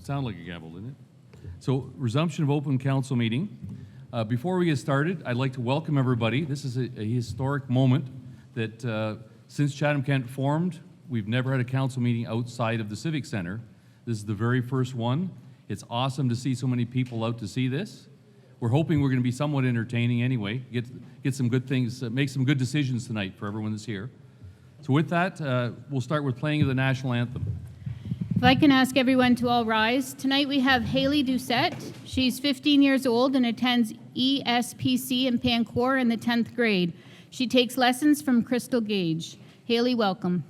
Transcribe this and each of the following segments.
Sound like a gavel, didn't it? So, resumption of open council meeting. Before we get started, I'd like to welcome everybody. This is a historic moment that since Chatham-Kent formed, we've never had a council meeting outside of the Civic Center. This is the very first one. It's awesome to see so many people out to see this. We're hoping we're going to be somewhat entertaining anyway, get some good things, make some good decisions tonight for everyone that's here. So with that, we'll start with playing of the national anthem. If I can ask everyone to all rise. Tonight we have Haley Doucette. She's 15 years old and attends ESPC in Pancourt in the 10th grade. She takes lessons from Crystal Gage. Haley, welcome.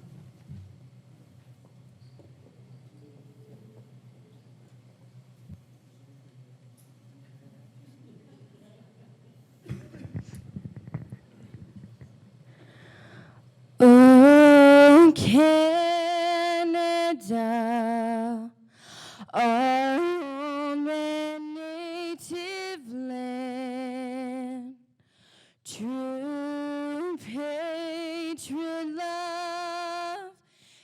Oh, Canada, our home and native land, true patriot love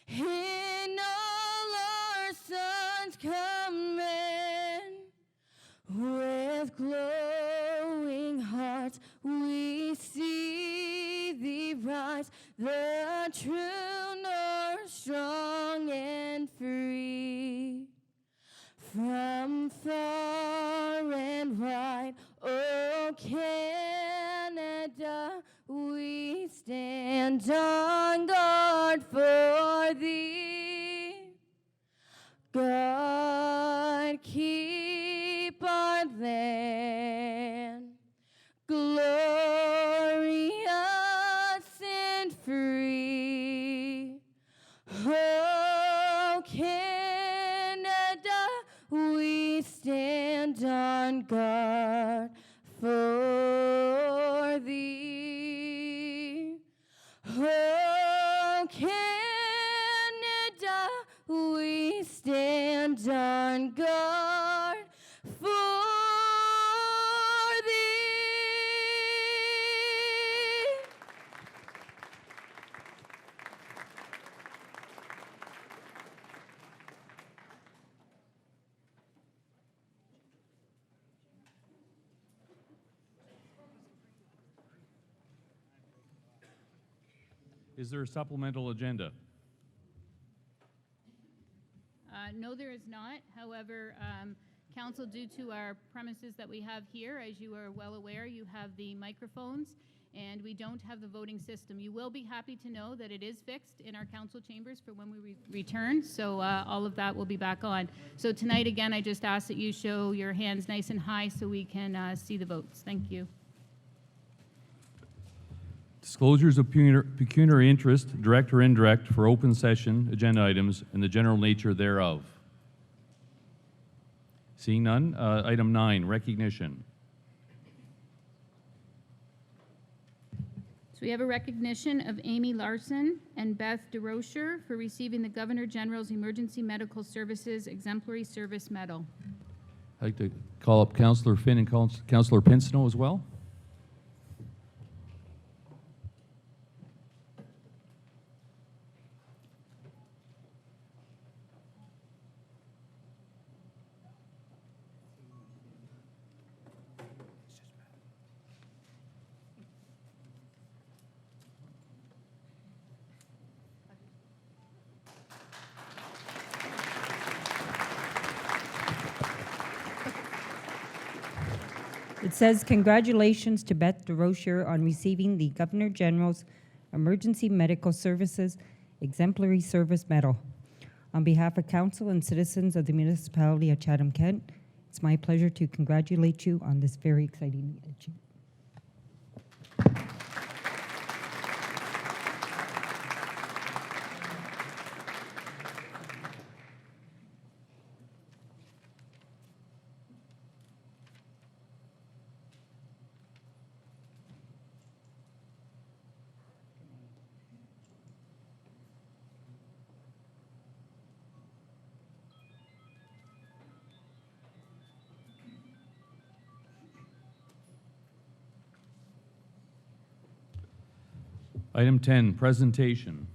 in all our sons' command. With glowing hearts we see thee rise, the true north, strong and free. From far and wide, oh Canada, we stand on guard for thee. God, keep our land glorious and free. Oh, Canada, we stand on guard for thee. Oh, Canada, we stand on guard for thee. Is there a supplemental agenda? No, there is not. However, council, due to our premises that we have here, as you are well aware, you have the microphones and we don't have the voting system. You will be happy to know that it is fixed in our council chambers for when we return, so all of that will be back on. So tonight, again, I just ask that you show your hands nice and high so we can see the votes. Thank you. Disclosures of pecuniary interest, direct or indirect, for open session agenda items and the general nature thereof. Seeing none, item 9, recognition. So we have a recognition of Amy Larson and Beth DeRocher for receiving the Governor General's Emergency Medical Services Exemplary Service Medal. I'd like to call up Councillor Finn and Councillor Pinsino as well. It says, congratulations to Beth DeRocher on receiving the Governor General's Emergency Medical Services Exemplary Service Medal. On behalf of council and citizens of the municipality of Chatham-Kent, it's my pleasure to congratulate you on this very exciting achievement. Item 10, presentation.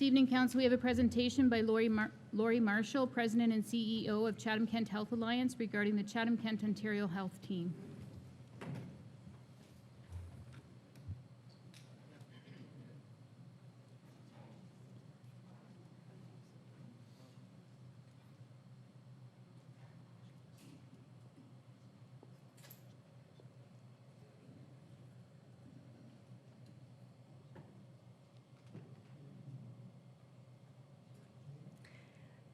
This evening, Council, we have a presentation by Lori Marshall, President and CEO of Chatham-Kent Health Alliance, regarding the Chatham-Kent Ontario Health Team.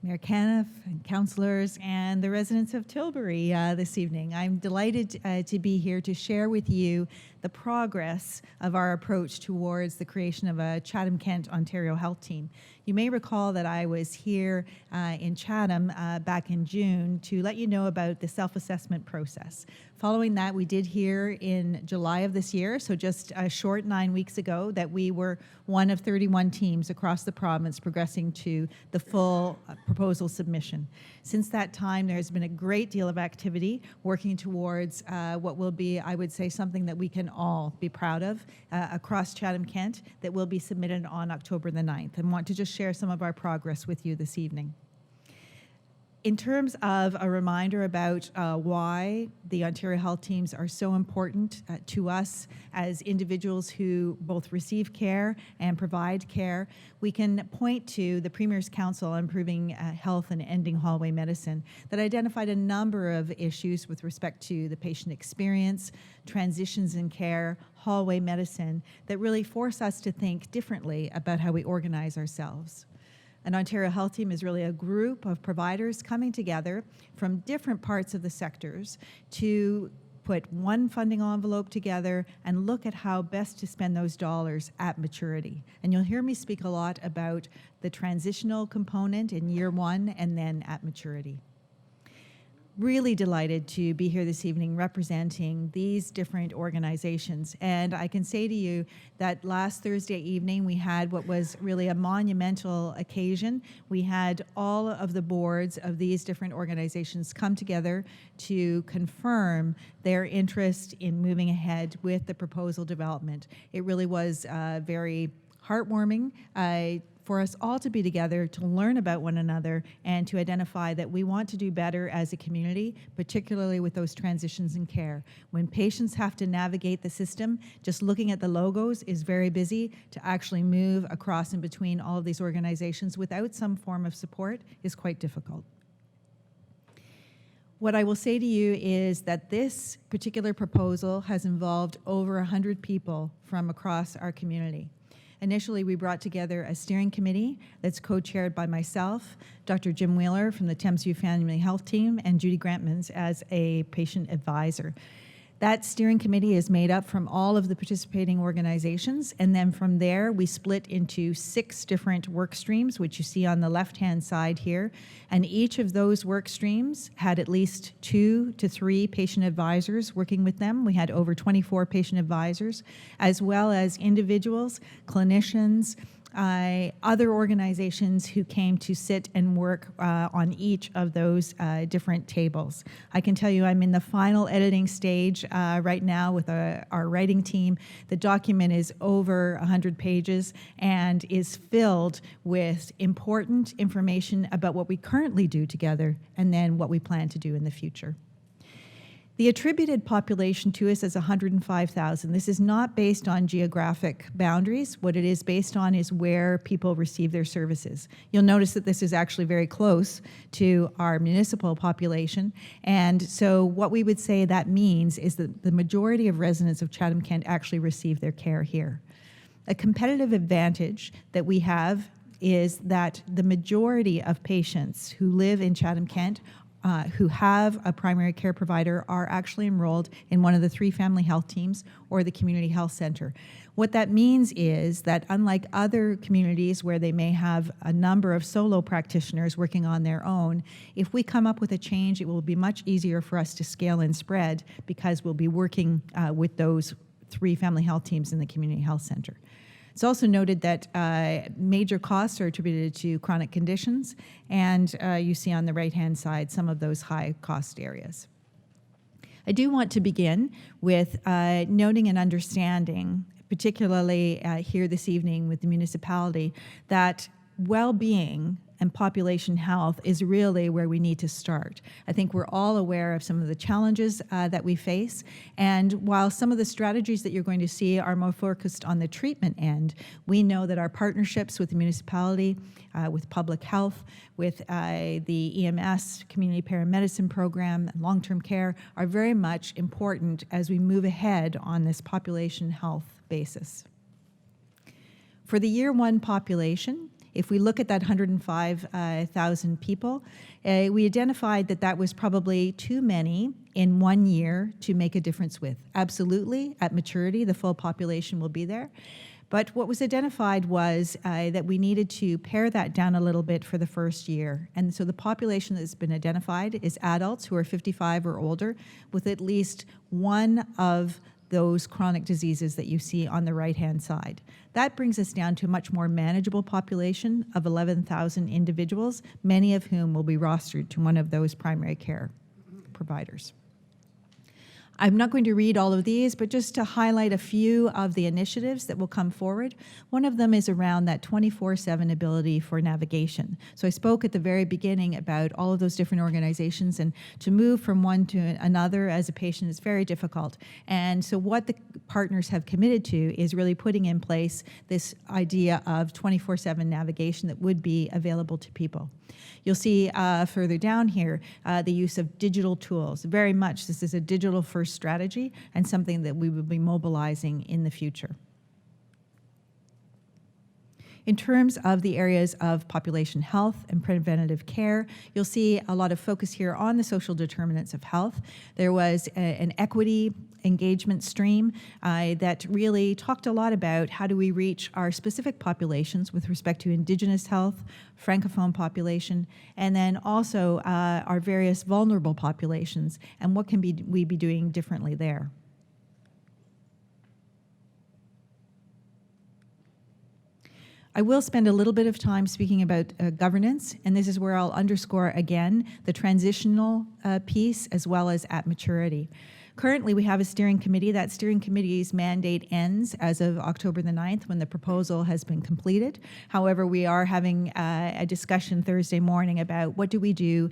Mayor Caniff and councillors and the residents of Tilbury this evening. I'm delighted to be here to share with you the progress of our approach towards the creation of a Chatham-Kent Ontario Health Team. You may recall that I was here in Chatham back in June to let you know about the self-assessment process. Following that, we did hear in July of this year, so just a short 9 weeks ago, that we were one of 31 teams across the province progressing to the full proposal submission. Since that time, there's been a great deal of activity working towards what will be, I would say, something that we can all be proud of across Chatham-Kent that will be submitted on October the 9th, and want to just share some of our progress with you this evening. In terms of a reminder about why the Ontario Health Teams are so important to us as individuals who both receive care and provide care, we can point to the Premier's Council on Improving Health and Ending Hallway Medicine that identified a number of issues with respect to the patient experience, transitions in care, hallway medicine, that really force us to think differently about how we organize ourselves. An Ontario Health Team is really a group of providers coming together from different parts of the sectors to put one funding envelope together and look at how best to spend those dollars at maturity. And you'll hear me speak a lot about the transitional component in year one and then at maturity. Really delighted to be here this evening representing these different organizations. And I can say to you that last Thursday evening we had what was really a monumental occasion. We had all of the boards of these different organizations come together to confirm their interest in moving ahead with the proposal development. It really was very heartwarming for us all to be together, to learn about one another, and to identify that we want to do better as a community, particularly with those transitions in care. When patients have to navigate the system, just looking at the logos is very busy. To actually move across and between all of these organizations without some form of support is quite difficult. What I will say to you is that this particular proposal has involved over 100 people from across our community. Initially, we brought together a steering committee that's co-chaired by myself, Dr. Jim Wheeler from the Thamesview Family Health Team, and Judy Grantmans as a patient advisor. That steering committee is made up from all of the participating organizations, and then from there we split into 6 different work streams, which you see on the left-hand side here, and each of those work streams had at least 2 to 3 patient advisors working with them. We had over 24 patient advisors, as well as individuals, clinicians, other organizations who came to sit and work on each of those different tables. I can tell you I'm in the final editing stage right now with our writing team. The document is over 100 pages and is filled with important information about what we currently do together and then what we plan to do in the future. The attributed population to us is 105,000. This is not based on geographic boundaries. What it is based on is where people receive their services. You'll notice that this is actually very close to our municipal population. And so what we would say that means is that the majority of residents of Chatham-Kent actually receive their care here. A competitive advantage that we have is that the majority of patients who live in Chatham-Kent who have a primary care provider are actually enrolled in one of the 3 family health teams or the community health center. What that means is that unlike other communities where they may have a number of solo practitioners working on their own, if we come up with a change, it will be much easier for us to scale and spread because we'll be working with those 3 family health teams in the community health center. It's also noted that major costs are attributed to chronic conditions, and you see on the right-hand side some of those high-cost areas. I do want to begin with noting and understanding, particularly here this evening with the municipality, that well-being and population health is really where we need to start. I think we're all aware of some of the challenges that we face, and while some of the strategies that you're going to see are more focused on the treatment end, we know that our partnerships with the municipality, with public health, with the EMS, community paramedicine program, and long-term care are very much important as we move ahead on this population health basis. For the year one population, if we look at that 105,000 people, we identified that that was probably too many in 1 year to make a difference with. Absolutely, at maturity, the full population will be there. But what was identified was that we needed to pare that down a little bit for the first year. And so the population that's been identified is adults who are 55 or older with at least one of those chronic diseases that you see on the right-hand side. That brings us down to a much more manageable population of 11,000 individuals, many of whom will be rostered to one of those primary care providers. I'm not going to read all of these, but just to highlight a few of the initiatives that will come forward. One of them is around that 24/7 ability for navigation. So I spoke at the very beginning about all of those different organizations, and to move from one to another as a patient is very difficult. And so what the partners have committed to is really putting in place this idea of 24/7 navigation that would be available to people. You'll see further down here the use of digital tools. Very much this is a digital first strategy and something that we will be mobilizing in the future. In terms of the areas of population health and preventative care, you'll see a lot of focus here on the social determinants of health. There was an equity engagement stream that really talked a lot about how do we reach our specific populations with respect to Indigenous health, Francophone population, and then also our various vulnerable populations, and what can we be doing differently there. I will spend a little bit of time speaking about governance, and this is where I'll underscore again the transitional piece as well as at maturity. Currently, we have a steering committee. That steering committee's mandate ends as of October the 9th when the proposal has been completed. However, we are having a discussion Thursday morning about what do we do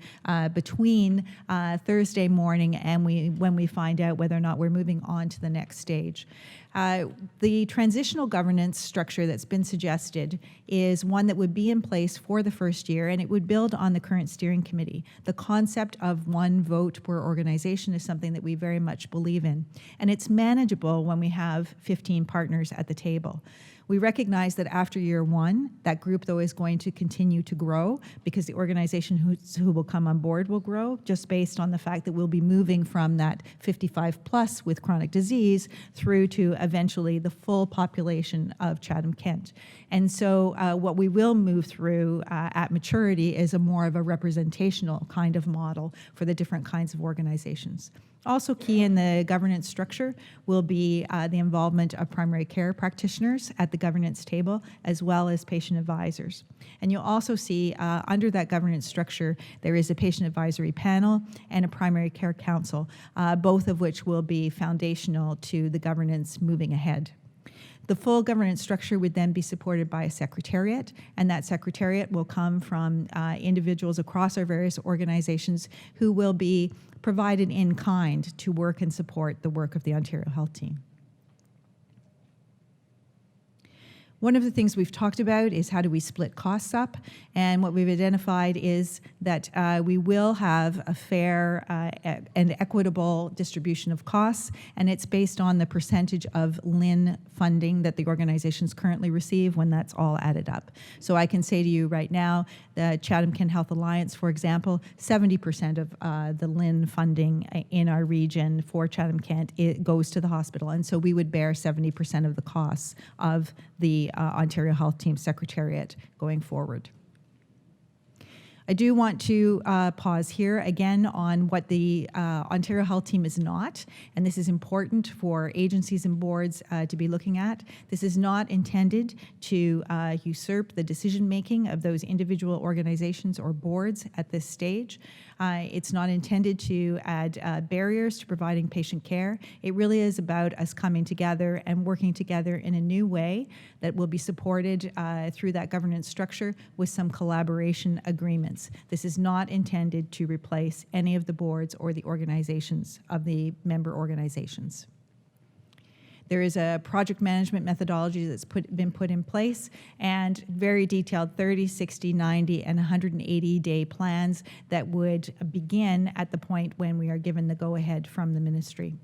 between Thursday morning and when we find out whether or not we're moving on to the next stage. The transitional governance structure that's been suggested is one that would be in place for the first year, and it would build on the current steering committee. The concept of one vote per organization is something that we very much believe in, and it's manageable when we have 15 partners at the table. We recognize that after year one, that group, though, is going to continue to grow because the organization who will come on board will grow, just based on the fact that we'll be moving from that 55 plus with chronic disease through to eventually the full population of Chatham-Kent. And so what we will move through at maturity is a more of a representational kind of model for the different kinds of organizations. Also key in the governance structure will be the involvement of primary care practitioners at the governance table, as well as patient advisors. And you'll also see under that governance structure, there is a patient advisory panel and a primary care council, both of which will be foundational to the governance moving ahead. The full governance structure would then be supported by a secretariat, and that secretariat will come from individuals across our various organizations who will be provided in kind to work and support the work of the Ontario Health Team. One of the things we've talked about is how do we split costs up, and what we've identified is that we will have a fair and equitable distribution of costs, and it's based on the percentage of LHIN funding that the organizations currently receive when that's all added up. So I can say to you right now, the Chatham-Kent Health Alliance, for example, 70% of the LHIN funding in our region for Chatham-Kent, it goes to the hospital, and so we would bear 70% of the costs of the Ontario Health Team Secretariat going forward. I do want to pause here again on what the Ontario Health Team is not, and this is important for agencies and boards to be looking at. This is not intended to usurp the decision-making of those individual organizations or boards at this stage. It's not intended to add barriers to providing patient care. It really is about us coming together and working together in a new way that will be supported through that governance structure with some collaboration agreements. This is not intended to replace any of the boards or the organizations of the member organizations. There is a project management methodology that's been put in place, and very detailed 30, 60, 90, and 180-day plans that would begin at the point when we are given the go-ahead from the ministry.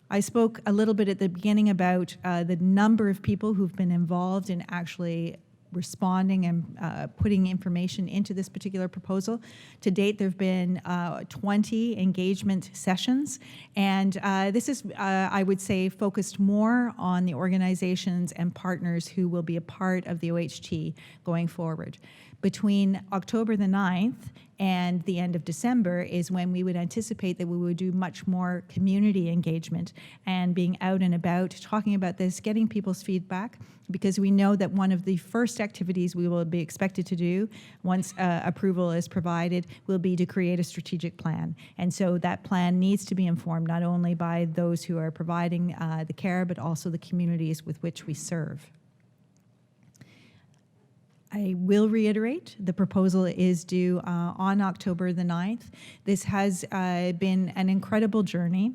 I spoke a little bit at the beginning about the number of people who've been involved in actually responding and putting information into this particular proposal. To date, there have been 20 engagement sessions, and this is, I would say, focused more on the organizations and partners who will be a part of the OHT going forward. Between October the 9th and the end of December is when we would anticipate that we would do much more community engagement and being out and about, talking about this, getting people's feedback, because we know that one of the first activities we will be expected to do once approval is provided will be to create a strategic plan. And so that plan needs to be informed not only by those who are providing the care, but also the communities with which we serve. I will reiterate, the proposal is due on October the 9th. This has been an incredible journey.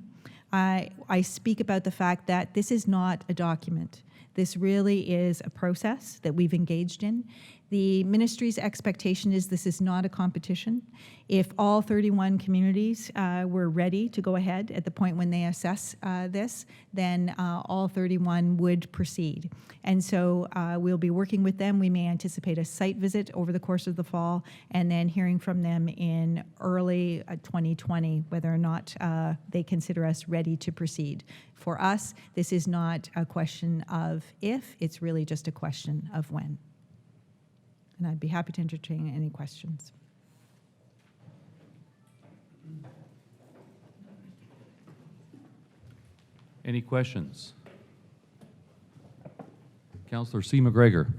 I speak about the fact that this is not a document. This really is a process that we've engaged in. The ministry's expectation is this is not a competition. If all 31 communities were ready to go ahead at the point when they assess this, then all 31 would proceed. And so we'll be working with them. We may anticipate a site visit over the course of the fall, and then hearing from them in early 2020 whether or not they consider us ready to proceed. For us, this is not a question of if, it's really just a question of when. And I'd be happy to entertain any questions. Any questions? Councillor C. McGregor.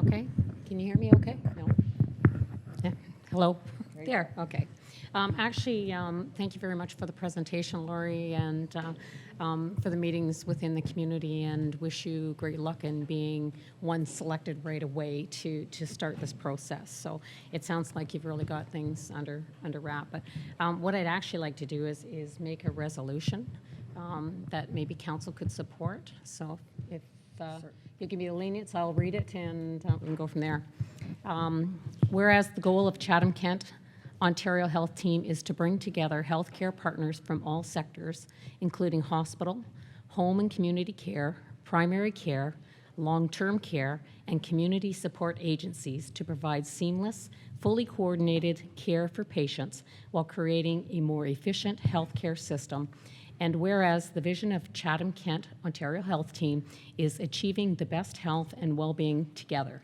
Okay, can you hear me okay? No? Yeah. Hello? There, okay. Actually, thank you very much for the presentation, Laurie, and for the meetings within the community, and wish you great luck in being one selected right away to start this process. So it sounds like you've really got things under wrap. But what I'd actually like to do is make a resolution that maybe council could support. So if you give me the lenience, I'll read it and we can go from there. Whereas the goal of Chatham-Kent Ontario Health Team is to bring together healthcare partners from all sectors, including hospital, home and community care, primary care, long-term care, and community support agencies to provide seamless, fully coordinated care for patients while creating a more efficient healthcare system. And whereas the vision of Chatham-Kent Ontario Health Team is achieving the best health and well-being together.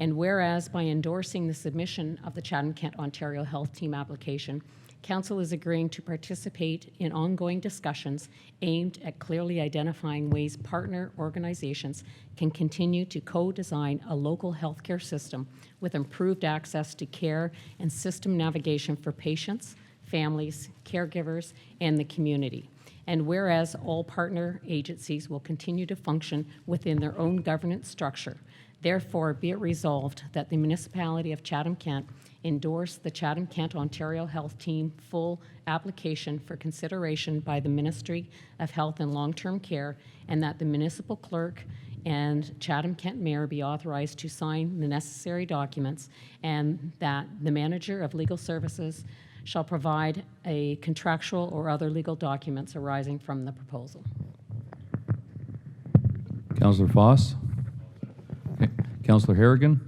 And whereas by endorsing the submission of the Chatham-Kent Ontario Health Team application, Council is agreeing to participate in ongoing discussions aimed at clearly identifying ways partner organizations can continue to co-design a local healthcare system with improved access to care and system navigation for patients, families, caregivers, and the community. And whereas all partner agencies will continue to function within their own governance structure, therefore, be it resolved that the municipality of Chatham-Kent endorse the Chatham-Kent Ontario Health Team full application for consideration by the Ministry of Health and Long-Term Care, and that the municipal clerk and Chatham-Kent mayor be authorized to sign the necessary documents, and that the manager of legal services shall provide a contractual or other legal documents arising from the proposal. Councillor Foss. Okay. Councillor Harrigan.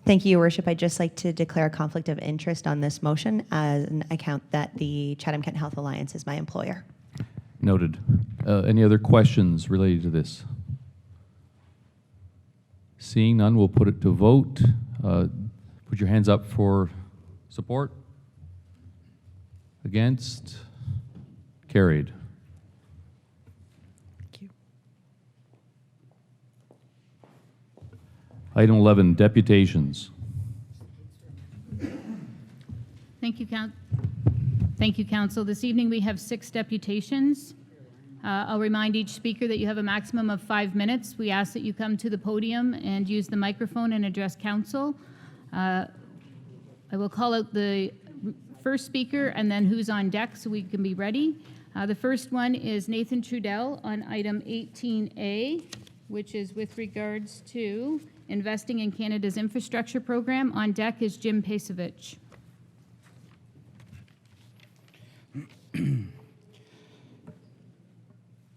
Thank you, Your Worship. I'd just like to declare a conflict of interest on this motion as an account that the Chatham-Kent Health Alliance is my employer. Noted. Any other questions related to this? Seeing none, we'll put it to vote. Put your hands up for support. Against? Carried. Thank you. Item 11, deputations. Thank you, Council. This evening, we have 6 deputations. I'll remind each speaker that you have a maximum of 5 minutes. We ask that you come to the podium and use the microphone and address Council. I will call out the first speaker and then who's on deck so we can be ready. The first one is Nathan Trudell on item 18A, which is with regards to investing in Canada's infrastructure program. On deck is Jim Pasevich.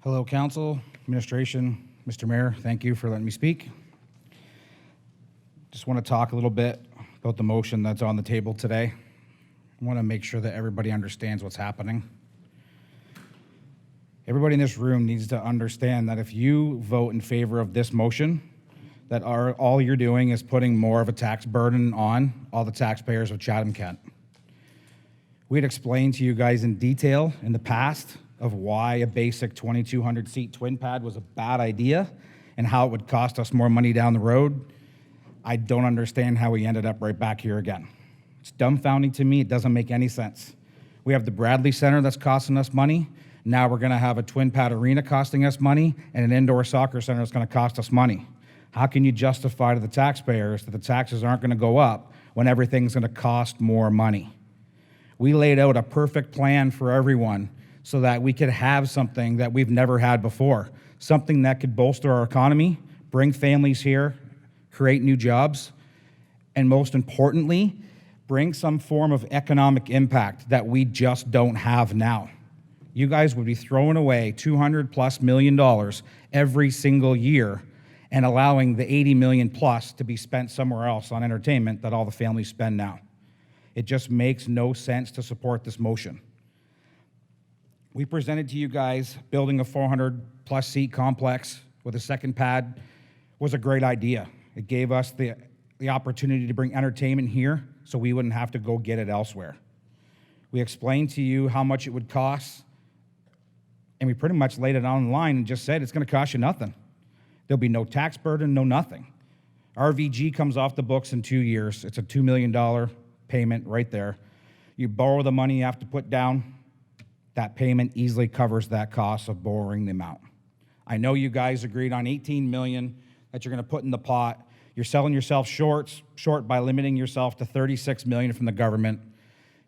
Hello, Council, Administration, Mr. Mayor, thank you for letting me speak. Just want to talk a little bit about the motion that's on the table today. I want to make sure that everybody understands what's happening. Everybody in this room needs to understand that if you vote in favor of this motion, that all you're doing is putting more of a tax burden on all the taxpayers of Chatham-Kent. We had explained to you guys in detail in the past of why a basic 2,200 seat twin pad was a bad idea and how it would cost us more money down the road. I don't understand how we ended up right back here again. It's dumbfounding to me. It doesn't make any sense. We have the Bradley Center that's costing us money. Now we're going to have a twin pad arena costing us money and an indoor soccer center that's going to cost us money. How can you justify to the taxpayers that the taxes aren't going to go up when everything's going to cost more money? We laid out a perfect plan for everyone so that we could have something that we've never had before, something that could bolster our economy, bring families here, create new jobs, and most importantly, bring some form of economic impact that we just don't have now. You guys would be throwing away $200+ million every single year and allowing the $80 million plus to be spent somewhere else on entertainment that all the families spend now. It just makes no sense to support this motion. We presented to you guys building a 400+ seat complex with a second pad was a great idea. It gave us the opportunity to bring entertainment here so we wouldn't have to go get it elsewhere. We explained to you how much it would cost, and we pretty much laid it on the line and just said it's going to cost you nothing. There'll be no tax burden, no nothing. RVG comes off the books in 2 years. It's a $2 million payment right there. You borrow the money you have to put down, that payment easily covers that cost of borrowing the amount. I know you guys agreed on $18 million that you're going to put in the pot. You're selling yourself short by limiting yourself to $36 million from the government.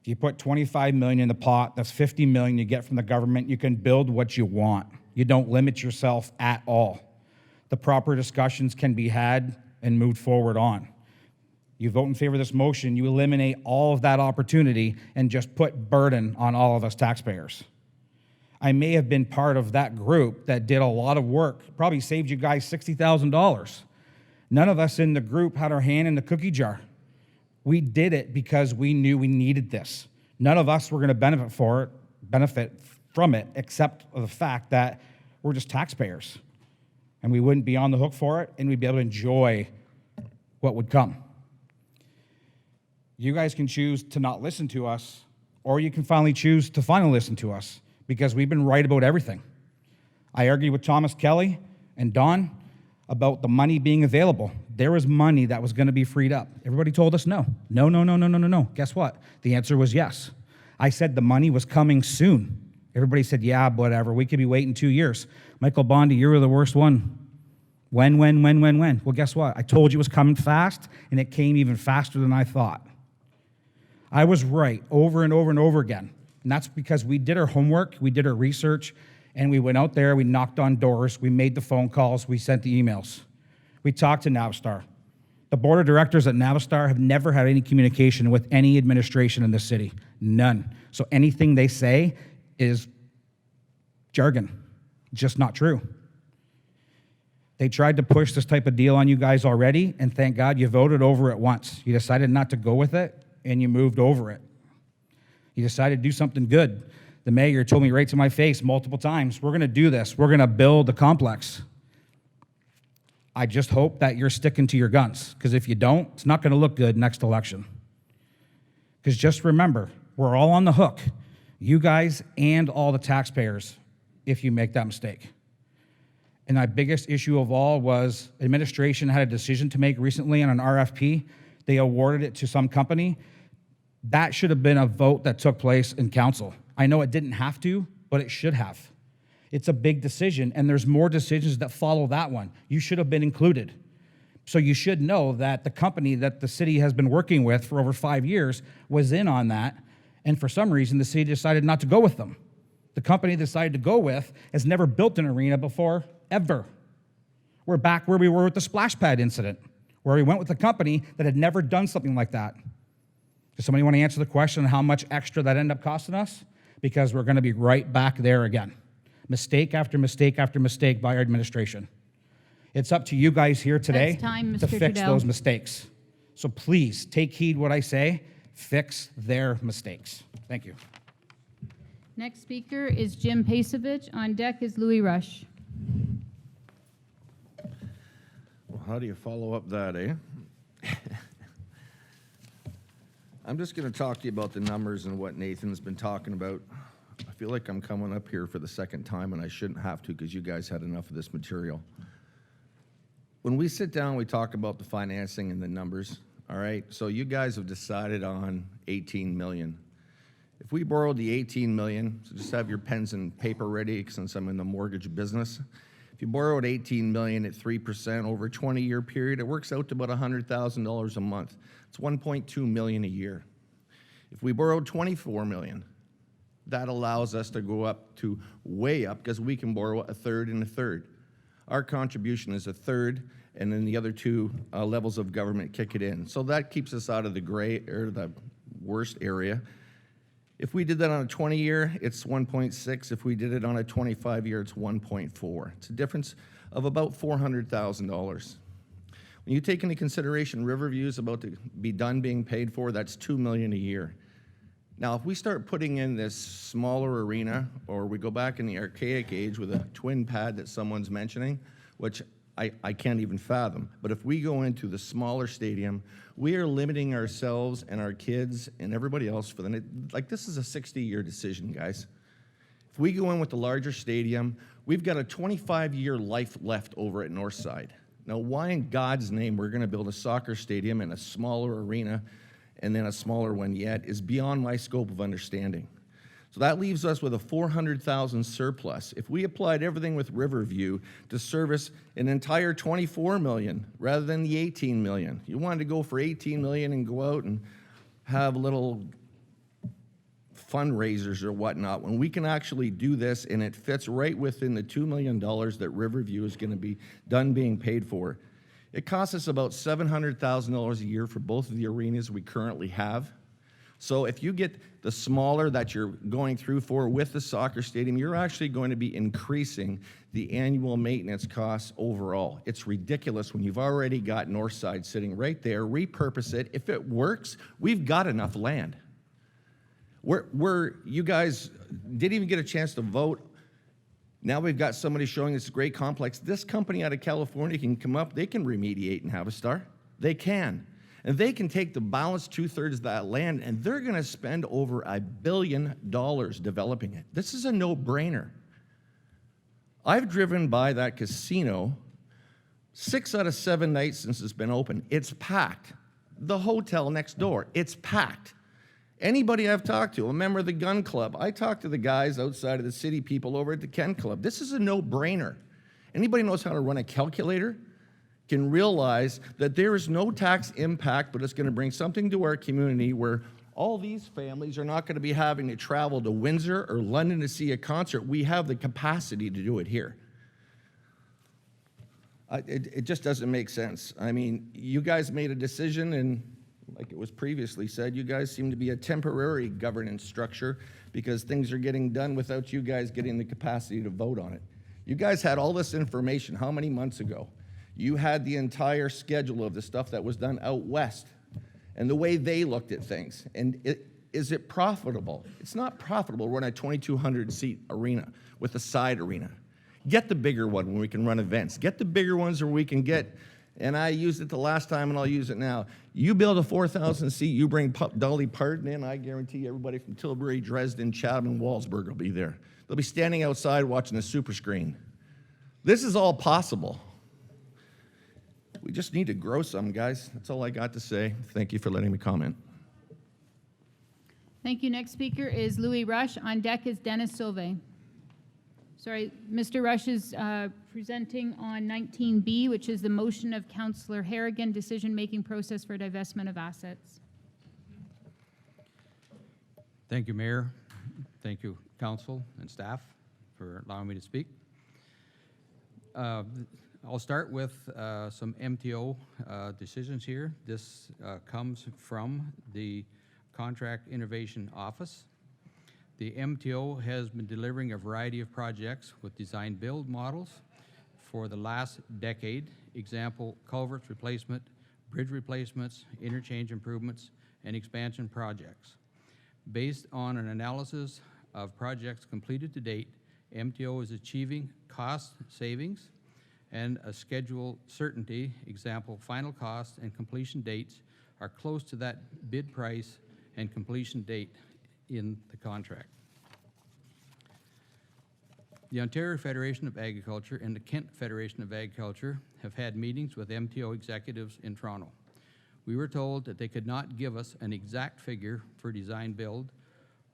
If you put $25 million in the pot, that's $50 million you get from the government. You can build what you want. You don't limit yourself at all. The proper discussions can be had and moved forward on. You vote in favor of this motion, you eliminate all of that opportunity and just put burden on all of us taxpayers. I may have been part of that group that did a lot of work, probably saved you guys $60,000. None of us in the group had our hand in the cookie jar. We did it because we knew we needed this. None of us were going to benefit from it, except for the fact that we're just taxpayers. And we wouldn't be on the hook for it, and we'd be able to enjoy what would come. You guys can choose to not listen to us, or you can finally choose to finally listen to us, because we've been right about everything. I argued with Thomas Kelly and Don about the money being available. There was money that was going to be freed up. Everybody told us no. No. Guess what? The answer was yes. I said the money was coming soon. Everybody said, yeah, whatever. We could be waiting 2 years. Michael Bondi, you were the worst one. When? Well, guess what? I told you it was coming fast, and it came even faster than I thought. I was right over and over and over again. And that's because we did our homework, we did our research, and we went out there, we knocked on doors, we made the phone calls, we sent the emails. We talked to Navistar. The board of directors at Navistar have never had any communication with any administration in this city. None. So anything they say is jargon, just not true. They tried to push this type of deal on you guys already, and thank God you voted over it once. You decided not to go with it, and you moved over it. You decided to do something good. The mayor told me right to my face multiple times, we're going to do this. We're going to build a complex. I just hope that you're sticking to your guns, because if you don't, it's not going to look good next election. Because just remember, we're all on the hook, you guys and all the taxpayers, if you make that mistake. And my biggest issue of all was administration had a decision to make recently on an RFP. They awarded it to some company. That should have been a vote that took place in council. I know it didn't have to, but it should have. It's a big decision, and there's more decisions that follow that one. You should have been included. So you should know that the company that the city has been working with for over 5 years was in on that, and for some reason, the city decided not to go with them. The company decided to go with has never built an arena before, ever. We're back where we were with the splash pad incident, where we went with a company that had never done something like that. Does somebody want to answer the question on how much extra that ended up costing us? Because we're going to be right back there again. Mistake after mistake after mistake by our administration. It's up to you guys here today That's time, to Mr. fix Trudell. those mistakes. So please, take heed what I say, fix their mistakes. Thank you. Next speaker is Jim Pasovich. On deck is Louis Rush. Well, how do you follow up that, eh? I'm just going to talk to you about the numbers and what Nathan's been talking about. I feel like I'm coming up here for the second time, and I shouldn't have to because you guys had enough of this material. When we sit down, we talk about the financing and the numbers, all right? So you guys have decided on 18 million. If we borrowed the 18 million, so just have your pens and paper ready since I'm in the mortgage business. If you borrowed 18 million at 3% over a 20-year period, it works out to about $100,000 a month. It's 1.2 million a year. If we borrowed 24 million, that allows us to go up to way up because we can borrow a third and a third. Our contribution is a third, and then the other two levels of government kick it in. So that keeps us out of the gray or the worst area. If we did that on a 20-year, it's 1.6. If we did it on a 25-year, it's 1.4. It's a difference of about $400,000. When you take into consideration Riverview is about to be done being paid for, that's $2 million a year. Now, if we start putting in this smaller arena, or we go back in the archaic age with a twin pad that someone's mentioning, which I can't even fathom, but if we go into the smaller stadium, we are limiting ourselves and our kids and everybody else for the, like this is a 60-year decision, guys. If we go in with the larger stadium, we've got a 25-year life left over at Northside. Now, why in God's name we're gonna build a soccer stadium in a smaller arena and then a smaller one yet is beyond my scope of understanding. So that leaves us with a 400,000 surplus. If we applied everything with Riverview to service an entire 24 million rather than the 18 million, you wanted to go for 18 million and go out and have little fundraisers or whatnot, when we can actually do this and it fits right within the $2 million that Riverview is gonna be done being paid for. It costs us about $700,000 a year for both of the arenas we currently have. So if you get the smaller that you're going through for with the soccer stadium, you're actually going to be increasing the annual maintenance costs overall. It's ridiculous when you've already got Northside sitting right there, repurpose it. If it works, we've got enough land. You guys didn't even get a chance to vote. Now we've got somebody showing this great complex. This company out of California can come up, they can remediate and have a star. They can. And they can take the balance 2/3 of that land and they're gonna spend over $1 billion developing it. This is a no-brainer. I've driven by that casino 6 out of 7 nights since it's been open. It's packed. The hotel next door, it's packed. Anybody I've talked to, a member of the gun club, I talked to the guys outside of the city people over at the Kent Club. This is a no-brainer. Anybody knows how to run a calculator can realize that there is no tax impact, but it's going to bring something to our community where all these families are not going to be having to travel to Windsor or London to see a concert. We have the capacity to do it here. It just doesn't make sense. I mean, you guys made a decision, and like it was previously said, you guys seem to be a temporary governance structure because things are getting done without you guys getting the capacity to vote on it. You guys had all this information how many months ago? You had the entire schedule of the stuff that was done out west and the way they looked at things. And is it profitable? It's not profitable to run a 2,200-seat arena with a side arena. Get the bigger one when we can run events. Get the bigger ones where we can get, and I used it the last time and I'll use it now. You build a 4,000-seat, you bring Dolly Parton in, I guarantee everybody from Tilbury, Dresden, Chatham, and Walsburg will be there. They'll be standing outside watching the super screen. This is all possible. We just need to grow some, guys. That's all I got to say. Thank you for letting me comment. Thank you. Next speaker is Louis Rush. On deck is Dennis Sauvé. Sorry, Mr. Rush is presenting on 19B, which is the motion of Councillor Harrigan, decision-making process for divestment of assets. Thank you, Mayor. Thank you, Council and staff, for allowing me to speak. I'll start with some MTO decisions here. This comes from the Contract Innovation Office. The MTO has been delivering a variety of projects with design-build models for the last decade. Example, culverts replacement, bridge replacements, interchange improvements, and expansion projects. Based on an analysis of projects completed to date, MTO is achieving cost savings and a schedule certainty. Example, final costs and completion dates are close to that bid price and completion date in the contract. The Ontario Federation of Agriculture and the Kent Federation of Agriculture have had meetings with MTO executives in Toronto. We were told that they could not give us an exact figure for design build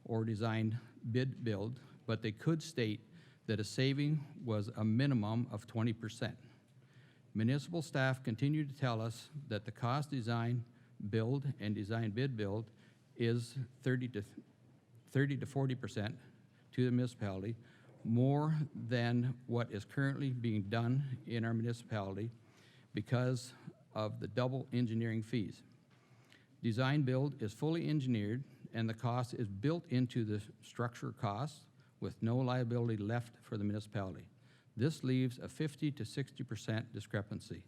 or design bid build, but they could state that a saving was a minimum of 20%. Municipal staff continue to tell us that the cost design build and design bid build is 30 to 40% to the municipality, more than what is currently being done in our municipality because of the double engineering fees. Design build is fully engineered and the cost is built into the structure costs with no liability left for the municipality. This leaves a 50 to 60% discrepancy.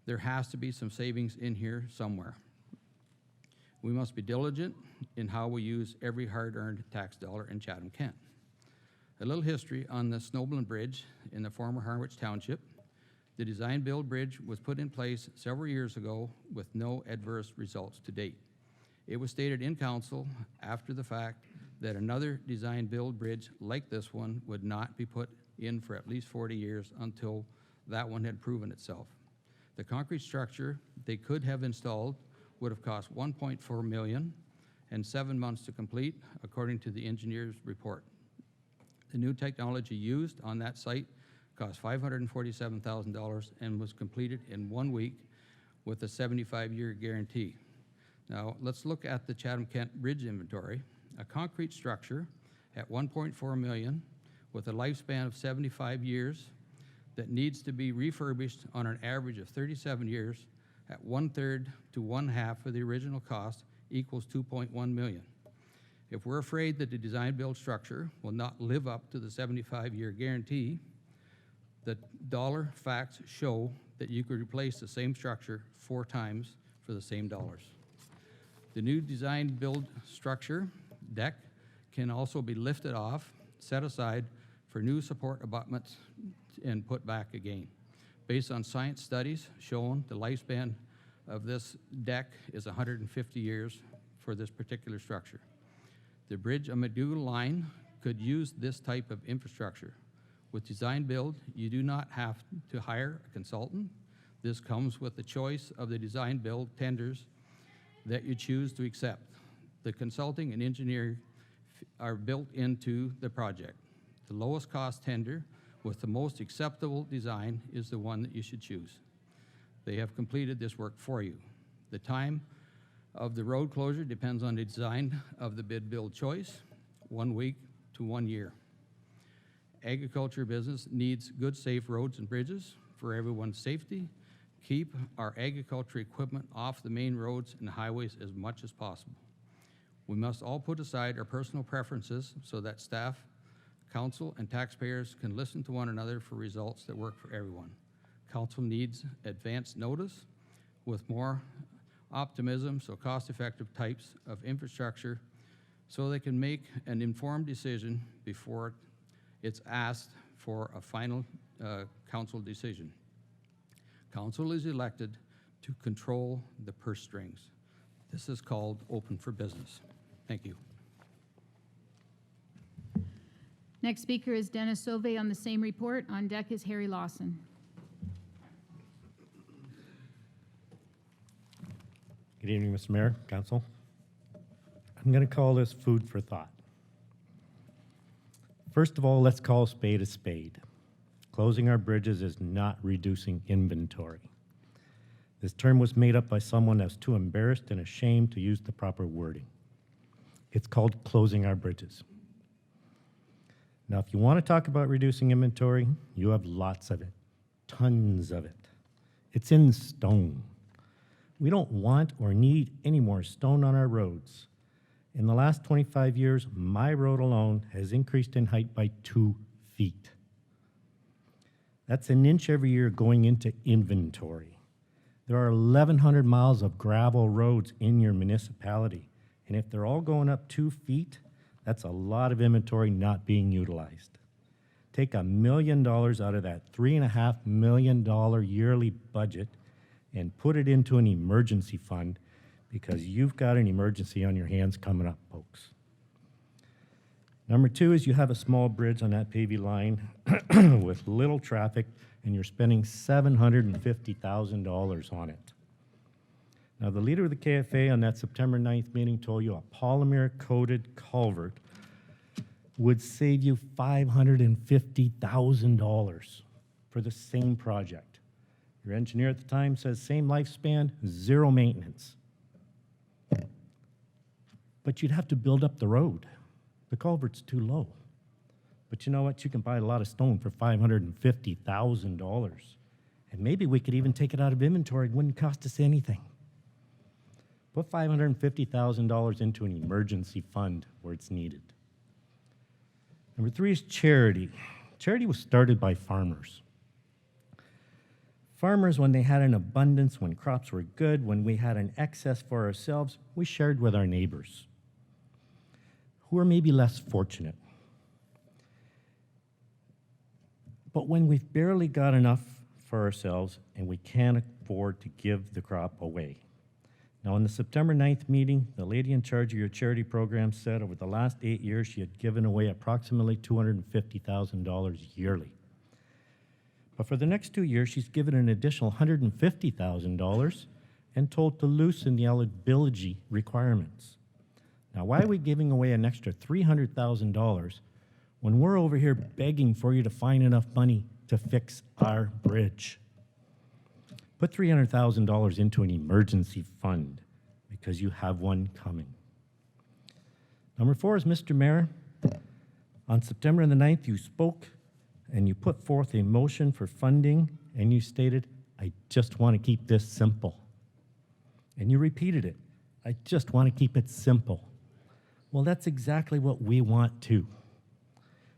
There has to be some savings in here somewhere. We must be diligent in how we use every hard-earned tax dollar in Chatham-Kent. A little history on the Snowblin Bridge in the former Harwich Township. The design-build bridge was put in place several years ago with no adverse results to date. It was stated in council after the fact that another design-build bridge like this one would not be put in for at least 40 years until that one had proven itself. The concrete structure they could have installed would have cost $1.4 million and 7 months to complete, according to the engineer's report. The new technology used on that site cost $547,000 and was completed in 1 week with a 75-year guarantee. Now, let's look at the Chatham-Kent Bridge inventory. A concrete structure at $1.4 million with a lifespan of 75 years that needs to be refurbished on an average of 37 years at 1/3 to 1/2 of the original cost equals $2.1 million. If we're afraid that the design-build structure will not live up to the 75-year guarantee, the dollar facts show that you could replace the same structure 4 times for the same dollars. The new design-build structure deck can also be lifted off, set aside for new support abutments, and put back again. Based on science studies shown, the lifespan of this deck is 150 years for this particular structure. The bridge on McDougall Line could use this type of infrastructure. With design build, you do not have to hire a consultant. This comes with the choice of the design build tenders that you choose to accept. The consulting and engineering are built into the project. The lowest cost tender with the most acceptable design is the one that you should choose. They have completed this work for you. The time of the road closure depends on the design of the bid build choice, 1 week to 1 year. Agriculture business needs good, safe roads and bridges for everyone's safety. Keep our agriculture equipment off the main roads and highways as much as possible. We must all put aside our personal preferences so that staff council and taxpayers can listen to one another for results that work for everyone. Council needs advance notice with more optimism, so cost-effective types of infrastructure, so they can make an informed decision before it's asked for a final council decision. Council is elected to control the purse strings. This is called open for business. Thank you. Next speaker is Dennis Sauvé on the same report. On deck is Harry Lawson. Good evening, Mr. Mayor, Council. I'm going to call this food for thought. First of all, let's call a spade. Closing our bridges is not reducing inventory. This term was made up by someone that's too embarrassed and ashamed to use the proper wording. It's called closing our bridges. Now, if you want to talk about reducing inventory, you have lots of it, tons of it. It's in stone. We don't want or need any more stone on our roads. In the last 25 years, my road alone has increased in height by 2 feet. That's an inch every year going into inventory. There are 1,100 miles of gravel roads in your municipality, and if they're all going up 2 feet, that's a lot of inventory not being utilized. Take $1 million out of that $3.5 million yearly budget and put it into an emergency fund, because you've got an emergency on your hands coming up, folks. Number 2 is you have a small bridge on that paving line with little traffic, and you're spending $750,000 on it. Now, the leader of the KFA on that September 9th meeting told you a polymer-coated culvert would save you $550,000 for the same project. Your engineer at the time says same lifespan, 0 maintenance. But you'd have to build up the road. The culvert's too low. But you know what? You can buy a lot of stone for $550,000. And maybe we could even take it out of inventory. It wouldn't cost us anything. Put $550,000 into an emergency fund where it's needed. Number 3 is charity. Charity was started by farmers. Farmers, when they had an abundance, when crops were good, when we had an excess for ourselves, we shared with our neighbors who are maybe less fortunate. But when we've barely got enough for ourselves and we can't afford to give the crop away. Now, in the September 9th meeting, the lady in charge of your charity program said over the last 8 years she had given away approximately $250,000 yearly. But for the next 2 years, she's given an additional $150,000 and told to loosen the eligibility requirements. Now, why are we giving away an extra $300,000 when we're over here begging for you to find enough money to fix our bridge? Put $300,000 into an emergency fund because you have one coming. Number 4 is, Mr. Mayor, on September the 9th, you spoke and you put forth a motion for funding, and you stated, I just want to keep this simple. And you repeated it, I just want to keep it simple. Well, that's exactly what we want too.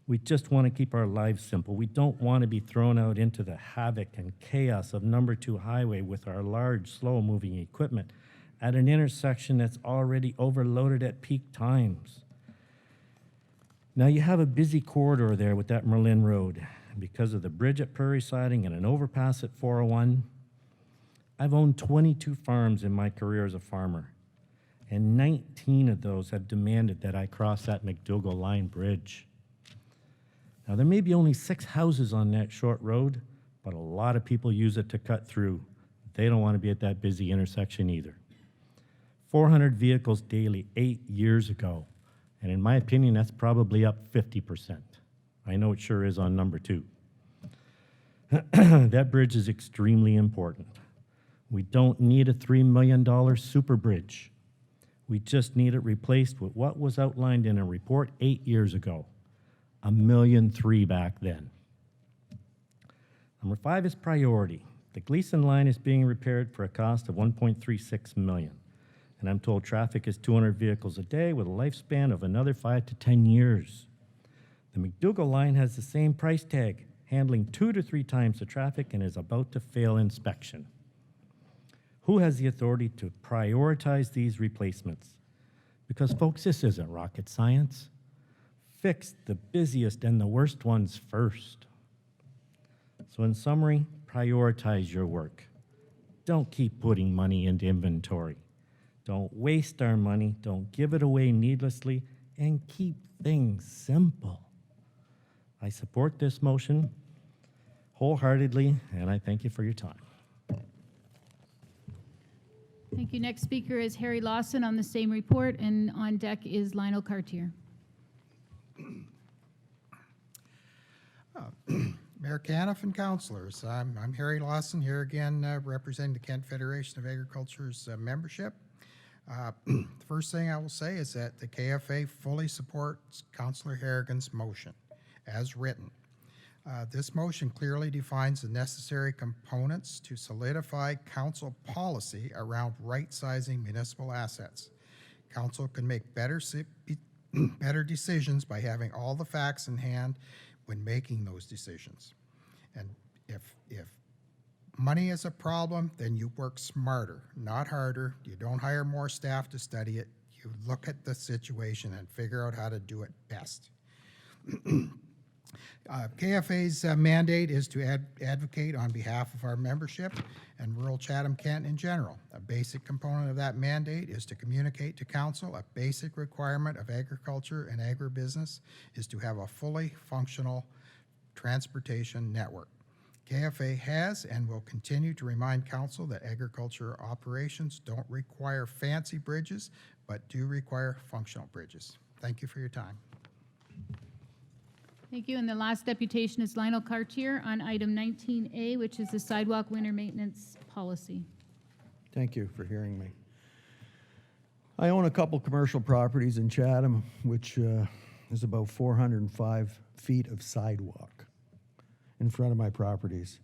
We just want to keep our lives simple. We don't want to be thrown out into the havoc and chaos of number 2 highway with our large, slow-moving equipment at an intersection that's already overloaded at peak times. Now, you have a busy corridor there with that Merlin Road. Because of the bridge at Prairie Siding and an overpass at 401, I've owned 22 farms in my career as a farmer, and 19 of those have demanded that I cross that McDougall Line Bridge. Now, there may be only 6 houses on that short road, but a lot of people use it to cut through. They don't want to be at that busy intersection either. 400 vehicles daily 8 years ago. And in my opinion, that's probably up 50%. I know it sure is on number 2. That bridge is extremely important. We don't need a $3 million super bridge. We just need it replaced with what was outlined in a report 8 years ago, $1.3 million back then. Number 5 is priority. The Gleason line is being repaired for a cost of $1.36 million. And I'm told traffic is 200 vehicles a day with a lifespan of another 5 to 10 years. The McDougall line has the same price tag, handling 2 to 3 times the traffic and is about to fail inspection. Who has the authority to prioritize these replacements? Because folks, this isn't rocket science. Fix the busiest and the worst ones first. So in summary, prioritize your work. Don't keep putting money into inventory. Don't waste our money, don't give it away needlessly, and keep things simple. I support this motion wholeheartedly, and I thank you for your time. Thank you. Next speaker is Harry Lawson on the same report, and on deck is Lionel Cartier. Mayor Caniff and councillors, I'm Harry Lawson here again representing the Kent Federation of Agriculture's membership. The first thing I will say is that the KFA fully supports Councillor Harrigan's motion as written. This motion clearly defines the necessary components to solidify council policy around right-sizing municipal assets. Council can make better decisions by having all the facts in hand when making those decisions. And if money is a problem, then you work smarter, not harder. You don't hire more staff to study it. You look at the situation and figure out how to do it best. KFA's mandate is to advocate on behalf of our membership and rural Chatham-Kent in general. A basic component of that mandate is to communicate to council. A basic requirement of agriculture and agribusiness is to have a fully functional transportation network. KFA has and will continue to remind council that agriculture operations don't require fancy bridges, but do require functional bridges. Thank you for your time. Thank you. And the last deputation is Lionel Cartier on item 19A, which is the sidewalk winter maintenance policy. Thank you for hearing me. I own a couple commercial properties in Chatham, which is about 405 feet of sidewalk in front of my properties.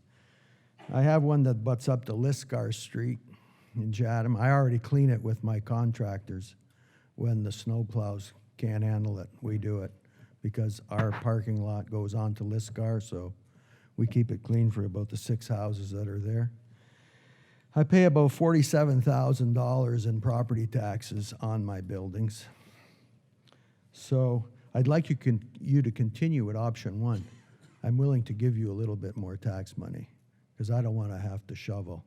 I have one that butts up to Liscar Street in Chatham. I already clean it with my contractors. When the snow plows can't handle it, we do it, because our parking lot goes on to Liscar, so we keep it clean for about the 6 houses that are there. I pay about $47,000 in property taxes on my buildings. So I'd like you to continue with option one. I'm willing to give you a little bit more tax money because I don't want to have to shovel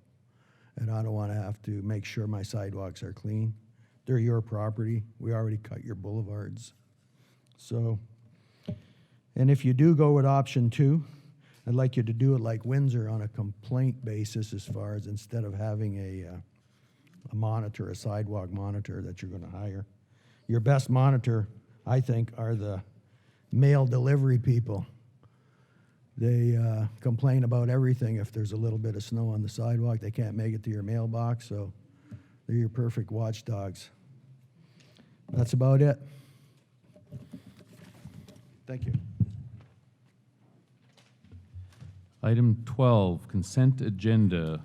and I don't want to have to make sure my sidewalks are clean. They're your property. We already cut your boulevards. So, and if you do go with option two, I'd like you to do it like Windsor on a complaint basis, as far as instead of having a monitor, a sidewalk monitor that you're going to hire. Your best monitor, I think, are the mail delivery people. They complain about everything. If there's a little bit of snow on the sidewalk, they can't make it to your mailbox, so they're your perfect watchdogs. That's about it. Thank you. Item 12, consent agenda.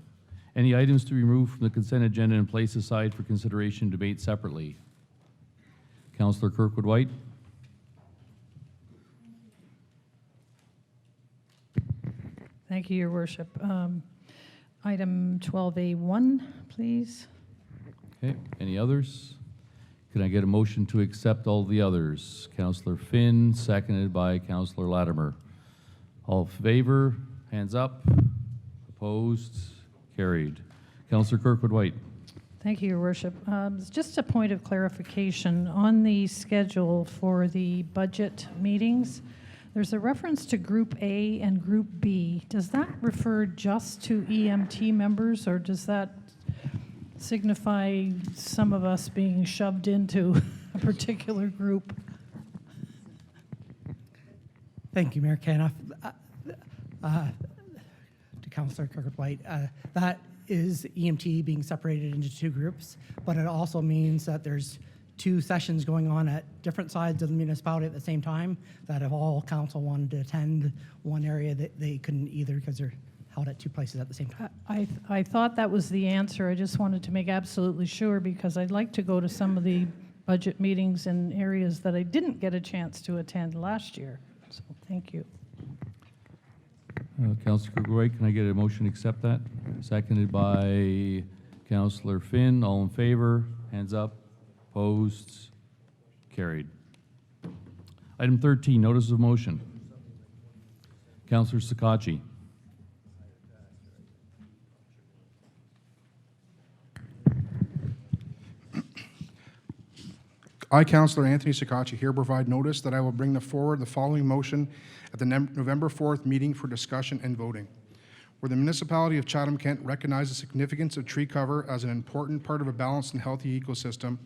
Any items to be removed from the consent agenda and placed aside for consideration and debate separately? Councillor Kirkwood-White. Thank you, Your Worship. Item 12A1, please. Okay, any others? Can I get a motion to accept all the others? Councillor Finn, seconded by Councillor Latimer. All in favor, hands up. Opposed, carried. Councillor Kirkwood-White. Thank you, Your Worship. It's just a point of clarification. On the schedule for the budget meetings, there's a reference to Group A and Group B. Does that refer just to EMT members, or does that signify some of us being shoved into a particular group? Thank you, Mayor Caniff. To Councillor Kirkwood-White, that is EMT being separated into two groups, but it also means that there's two sessions going on at different sides of the municipality at the same time, that if all council wanted to attend one area, that they couldn't either because they're held at two places at the same time. I thought that was the answer. I just wanted to make absolutely sure, because I'd like to go to some of the budget meetings in areas that I didn't get a chance to attend last year. So thank you. Councillor Kirkwood, can I get a motion to accept that? Seconded by Councillor Finn. All in favor? Hands up. Opposed? Carried. Item 13, notice of motion. Councillor Sakachi. I, Councillor Anthony Sakachi, here provide notice that I will bring forward the following motion at the November 4th meeting for discussion and voting. Where the municipality of Chatham-Kent recognizes the significance of tree cover as an important part of a balanced and healthy ecosystem,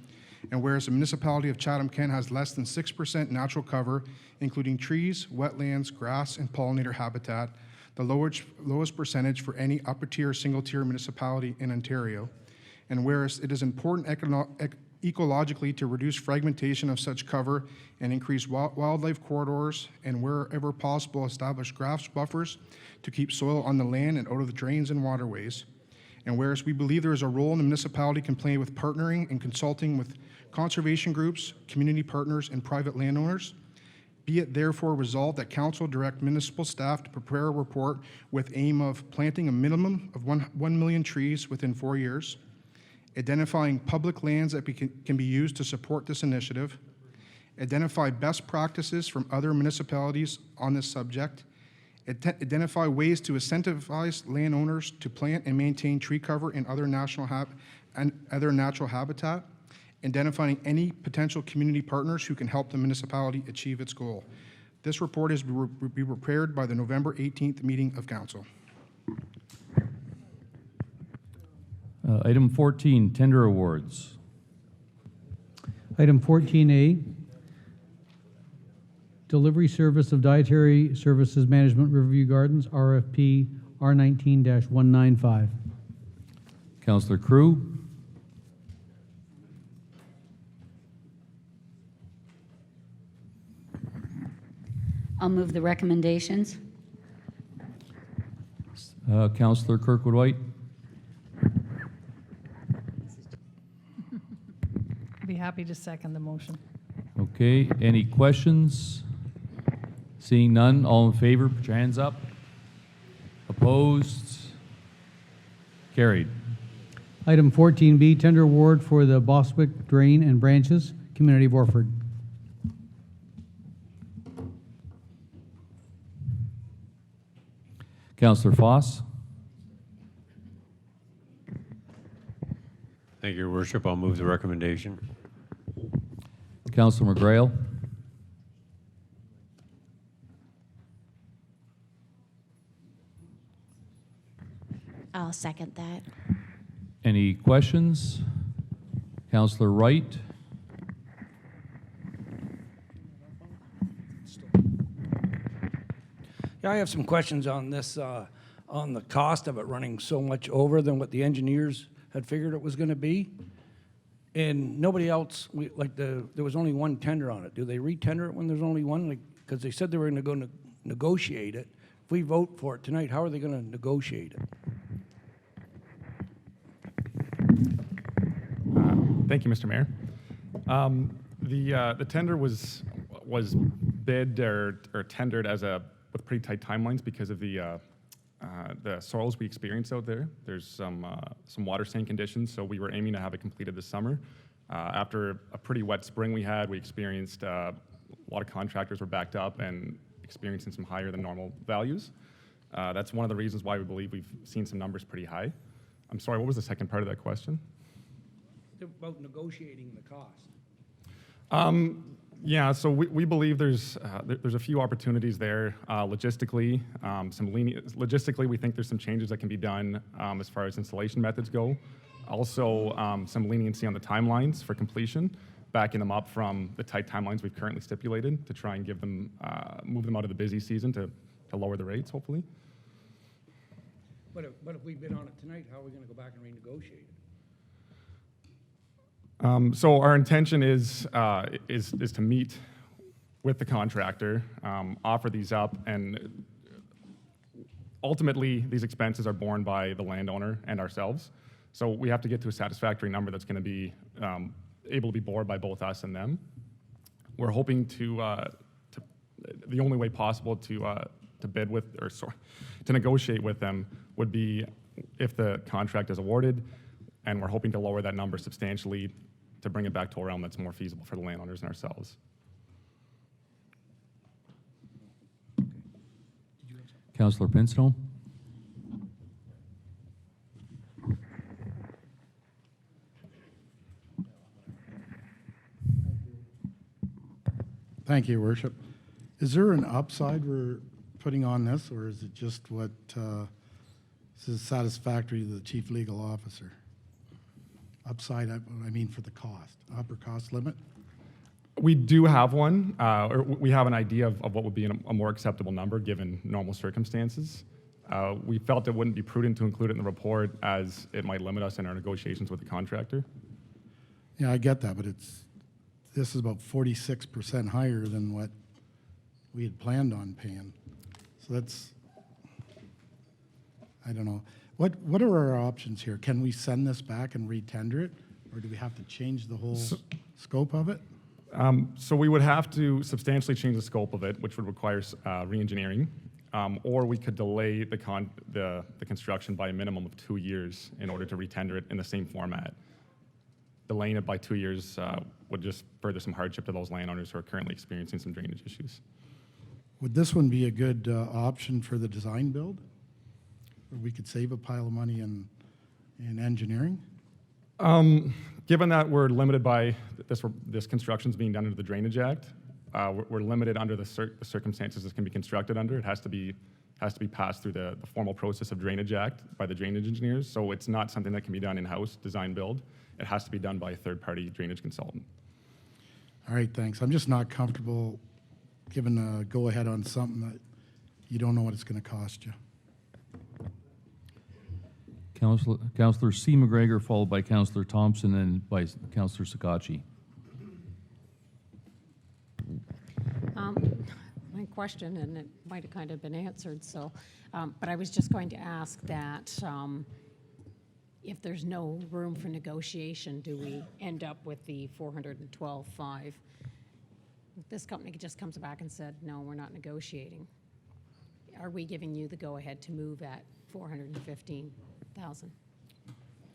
and whereas the municipality of Chatham-Kent has less than 6% natural cover, including trees, wetlands, grass, and pollinator habitat, the lowest percentage for any upper-tier, single-tier municipality in Ontario, and whereas it is important ecologically to reduce fragmentation of such cover and increase wildlife corridors, and wherever possible establish grass buffers to keep soil on the land and out of the drains and waterways. And whereas we believe there is a role in the municipality can play with partnering and consulting with conservation groups, community partners, and private landowners, be it therefore resolved that council direct municipal staff to prepare a report with aim of planting a minimum of 1 million trees within 4 years, identifying public lands that can be used to support this initiative, identify best practices from other municipalities on this subject, identify ways to incentivize landowners to plant and maintain tree cover and other natural habitat, identifying any potential community partners who can help the municipality achieve its goal. This report is to be prepared by the November 18th meeting of council. Item 14, tender awards. Item 14A, Delivery Service of Dietary Services Management Riverview Gardens, RFP R19-195. Councillor Crew. I'll move the recommendations. Councillor Kirkwood-White. I'd be happy to second the motion. Okay, any questions? Seeing none, all in favor, put your hands up. Opposed? Carried. Item 14B, Tender Award for the Boswick Drain and Branches, Community of Orford. Councillor Foss. Thank you, Your Worship. I'll move the recommendation. Councillor McGrail. I'll second that. Any questions? Councillor Wright. Yeah, I have some questions on this, on the cost of it running so much over than what the engineers had figured it was going to be. And nobody else, there was only one tender on it. Do they re-tender it when there's only one? Because they said they were going to go negotiate it. If we vote for it tonight, how are they going to negotiate it? Thank you, Mr. Mayor. The tender was bid or tendered with pretty tight timelines because of the soils we experienced out there. There's some water stain conditions, so we were aiming to have it completed this summer. After a pretty wet spring we had, we experienced a lot of contractors were backed up and experiencing some higher than normal values. That's one of the reasons why we believe we've seen some numbers pretty high. I'm sorry, what was the second part of that question? About negotiating the cost. Yeah, so we believe there's a few opportunities there. Logistically, logistically, we think there's some changes that can be done as far as installation methods go. Also, some leniency on the timelines for completion, backing them up from the tight timelines we've currently stipulated to try and give them, move them out of the busy season to lower the rates, hopefully. But if we bid on it tonight, how are we going to go back and renegotiate it? So our intention is to meet with the contractor, offer these up, and ultimately these expenses are borne by the landowner and ourselves. So we have to get to a satisfactory number that's going to be able to be borne by both us and them. We're hoping to the only way possible to bid with, or to negotiate with them would be if the contract is awarded, and we're hoping to lower that number substantially to bring it back to a realm that's more feasible for the landowners and ourselves. Councillor Pinstone? Thank you, Worship. Is there an upside we're putting on this, or is it just what is satisfactory to the chief legal officer? Upside, I mean for the cost, upper cost limit? We do have one, or we have an idea of what would be a more acceptable number given normal circumstances. We felt it wouldn't be prudent to include it in the report as it might limit us in our negotiations with the contractor. Yeah, I get that, but this is about 46% higher than what we had planned on paying. So that's, I don't know. What are our options here? Can we send this back and re-tender it, or do we have to change the whole scope of it? So we would have to substantially change the scope of it, which would require re-engineering, or we could delay the construction by a minimum of 2 years in order to re-tender it in the same format. Delaying it by 2 years would just further some hardship to those landowners who are currently experiencing some drainage issues. Would this one be a good option for the design build? Or we could save a pile of money in engineering? Given that we're limited by this construction's being done under the Drainage Act, we're limited under the circumstances this can be constructed under. It has to be passed through the formal process of Drainage Act by the drainage engineers. So it's not something that can be done in-house, design build. It has to be done by a third-party drainage consultant. All right, thanks. I'm just not comfortable giving a go-ahead on something that you don't know what it's going to cost you. Councillor C. McGregor, followed by Councillor Thompson and by Councillor Sakachi. My question, and it might have kind of been answered, so, but I was just going to ask that if there's no room for negotiation, do we end up with the 412.5? If this company just comes back and said, no, we're not negotiating, are we giving you the go-ahead to move at 415,000?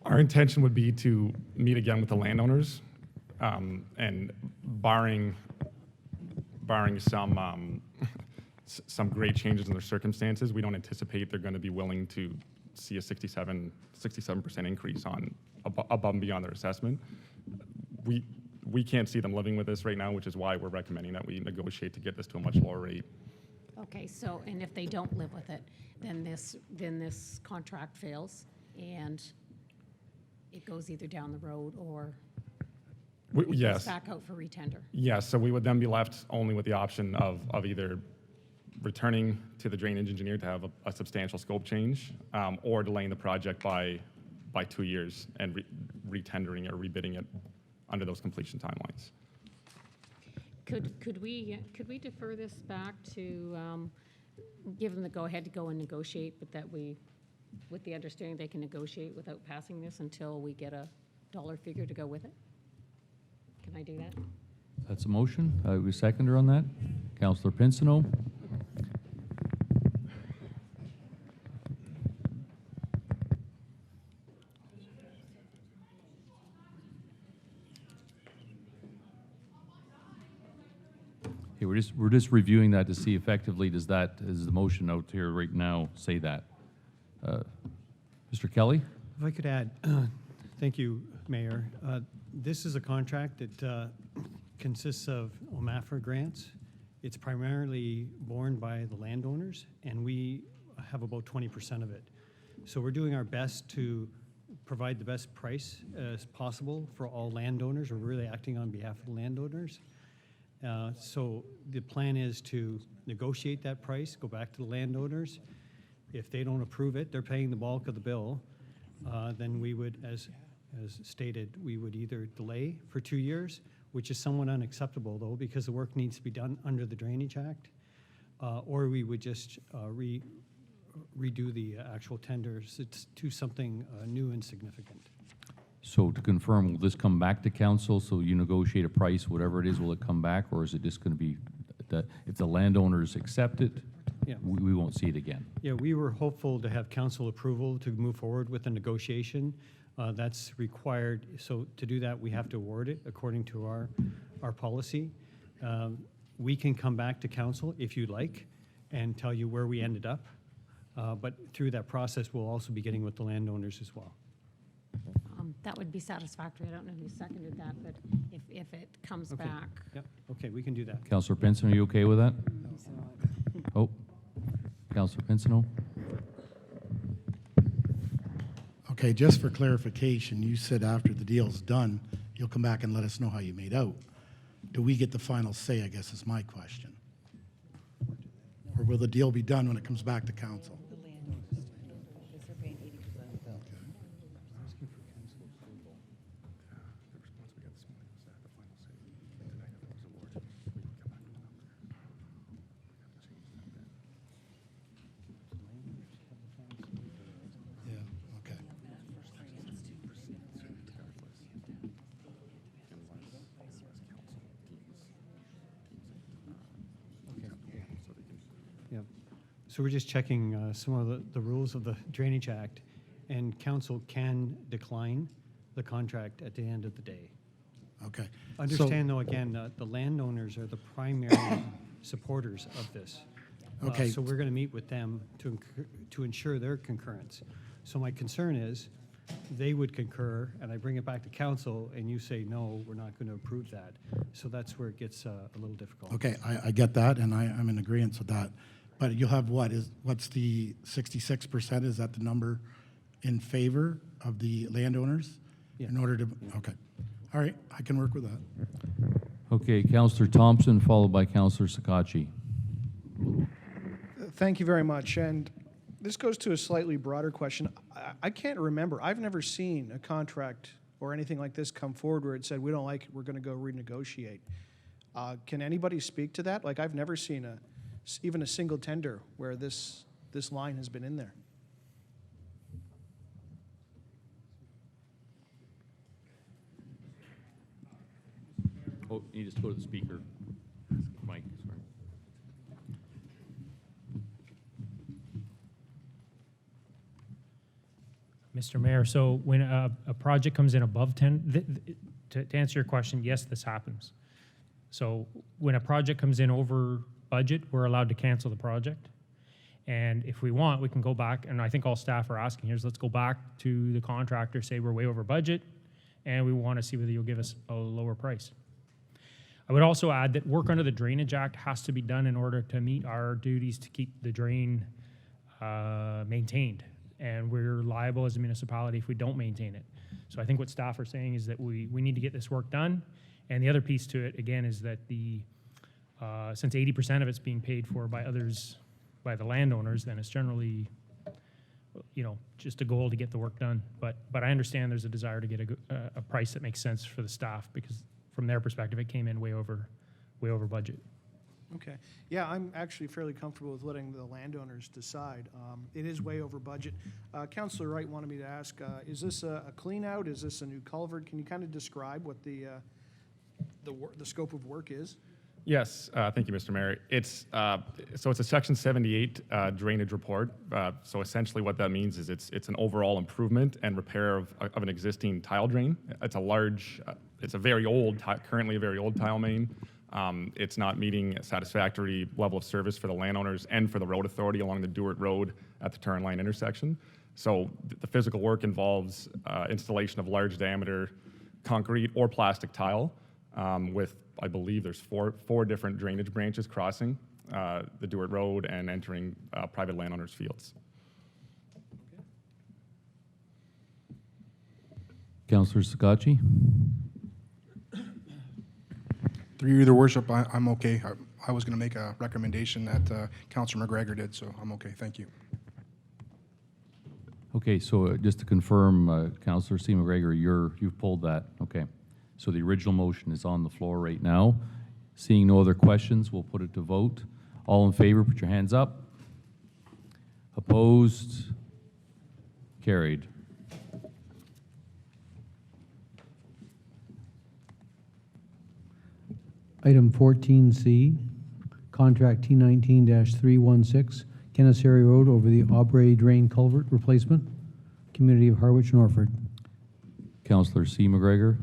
Our intention would be to meet again with the landowners, and barring some great changes in their circumstances, we don't anticipate they're going to be willing to see a 67% increase on above and beyond their assessment. We can't see them living with this right now, which is why we're recommending that we negotiate to get this to a much lower rate. Okay, so, and if they don't live with it, then this contract fails, and it goes either down the road or Yes. goes back out for retender. Yes, so we would then be left only with the option of either returning to the drainage engineer to have a substantial scope change, or delaying the project by 2 years and retendering or rebidding it under those completion timelines. Could we defer this back to give them the go-ahead to go and negotiate, but that we, with the understanding they can negotiate without passing this until we get a dollar figure to go with it? Can I do that? That's a motion. We seconder on that. Councillor Pinsino. Okay, we're just reviewing that to see effectively is the motion out here right now say that. Mr. Kelly? If I could add, thank you, Mayor. This is a contract that consists of OMAFRA grants. It's primarily borne by the landowners, and we have about 20% of it. So we're doing our best to provide the best price as possible for all landowners. We're really acting on behalf of the landowners. So the plan is to negotiate that price, go back to the landowners. If they don't approve it, they're paying the bulk of the bill. Then we would, as stated, we would either delay for 2 years, which is somewhat unacceptable though, because the work needs to be done under the Drainage Act, or we would just redo the actual tenders. It's to something new and significant. So to confirm, will this come back to council, so you negotiate a price, whatever it is, will it come back, or is it just going to be if the landowners accept it, Yeah. we won't see it again. Yeah, we were hopeful to have council approval to move forward with the negotiation. That's required, so to do that, we have to award it according to our policy. We can come back to council if you'd like and tell you where we ended up. But through that process, we'll also be getting with the landowners as well. That would be satisfactory. I don't know who seconded that, but if it comes Okay. back. Yep, okay, we can do that. Councillor Pinson, are you okay with that? Oh, Councillor Pinson? Okay, just for clarification, you said after the deal's done, you'll come back and let us know how you made out. Do we get the final say, I guess is my question? Or will the deal be done when it comes back to council? Yeah, okay. Yep. So we're just checking some of the rules of the Drainage Act, and council can decline the contract at the end of the day. Okay. Understand, though, again, the landowners are the primary supporters of this. Okay. So we're going to meet with them to ensure their concurrence. So my concern is, they would concur, and I bring it back to council, and you say, no, we're not going to approve that. So that's where it gets a little difficult. Okay, I get that, and I'm in agreement with that. But you'll have what's the 66%? Is that the number in favor of the landowners? Yeah. In order to, okay. All right, I can work with that. Okay, Councillor Thompson, followed by Councillor Sakachi. Thank you very much. And this goes to a slightly broader question. I can't remember. I've never seen a contract or anything like this come forward where it said, we don't like it, we're going to go renegotiate. Can anybody speak to that? Like, I've never seen even a single tender where this line has been in there. Oh, you just go to the speaker. Mike, sorry. Mr. Mayor, so when a project comes in above 10, to answer your question, yes, this happens. So when a project comes in over budget, we're allowed to cancel the project. And if we want, we can go back, and I think all staff are asking here is let's go back to the contractor, say we're way over budget, and we want to see whether you'll give us a lower price. I would also add that work under the Drainage Act has to be done in order to meet our duties to keep the drain maintained. And we're liable as a municipality if we don't maintain it. So I think what staff are saying is that we need to get this work done. And the other piece to it, again, is that since 80% of it's being paid for by others, by the landowners, then it's generally, just a goal to get the work done. But I understand there's a desire to get a price that makes sense for the staff, because from their perspective, it came in way over budget. Okay. Yeah, I'm actually fairly comfortable with letting the landowners decide. It is way over budget. Councillor Wright wanted me to ask, is this a clean out? Is this a new culvert? Can you kind of describe what the scope of work is? Yes, thank you, Mr. Mayor. It's a Section 78 drainage report. So essentially, what that means is it's an overall improvement and repair of an existing tile drain. It's a large, it's a very old, currently a very old tile main. It's not meeting a satisfactory level of service for the landowners and for the road authority along the Dewart Road at the turn line intersection. So the physical work involves installation of large diameter concrete or plastic tile with, I believe there's four different drainage branches crossing the Dewart Road and entering private landowners' fields. Councillor Sakachi? Through you, Your Worship, I'm okay. I was going to make a recommendation that Councillor McGregor did, so I'm okay. Thank you. Okay, so just to confirm, Councillor C. McGregor, you've pulled that. Okay. So the original motion is on the floor right now. Seeing no other questions, we'll put it to vote. All in favor, put your hands up. Opposed? Carried. Item 14C, contract T19-316, Kennesaw Road over the Aubrey Drain Culvert Replacement, Community of Harwich, Norfolk. Councillor C. McGregor.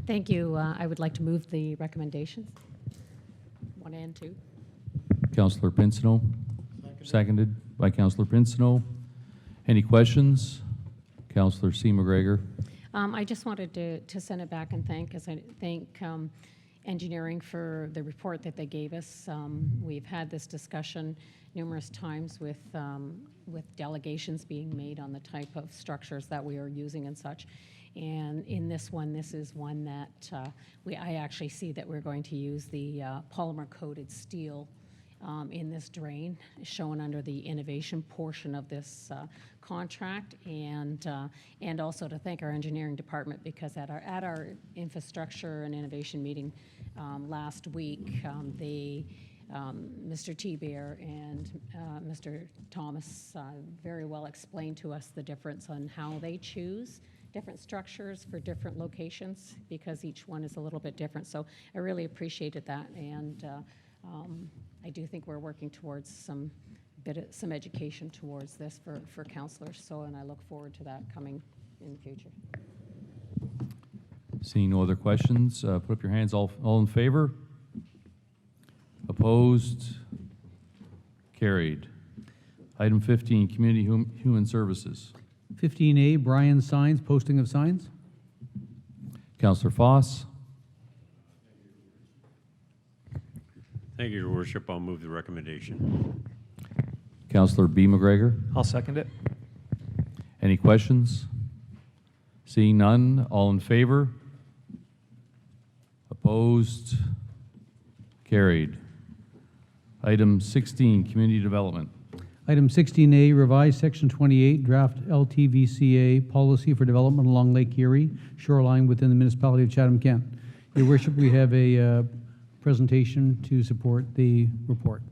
Thank you. I would like to move the recommendations, 1 and 2. Councillor Pinsino. Seconded by Councillor Pinsino. Any questions? Councillor C. McGregor. I just wanted to send it back and thank engineering for the report that they gave us. We've had this discussion numerous times with delegations being made on the type of structures that we are using and such. And in this one, this is one that I actually see that we're going to use the polymer-coated steel in this drain, shown under the innovation portion of this contract, and also to thank our engineering department, because at our infrastructure and innovation meeting last week, Mr. T-Bear and Mr. Thomas very well explained to us the difference on how they choose different structures for different locations, because each one is a little bit different. So I really appreciated that, and I do think we're working towards some education towards this for counselors. So, and I look forward to that coming in the future. Seeing no other questions, put up your hands. All in favor? Opposed? Carried. Item 15, Community Human Services. 15A, Brian Signs, posting of signs. Councillor Foss. Thank you, Your Worship. I'll move the recommendation. Councillor B. McGregor. I'll second it. Any questions? Seeing none, all in favor? Opposed? Carried. Item 16, Community Development. Item 16A, revised Section 28, draft LTVCA policy for development along Lake Erie shoreline within the municipality of Chatham-Kent. Your Worship, we have a presentation to support the report.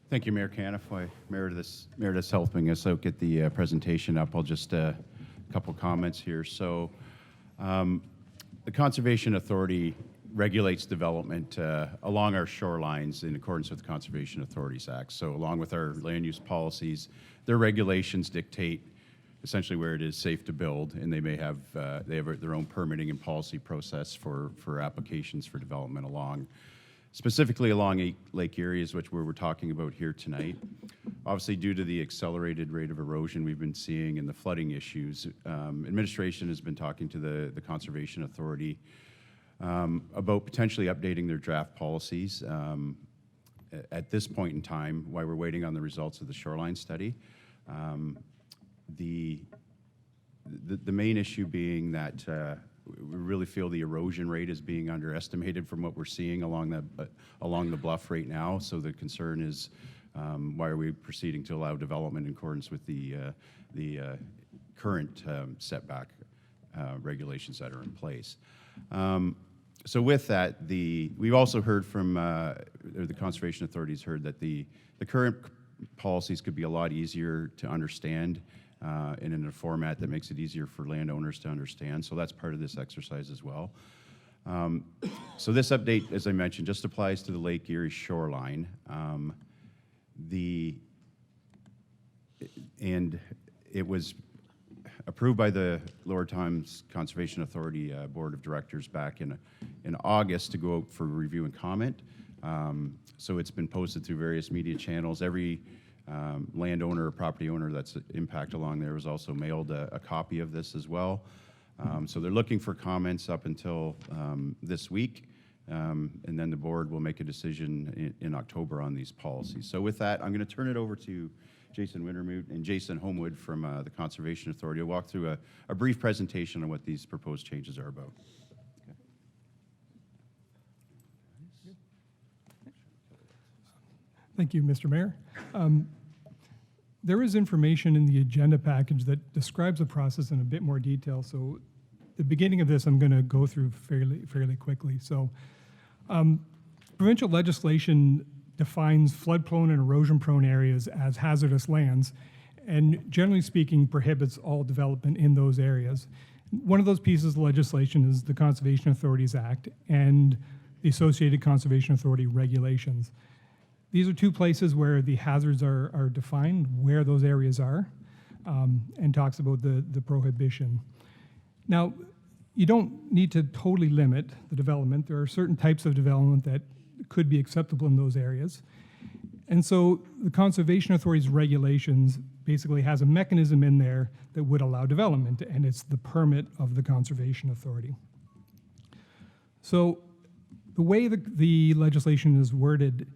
Thank you, Mayor Canifoy. Meredith's helping us out get the presentation up. I'll just a couple comments here. So the Conservation Authority regulates development along our shorelines in accordance with the Conservation Authorities Act. So along with our land use policies, their regulations dictate essentially where it is safe to build, and they may have their own permitting and policy process for applications for development specifically along Lake Erie, which we're talking about here tonight. Obviously, due to the accelerated rate of erosion we've been seeing and the flooding issues, administration has been talking to the Conservation Authority about potentially updating their draft policies. At this point in time, while we're waiting on the results of the shoreline study, the main issue being that we really feel the erosion rate is being underestimated from what we're seeing along the bluff right now. So the concern is, why are we proceeding to allow development in accordance with the current setback regulations that are in place? So with that, we've also heard from the Conservation Authorities heard that the current policies could be a lot easier to understand and in a format that makes it easier for landowners to understand. So that's part of this exercise as well. So this update, as I mentioned, just applies to the Lake Erie shoreline. And it was approved by the Lower Thames Conservation Authority Board of Directors back in August to go out for review and comment. So it's been posted through various media channels. Every landowner or property owner that's impact along there was also mailed a copy of this as well. So they're looking for comments up until this week, and then the board will make a decision in October on these policies. So with that, I'm going to turn it over to Jason Wintermute and Jason Homewood from the Conservation Authority. I'll walk through a brief presentation on what these proposed changes are about. Thank you, Mr. Mayor. There is information in the agenda package that describes the process in a bit more detail. So the beginning of this, I'm going to go through fairly quickly. So provincial legislation defines flood-prone and erosion-prone areas as hazardous lands, and generally speaking, prohibits all development in those areas. One of those pieces of legislation is the Conservation Authorities Act and the associated Conservation Authority regulations. These are two places where the hazards are defined, where those areas are, and talks about the prohibition. Now, you don't need to totally limit the development. There are certain types of development that could be acceptable in those areas. And so the Conservation Authority's regulations basically has a mechanism in there that would allow development, and it's the permit of the Conservation Authority. So the way the legislation is worded,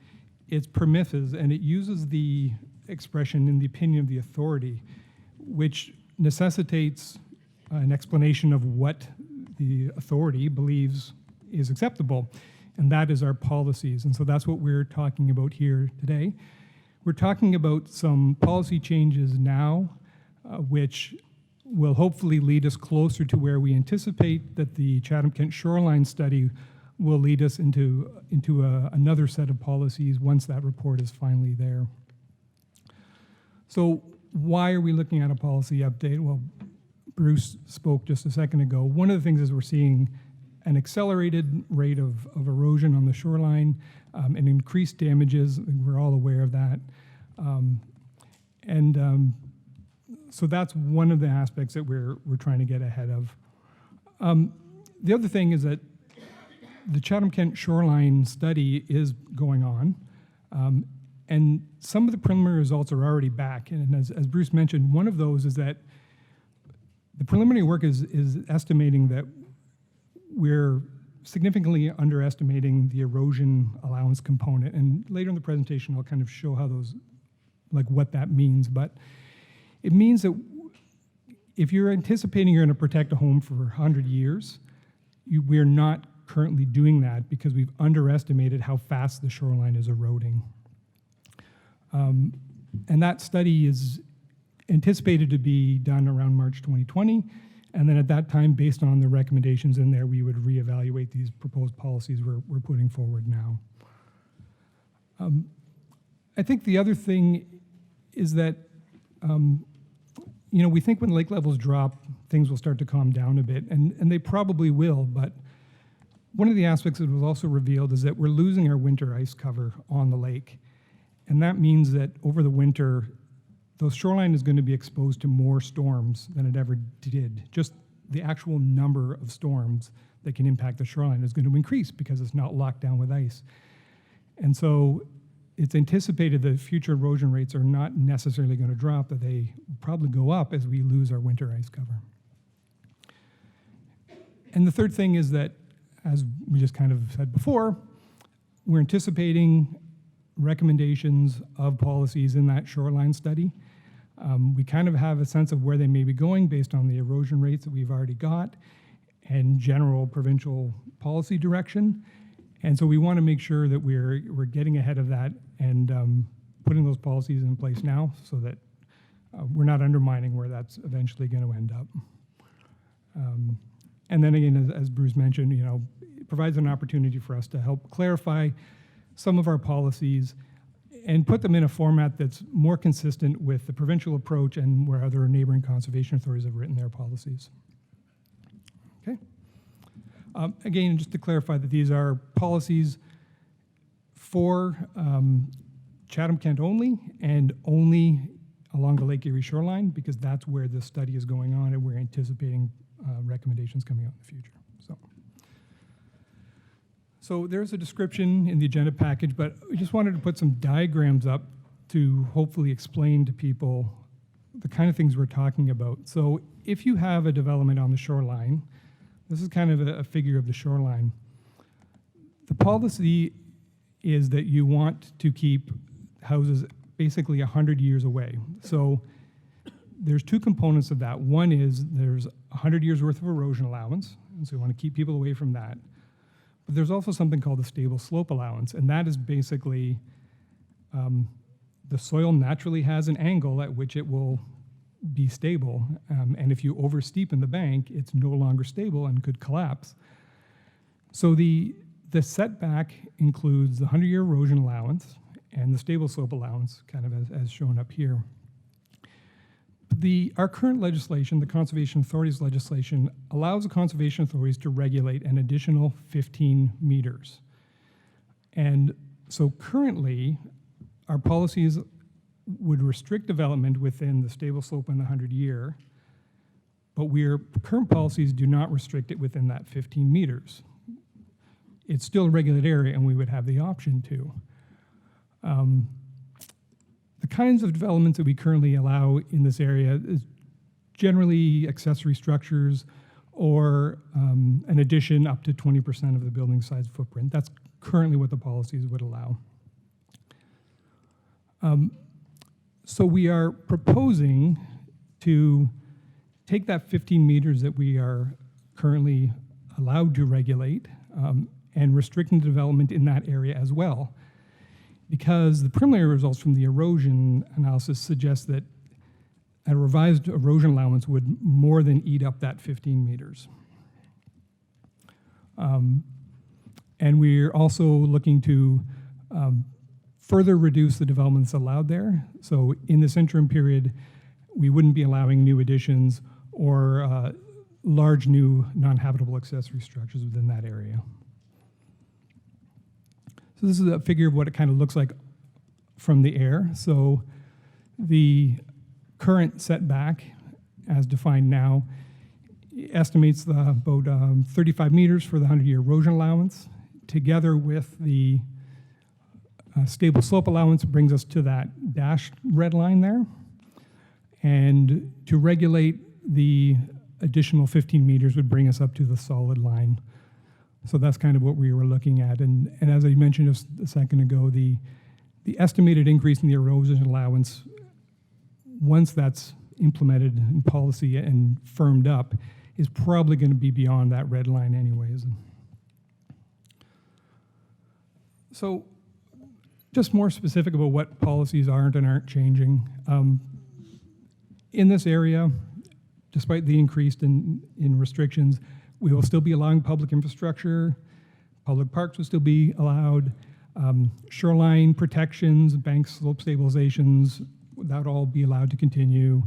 it's permissive, and it uses the expression in the opinion of the authority, which necessitates an explanation of what the authority believes is acceptable, and that is our policies. And so that's what we're talking about here today. We're talking about some policy changes now, which will hopefully lead us closer to where we anticipate that the Chatham-Kent shoreline study will lead us into another set of policies once that report is finally there. So why are we looking at a policy update? Well, Bruce spoke just a second ago. One of the things is we're seeing an accelerated rate of erosion on the shoreline and increased damages. We're all aware of that. So that's one of the aspects that we're trying to get ahead of. The other thing is that the Chatham-Kent shoreline study is going on, and some of the preliminary results are already back. And as Bruce mentioned, one of those is that the preliminary work is estimating that we're significantly underestimating the erosion allowance component. And later in the presentation, I'll kind of show how those, like what that means. But it means that if you're anticipating you're going to protect a home for 100 years, we're not currently doing that because we've underestimated how fast the shoreline is eroding. And that study is anticipated to be done around March 2020. And then at that time, based on the recommendations in there, we would reevaluate these proposed policies we're putting forward now. I think the other thing is that, we think when lake levels drop, things will start to calm down a bit, and they probably will, but one of the aspects that was also revealed is that we're losing our winter ice cover on the lake. And that means that over the winter, the shoreline is going to be exposed to more storms than it ever did. Just the actual number of storms that can impact the shoreline is going to increase because it's not locked down with ice. And so it's anticipated that future erosion rates are not necessarily going to drop, that they will probably go up as we lose our winter ice cover. And the third thing is that, as we just kind of said before, we're anticipating recommendations of policies in that shoreline study. We kind of have a sense of where they may be going based on the erosion rates that we've already got and general provincial policy direction. And so we want to make sure that we're getting ahead of that and putting those policies in place now so that we're not undermining where that's eventually going to end up. And then again, as Bruce mentioned, it provides an opportunity for us to help clarify some of our policies and put them in a format that's more consistent with the provincial approach and where other neighboring conservation authorities have written their policies. Okay. Again, just to clarify that these are policies for Chatham-Kent only and only along the Lake Erie shoreline because that's where this study is going on and we're anticipating recommendations coming out in the future. So there's a description in the agenda package, but we just wanted to put some diagrams up to hopefully explain to people the kind of things we're talking about. So if you have a development on the shoreline, this is kind of a figure of the shoreline. The policy is that you want to keep houses basically 100 years away. So there's two components of that. One is there's 100 years worth of erosion allowance, and so we want to keep people away from that. But there's also something called the stable slope allowance, and that is basically the soil naturally has an angle at which it will be stable, and if you oversteepen the bank, it's no longer stable and could collapse. So the setback includes the 100-year erosion allowance and the stable slope allowance, kind of as shown up here. Our current legislation, the Conservation Authority's legislation, allows the conservation authorities to regulate an additional 15 meters. And so currently, our policies would restrict development within the stable slope and the 100-year, but current policies do not restrict it within that 15 meters. It's still a regulated area, and we would have the option to. The kinds of developments that we currently allow in this area is generally accessory structures or an addition up to 20% of the building size footprint. That's currently what the policies would allow. So we are proposing to take that 15 meters that we are currently allowed to regulate and restricting development in that area as well, because the preliminary results from the erosion analysis suggest that a revised erosion allowance would more than eat up that 15 meters. And we're also looking to further reduce the developments allowed there. So in this interim period, we wouldn't be allowing new additions or large new non-habitable accessory structures within that area. So this is a figure of what it kind of looks like from the air. So the current setback, as defined now, estimates about 35 meters for the 100-year erosion allowance. Together with the stable slope allowance brings us to that dashed red line there. And to regulate the additional 15 meters would bring us up to the solid line. So that's kind of what we were looking at. And as I mentioned just a second ago, the estimated increase in the erosion allowance, once that's implemented in policy and firmed up, is probably going to be beyond that red line anyways. So just more specific about what policies aren't and aren't changing. In this area, despite the increase in restrictions, we will still be allowing public infrastructure, public parks will still be allowed, shoreline protections, bank slope stabilizations, that would all be allowed to continue.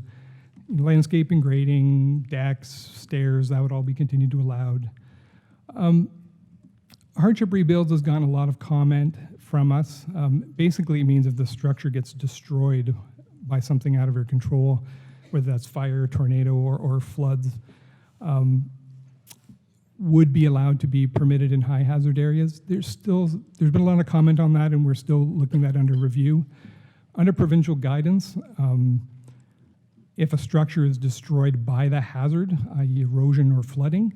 Landscaping, grading, decks, stairs, that would all be continued to allowed. Hardship rebuilds has gotten a lot of comment from us. Basically, it means if the structure gets destroyed by something out of your control, whether that's fire, tornado, or floods, would be allowed to be permitted in high hazard areas. There's been a lot of comment on that, and we're still looking at that under review. Under provincial guidance, if a structure is destroyed by the hazard, i.e. erosion or flooding,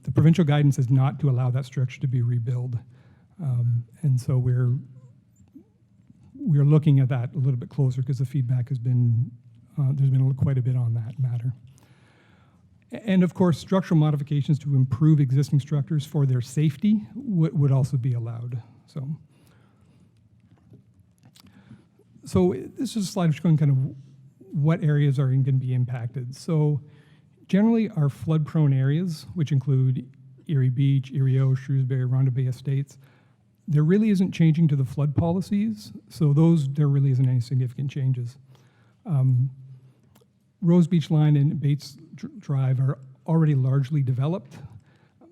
the provincial guidance is not to allow that structure to be rebuilt. And so we're looking at that a little bit closer because the feedback has been, there's been quite a bit on that matter. And of course, structural modifications to improve existing structures for their safety would also be allowed. So this is a slide showing kind of what areas are going to be impacted. So generally our flood-prone areas, which include Erie Beach, Erie O, Shrewsbury, Ronda Bay Estates, there really isn't changing to the flood policies. So there really isn't any significant changes. Rose Beach Line and Bates Drive are already largely developed.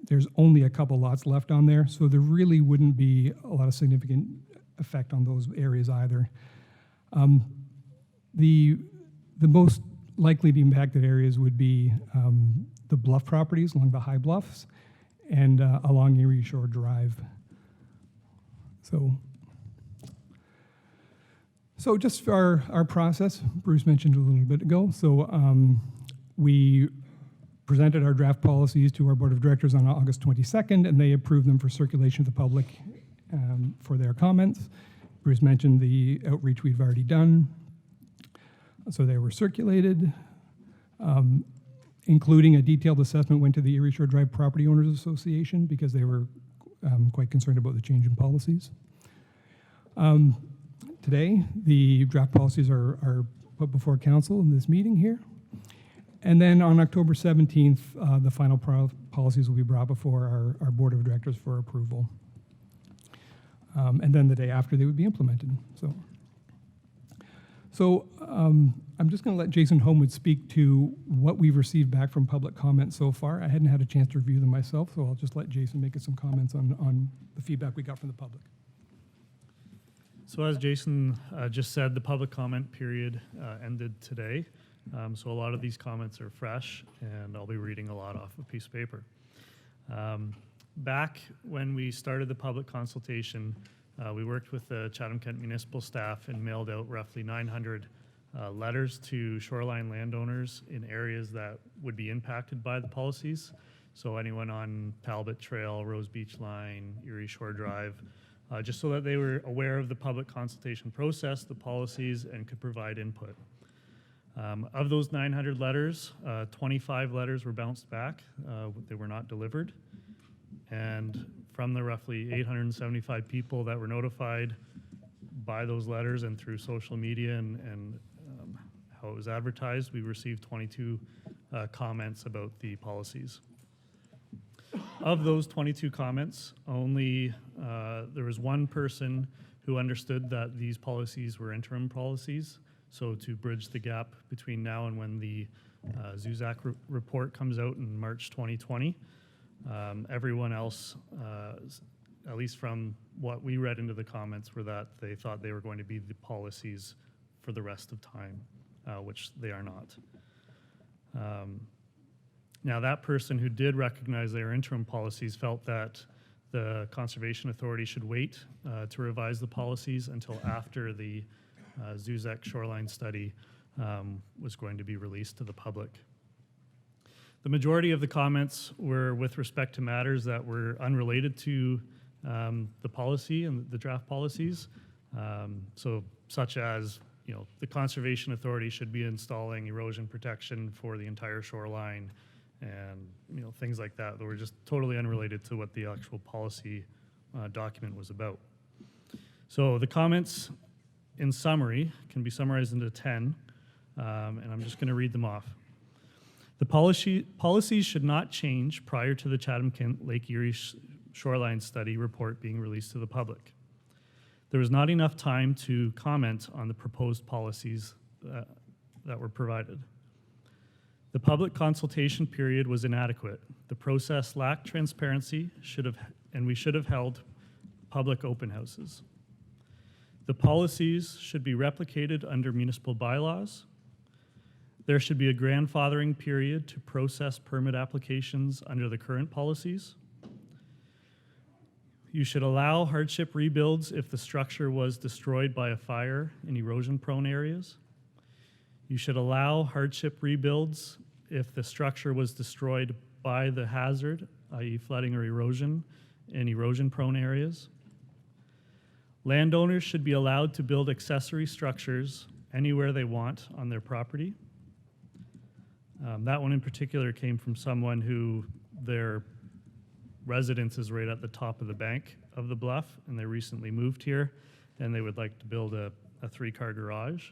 There's only a couple lots left on there, so there really wouldn't be a lot of significant effect on those areas either. The most likely to be impacted areas would be the bluff properties along the high bluffs and along Erie Shore Drive. So just for our process, Bruce mentioned a little bit ago. So we presented our draft policies to our board of directors on August 22nd, and they approved them for circulation to the public for their comments. Bruce mentioned the outreach we've already done. So they were circulated, including a detailed assessment went to the Erie Shore Drive Property Owners Association because they were quite concerned about the change in policies. Today, the draft policies are put before council in this meeting here. And then on October 17th, the final policies will be brought before our board of directors for approval. And then the day after, they would be implemented. So I'm just going to let Jason Homewood speak to what we've received back from public comment so far. I hadn't had a chance to review them myself, so I'll just let Jason make some comments on the feedback we got from the public. So as Jason just said, the public comment period ended today. So a lot of these comments are fresh, and I'll be reading a lot off a piece of paper. Back when we started the public consultation, we worked with the Chatham-Kent municipal staff and mailed out roughly 900 letters to shoreline landowners in areas that would be impacted by the policies. So anyone on Talbot Trail, Rose Beach Line, Erie Shore Drive, just so that they were aware of the public consultation process, the policies, and could provide input. Of those 900 letters, 25 letters were bounced back. They were not delivered. And from the roughly 875 people that were notified by those letters and through social media and how it was advertised, we received 22 comments about the policies. Of those 22 comments, only there was one person who understood that these policies were interim policies. So to bridge the gap between now and when the ZUZAC report comes out in March 2020, everyone else, at least from what we read into the comments, were that they thought they were going to be the policies for the rest of time, which they are not. Now, that person who did recognize they were interim policies felt that the Conservation Authority should wait to revise the policies until after the ZUZAC shoreline study was going to be released to the public. The majority of the comments were with respect to matters that were unrelated to the policy and the draft policies. So such as, the Conservation Authority should be installing erosion protection for the entire shoreline and, things like that that were just totally unrelated to what the actual policy document was about. So the comments, in summary, can be summarized into 10, and I'm just going to read them off. The policies should not change prior to the Chatham-Kent Lake Erie Shoreline Study report being released to the public. There was not enough time to comment on the proposed policies that were provided. The public consultation period was inadequate. The process lacked transparency, and we should have held public open houses. The policies should be replicated under municipal bylaws. There should be a grandfathering period to process permit applications under the current policies. You should allow hardship rebuilds if the structure was destroyed by a fire in erosion-prone areas. You should allow hardship rebuilds if the structure was destroyed by the hazard, i.e. flooding or erosion, in erosion-prone areas. Landowners should be allowed to build accessory structures anywhere they want on their property. That one in particular came from someone who their residence is right at the top of the bank of the bluff, and they recently moved here, and they would like to build a 3-car garage.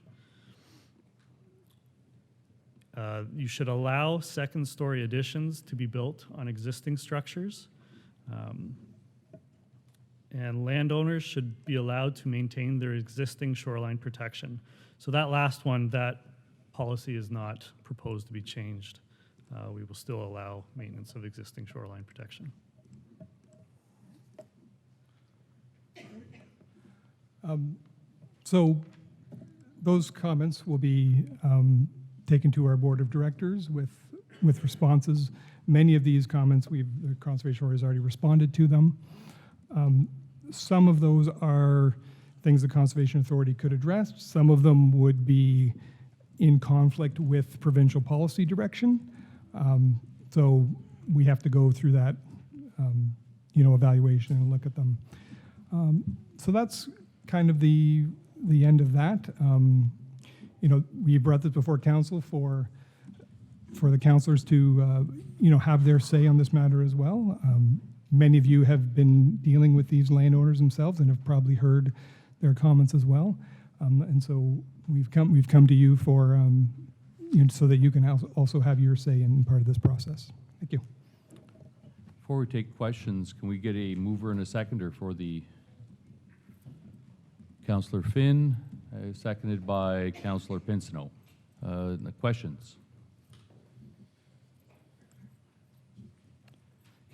You should allow second-story additions to be built on existing structures. And landowners should be allowed to maintain their existing shoreline protection. So that last one, that policy is not proposed to be changed. We will still allow maintenance of existing shoreline protection. So those comments will be taken to our board of directors with responses. Many of these comments, the Conservation Authority has already responded to them. Some of those are things the Conservation Authority could address. Some of them would be in conflict with provincial policy direction. So we have to go through that, evaluation and look at them. So that's kind of the end of that. We brought this before council for the councillors to, have their say on this matter as well. Many of you have been dealing with these landowners themselves and have probably heard their comments as well. And so we've come to you for, so that you can also have your say in part of this process. Thank you. Before we take questions, can we get a mover and a seconder for the Councillor Finn, Seconded by Councillor Pinsino. Questions?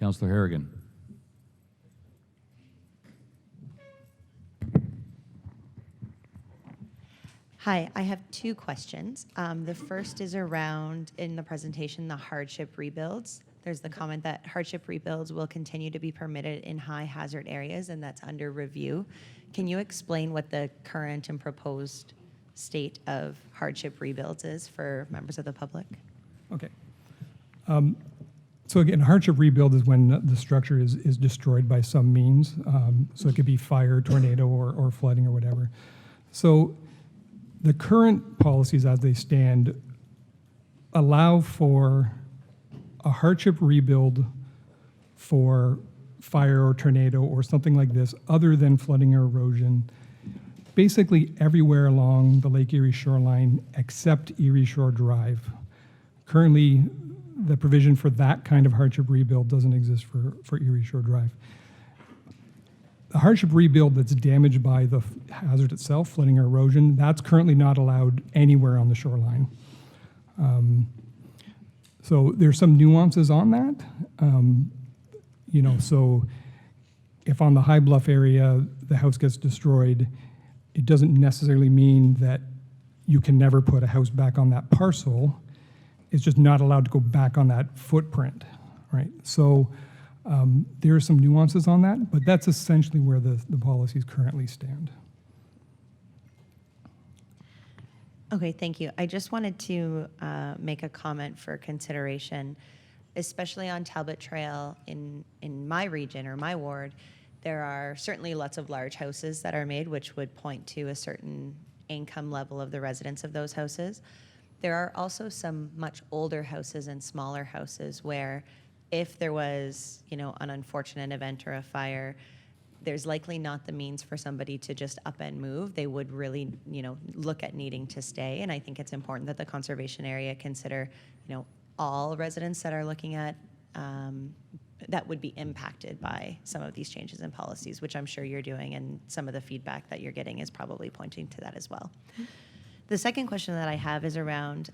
Councillor Harrigan. Hi, I have two questions. The first is around, in the presentation, the hardship rebuilds. There's the comment that hardship rebuilds will continue to be permitted in high hazard areas, and that's under review. Can you explain what the current and proposed state of hardship rebuilds is for members of the public? Okay. So again, hardship rebuild is when the structure is destroyed by some means. So it could be fire, tornado, or flooding or whatever. So the current policies as they stand allow for a hardship rebuild for fire or tornado or something like this other than flooding or erosion, basically everywhere along the Lake Erie shoreline except Erie Shore Drive. Currently, the provision for that kind of hardship rebuild doesn't exist for Erie Shore Drive. The hardship rebuild that's damaged by the hazard itself, flooding or erosion, that's currently not allowed anywhere on the shoreline. So there's some nuances on that. You know, so if on the High Bluff area the house gets destroyed, it doesn't necessarily mean that you can never put a house back on that parcel. It's just not allowed to go back on that footprint, right? So there are some nuances on that, but that's essentially where the policies currently stand. Okay, thank you. I just wanted to make a comment for consideration, especially on Talbot Trail in my region or my ward. There are certainly lots of large houses that are made, which would point to a certain income level of the residents of those houses. There are also some much older houses and smaller houses where if there was, you know, an unfortunate event or a fire, there's likely not the means for somebody to just up and move. They would really, you know, look at needing to stay. And I think it's important that the conservation area consider, you know, all residents that are looking at that would be impacted by some of these changes in policies, which I'm sure you're doing, and some of the feedback that you're getting is probably pointing to that as well. The second question that I have is around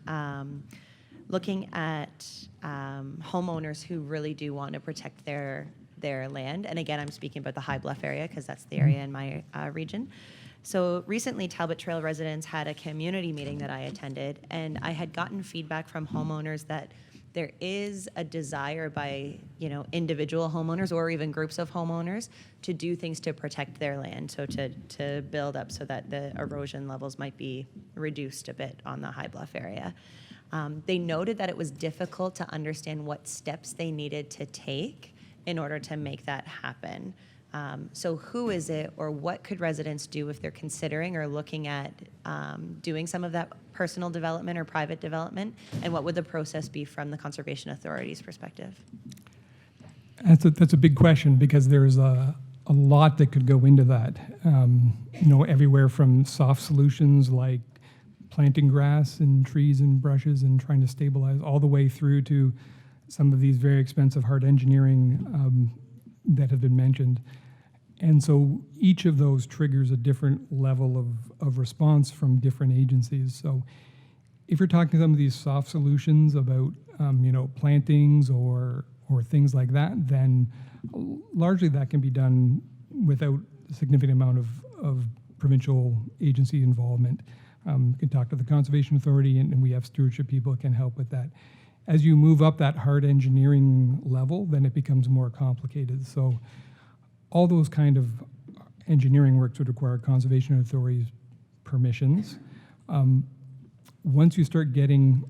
looking at homeowners who really do want to protect their land. And again, I'm speaking about the High Bluff area because that's the area in my region. So recently, Talbot Trail residents had a community meeting that I attended, and I had gotten feedback from homeowners that there is a desire by, you know, individual homeowners or even groups of homeowners to do things to protect their land, so to build up so that the erosion levels might be reduced a bit on the High Bluff area. They noted that it was difficult to understand what steps they needed to take in order to make that happen. So who is it, or what could residents do if they're considering or looking at doing some of that personal development or private development, and what would the process be from the Conservation Authority's perspective? That's a big question, because there's a lot that could go into that. You know, everywhere from soft solutions like planting grass and trees and brushes and trying to stabilize, all the way through to some of these very expensive hard engineering that have been mentioned. And so each of those triggers a different level of response from different agencies. So if you're talking some of these soft solutions about, you know, plantings or things like that, then largely that can be done without a significant amount of provincial agency involvement. You can talk to the Conservation Authority, and we have stewardship people that can help with that. As you move up that hard engineering level, then it becomes more complicated. So all those kind of engineering works would require Conservation Authority's permissions. Once you start getting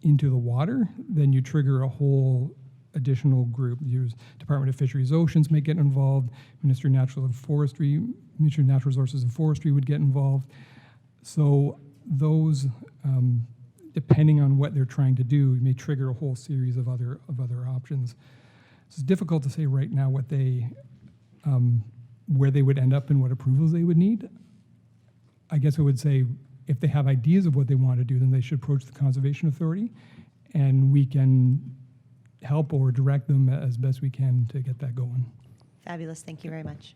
into the water, then you trigger a whole additional group. There's Department of Fisheries Oceans may get involved, Ministry of Natural and Forestry, Ministry of Natural Resources and Forestry would get involved. So those, depending on what they're trying to do, may trigger a whole series of other options. So it's difficult to say right now what they, where they would end up and what approvals they would need. I guess I would say if they have ideas of what they want to do, then they should approach the Conservation Authority, and we can help or direct them as best we can to get that going. Fabulous, thank you very much.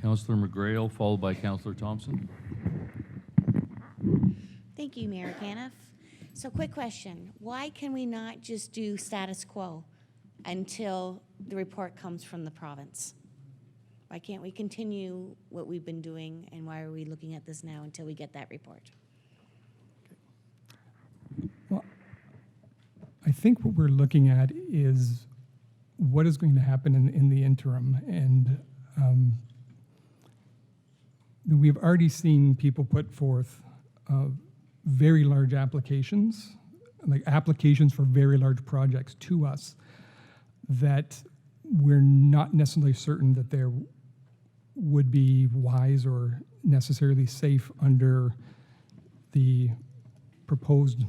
Councillor McGrail, followed by Councillor Thompson. Thank you, Mayor Caniff. So quick question, why can we not just do status quo until the report comes from the province? Why can't we continue what we've been doing, and why are we looking at this now until we get that report? Well, I think what we're looking at is what is going to happen in the interim. And we've already seen people put forth very large applications, like applications for very large projects to us that we're not necessarily certain that they're would be wise or necessarily safe under the proposed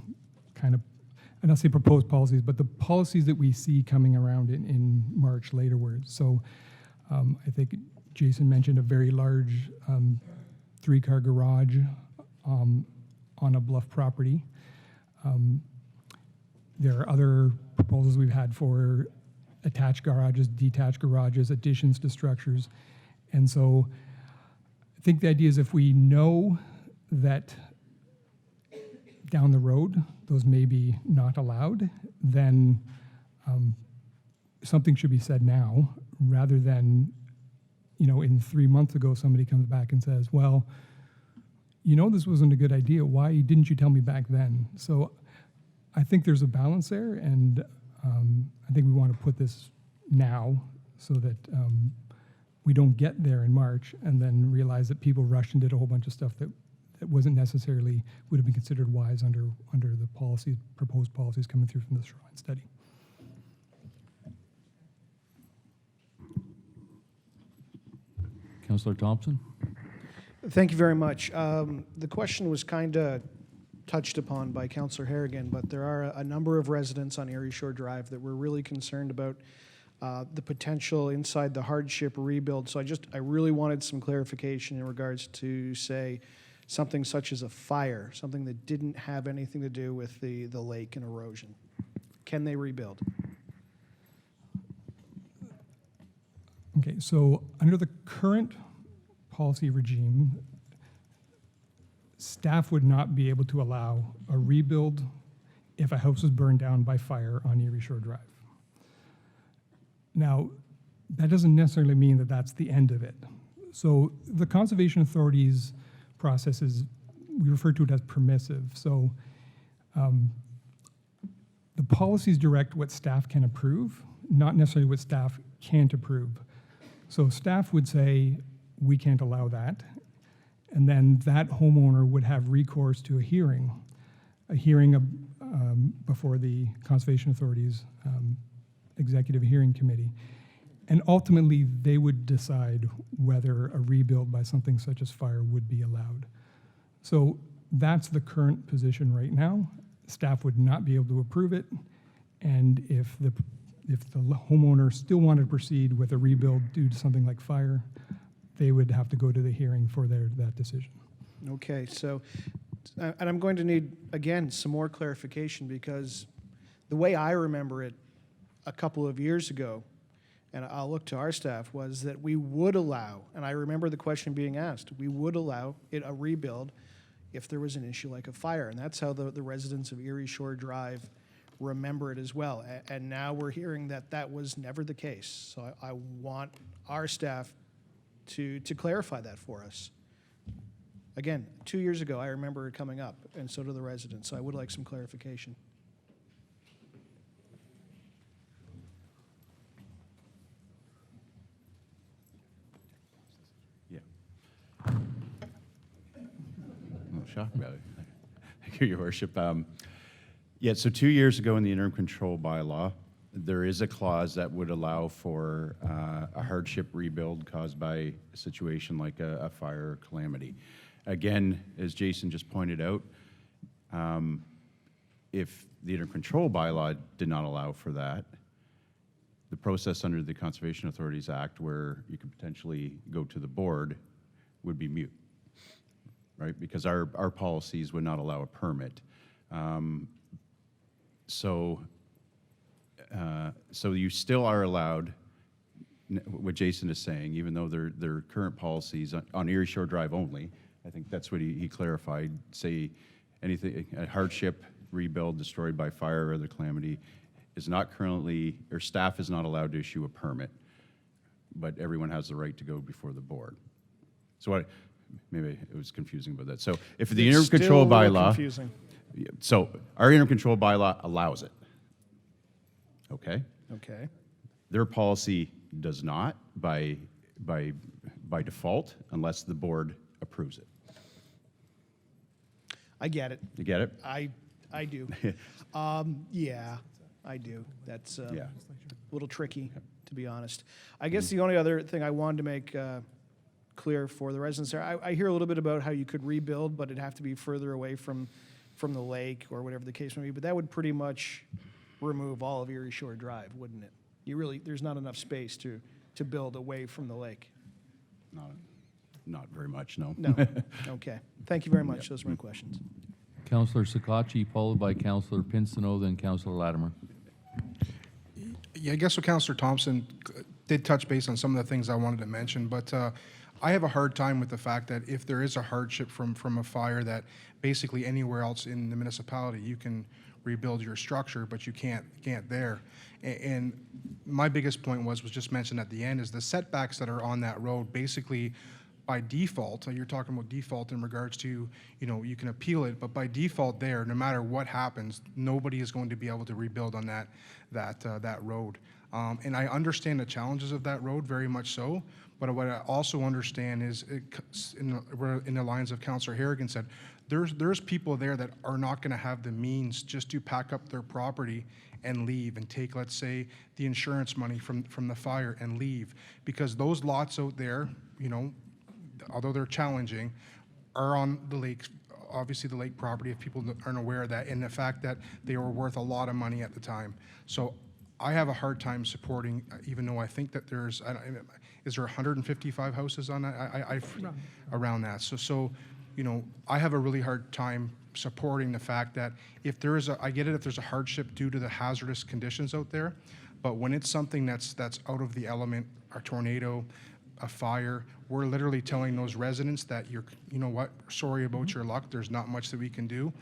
kind of, and I'll say proposed policies, but the policies that we see coming around in March laterwards. So I think Jason mentioned a very large 3-car garage on a bluff property. There are other proposals we've had for attached garages, detached garages, additions to structures. And so I think the idea is if we know that down the road those may be not allowed, then something should be said now rather than, in 3 months ago somebody comes back and says, well, this wasn't a good idea. Why didn't you tell me back then? So I think there's a balance there, and I think we want to put this now so that we don't get there in March and then realize that people rushed and did a whole bunch of stuff that wasn't necessarily would have been considered wise under the proposed policies coming through from the shoreline study. Councillor Thompson? Thank you very much. The question was kind of touched upon by Councillor Harrigan, but there are a number of residents on Erie Shore Drive that were really concerned about the potential inside the hardship rebuild. So I really wanted some clarification in regards to, say, something such as a fire, something that didn't have anything to do with the lake and erosion. Can they rebuild? Okay, so under the current policy regime, staff would not be able to allow a rebuild if a house was burned down by fire on Erie Shore Drive. Now, that doesn't necessarily mean that that's the end of it. So the Conservation Authority's process is, we refer to it as permissive. So the policies direct what staff can approve, not necessarily what staff can't approve. So staff would say, we can't allow that. And then that homeowner would have recourse to a hearing before the Conservation Authority's Executive Hearing Committee. And ultimately, they would decide whether a rebuild by something such as fire would be allowed. So that's the current position right now. Staff would not be able to approve it. And if the homeowner still wanted to proceed with a rebuild due to something like fire, they would have to go to the hearing for that decision. Okay, so, and I'm going to need, again, some more clarification, because the way I remember it a couple of years ago, and I'll look to our staff, was that we would allow, and I remember the question being asked, we would allow it a rebuild if there was an issue like a fire. And that's how the residents of Erie Shore Drive remember it as well. And now we're hearing that that was never the case. So I want our staff to clarify that for us. Again, 2 years ago, I remember it coming up, and so do the residents. So I would like some clarification. Yeah. No shock about it. Thank you, Your Worship. Yeah, so 2 years ago in the interim control bylaw, there is a clause that would allow for a hardship rebuild caused by a situation like a fire or calamity. Again, as Jason just pointed out, if the interim control bylaw did not allow for that, the process under the Conservation Authorities Act, where you could potentially go to the board, would be moot, right? Because our policies would not allow a permit. So you still are allowed, what Jason is saying, even though their current policies on Erie Shore Drive only, I think that's what he clarified, say anything, a hardship, rebuild, destroyed by fire or other calamity is not currently, or staff is not allowed to issue a permit, but everyone has the right to go before the board. So maybe it was confusing about that. So if the It's interim still control a little bylaw, confusing. so our interim control bylaw allows it. Okay? Okay. Their policy does not by default unless the board approves it. I get it. You get it? I do. Yeah, I do. That's Yeah. a little tricky, to be honest. I guess the only other thing I wanted to make clear for the residents there, I hear a little bit about how you could rebuild, but it'd have to be further away from the lake or whatever the case may be. But that would pretty much remove all of Erie Shore Drive, wouldn't it? There's not enough space to build away from the lake. Not very much, no. No. Okay. Thank you very much. Those are my questions. Councillor Sakachi, followed by Councillor Pinsino, then Councillor Latimer. Yeah, I guess what Councillor Thompson did touch base on some of the things I wanted to mention, but I have a hard time with the fact that if there is a hardship from a fire, that basically anywhere else in the municipality you can rebuild your structure, but you can't there. And my biggest point was just mentioned at the end is the setbacks that are on that road basically by default, you're talking about default in regards to, you can appeal it, but by default there, no matter what happens, nobody is going to be able to rebuild on that road. And I understand the challenges of that road very much so, but what I also understand is, in the lines of Councillor Harrigan said, there's people there that are not going to have the means just to pack up their property and leave and take, let's say, the insurance money from the fire and leave, because those lots out there, although they're challenging, are on the lake, obviously the lake property, if people aren't aware of that, and the fact that they were worth a lot of money at the time. So I have a hard time supporting, even though I think that is there 155 houses on that? Around that. So I have a really hard time supporting the fact that if there is I get it if there's a hardship due to the hazardous conditions out there, but when it's something that's out of the element, a tornado, a fire, we're literally telling those residents that sorry about your luck, there's not much that we can do.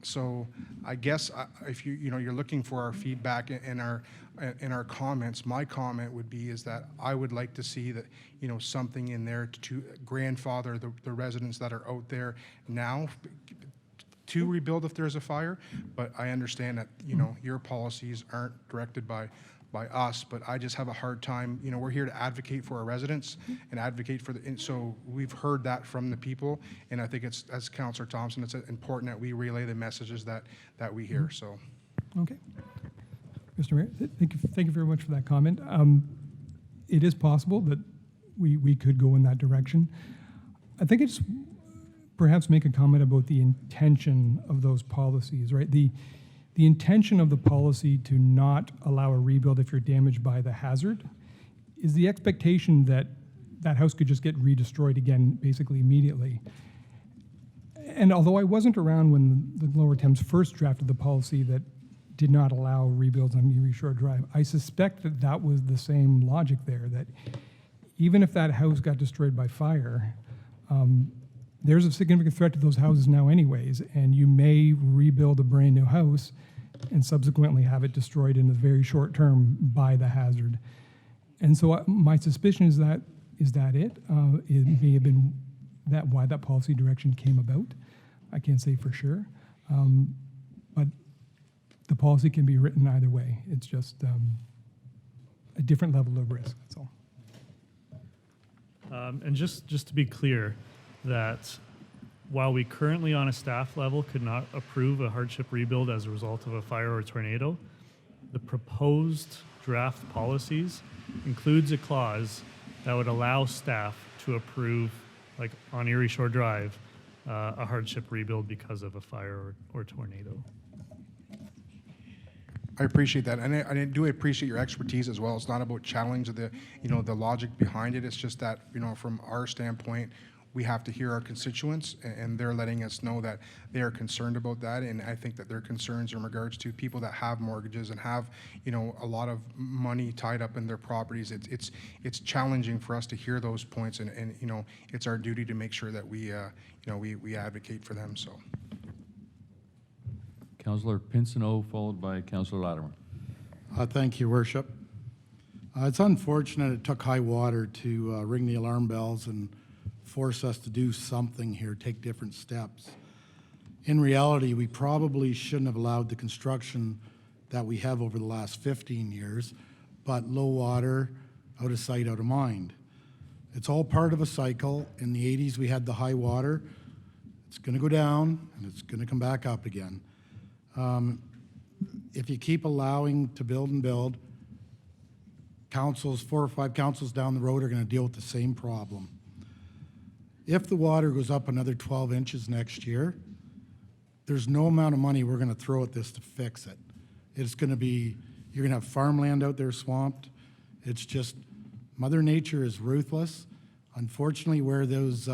So I guess if you're looking for our feedback in our comments, my comment would be is that I would like to see that something in there to grandfather the residents that are out there now to rebuild if there's a fire. But I understand that your policies aren't directed by us, but I just have a hard time. We're here to advocate for our residents and advocate for so we've heard that from the people, and I think it's, as Councillor Thompson, it's important that we relay the messages that we hear. So, Okay. Mr. Mayor, thank you very much for that comment. It is possible that we could go in that direction. I think it's perhaps make a comment about the intention of those policies, right? The intention of the policy to not allow a rebuild if you're damaged by the hazard is the expectation that that house could just get redestroyed again, basically immediately. And although I wasn't around when the Lower Thames first drafted the policy that did not allow rebuilds on Erie Shore Drive, I suspect that that was the same logic there, that even if that house got destroyed by fire, there's a significant threat to those houses now anyways, and you may rebuild a brand new house and subsequently have it destroyed in the very short term by the hazard. And so my suspicion is that it may have been that why that policy direction came about. I can't say for sure, but the policy can be written either way. It's just a different level of risk, that's all. And just to be clear, that while we currently on a staff level could not approve a hardship rebuild as a result of a fire or tornado, the proposed draft policies includes a clause that would allow staff to approve, like on Erie Shore Drive, a hardship rebuild because of a fire or tornado. I appreciate that, and I do appreciate your expertise as well. It's not about challenge the logic behind it. It's just that from our standpoint, we have to hear our constituents, and they're letting us know that they are concerned about that. And I think that their concerns in regards to people that have mortgages and have a lot of money tied up in their properties. It's challenging for us to hear those points, and it's our duty to make sure that we advocate for them. So. Councillor Pincinot, followed by Councillor Latimer. Thank you, Worship. It's unfortunate it took high water to ring the alarm bells and force us to do something here, take different steps. In reality, we probably shouldn't have allowed the construction that we have over the last 15 years, but low water, out of sight, out of mind. It's all part of a cycle. In the 80s, we had the high water. It's going to go down, and it's going to come back up again. If you keep allowing to build and build, councils, 4 or 5 councils down the road are going to deal with the same problem. If the water goes up another 12 inches next year, there's no amount of money we're going to throw at this to fix it. It's going to be, you're going to have farmland out there swamped. It's just, Mother Nature is ruthless. Unfortunately, where those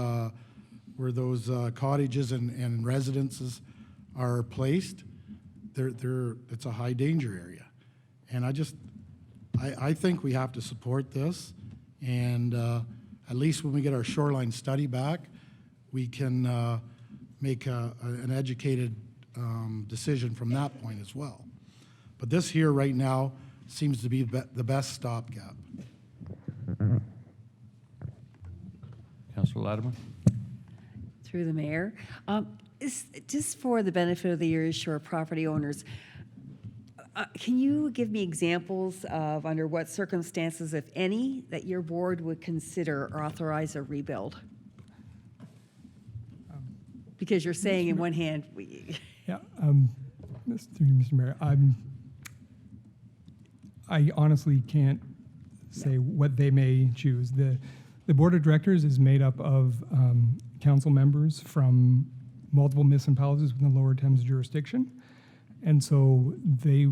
cottages and residences are placed, it's a high danger area. And I think we have to support this, and at least when we get our shoreline study back, we can make an educated decision from that point as well. But this here right now seems to be the best stopgap. Councillor Latimer. Through the mayor. Just for the benefit of the Erie Shore property owners, can you give me examples of under what circumstances, if any, that your board would consider or authorize a rebuild? Because you're saying in one hand, Yeah, through you, Mr. Mayor, I honestly can't say what they may choose. The board of directors is made up of council members from multiple municipalities within the Lower Thames jurisdiction, and so they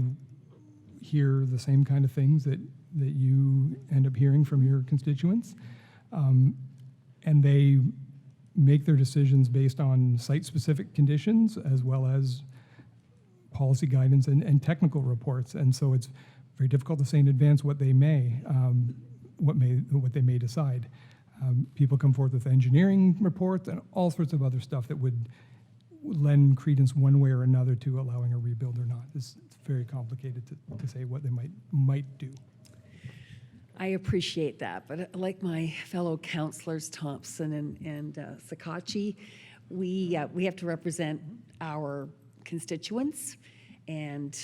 hear the same kind of things that you end up hearing from your constituents, and they make their decisions based on site-specific conditions as well as policy guidance and technical reports. And so it's very difficult to say in advance what they may decide. People come forth with engineering reports and all sorts of other stuff that would lend credence one way or another to allowing a rebuild or not. It's very complicated to say what they might do. I appreciate that, but like my fellow councillors Thompson and Sakachi, we have to represent our constituents, and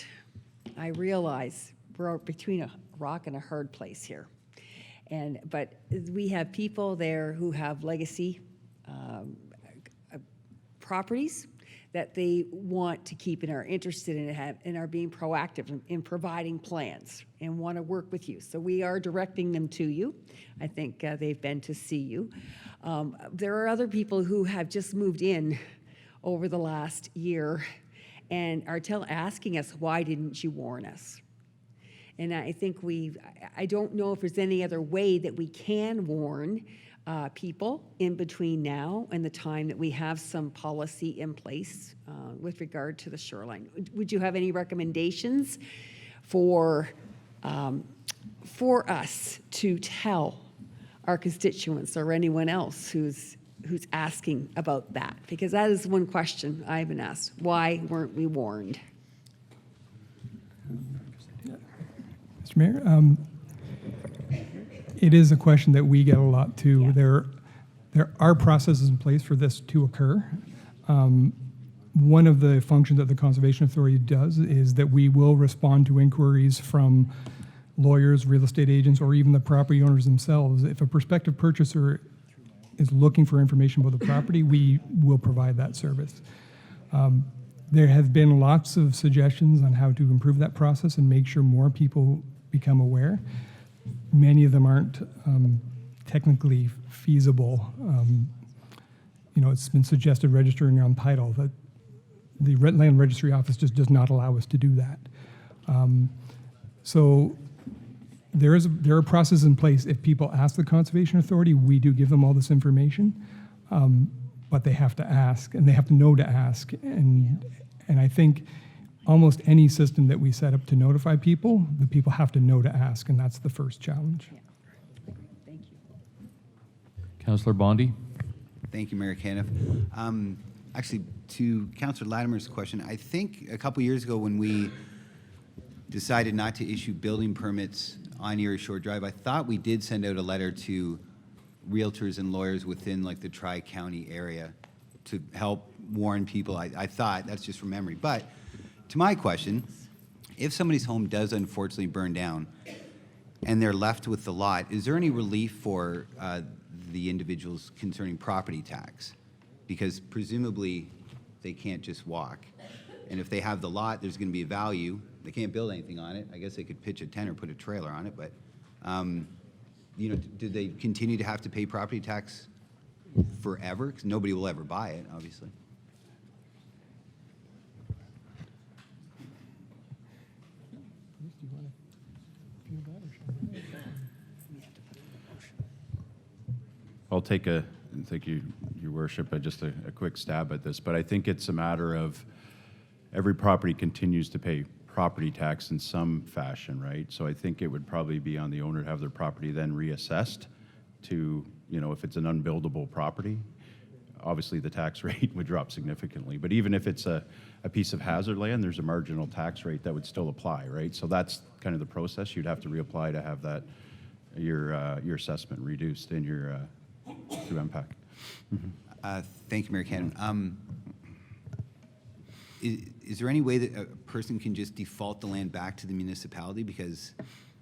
I realize we're between a rock and a hard place here. But we have people there who have legacy properties that they want to keep and are interested in and are being proactive in providing plans and want to work with you. So we are directing them to you. I think they've been to see you. There are other people who have just moved in over the last year and are asking us, why didn't you warn us? And I think I don't know if there's any other way that we can warn people in between now and the time that we have some policy in place with regard to the shoreline. Would you have any recommendations for us to tell our constituents or anyone else who's asking about that? Because that is one question I've been asked. Why weren't we warned? Mr. Mayor, it is a question that we get a lot too. Yeah. There are processes in place for this to occur. One of the functions that the Conservation Authority does is that we will respond to inquiries from lawyers, real estate agents, or even the property owners themselves. If a prospective purchaser is looking for information about the property, we will provide that service. There have been lots of suggestions on how to improve that process and make sure more people become aware. Many of them aren't technically feasible. It's been suggested registering on title, but the Land Registry Office just does not allow us to do that. So there are processes in place. If people ask the Conservation Authority, we do give them all this information, but they have to ask, and they have to know to ask. And I think almost any system that we set up to notify people, the people have to know to ask, and that's the first challenge. Yeah. Thank you. Councillor Bondi. Thank you, Mayor Caniff. Actually, to Councillor Latimer's question, I think a couple years ago when we decided not to issue building permits on Erie Shore Drive, I thought we did send out a letter to realtors and lawyers within like the Tri-County area to help warn people. I thought, that's just from memory. But to my question, if somebody's home does unfortunately burn down and they're left with the lot, is there any relief for the individuals concerning property tax? Because presumably they can't just walk. And if they have the lot, there's going to be a value. They can't build anything on it. I guess they could pitch a tent or put a trailer on it, but you know, do they continue to have to pay property tax forever? Because nobody will ever buy it, obviously. I'll take thank you, Your Worship, just a quick stab at this, but I think it's a matter of every property continues to pay property tax in some fashion, right? So I think it would probably be on the owner to have their property then reassessed to, you know, if it's an unbuildable property, obviously the tax rate would drop significantly. But even if it's a piece of hazard land, there's a marginal tax rate that would still apply, right? So that's kind of the process. You'd have to reapply to have that, your assessment reduced in your, through MPAC. Thank you, Mayor Cannon. Is there any way that a person can just default the land back to the municipality? Because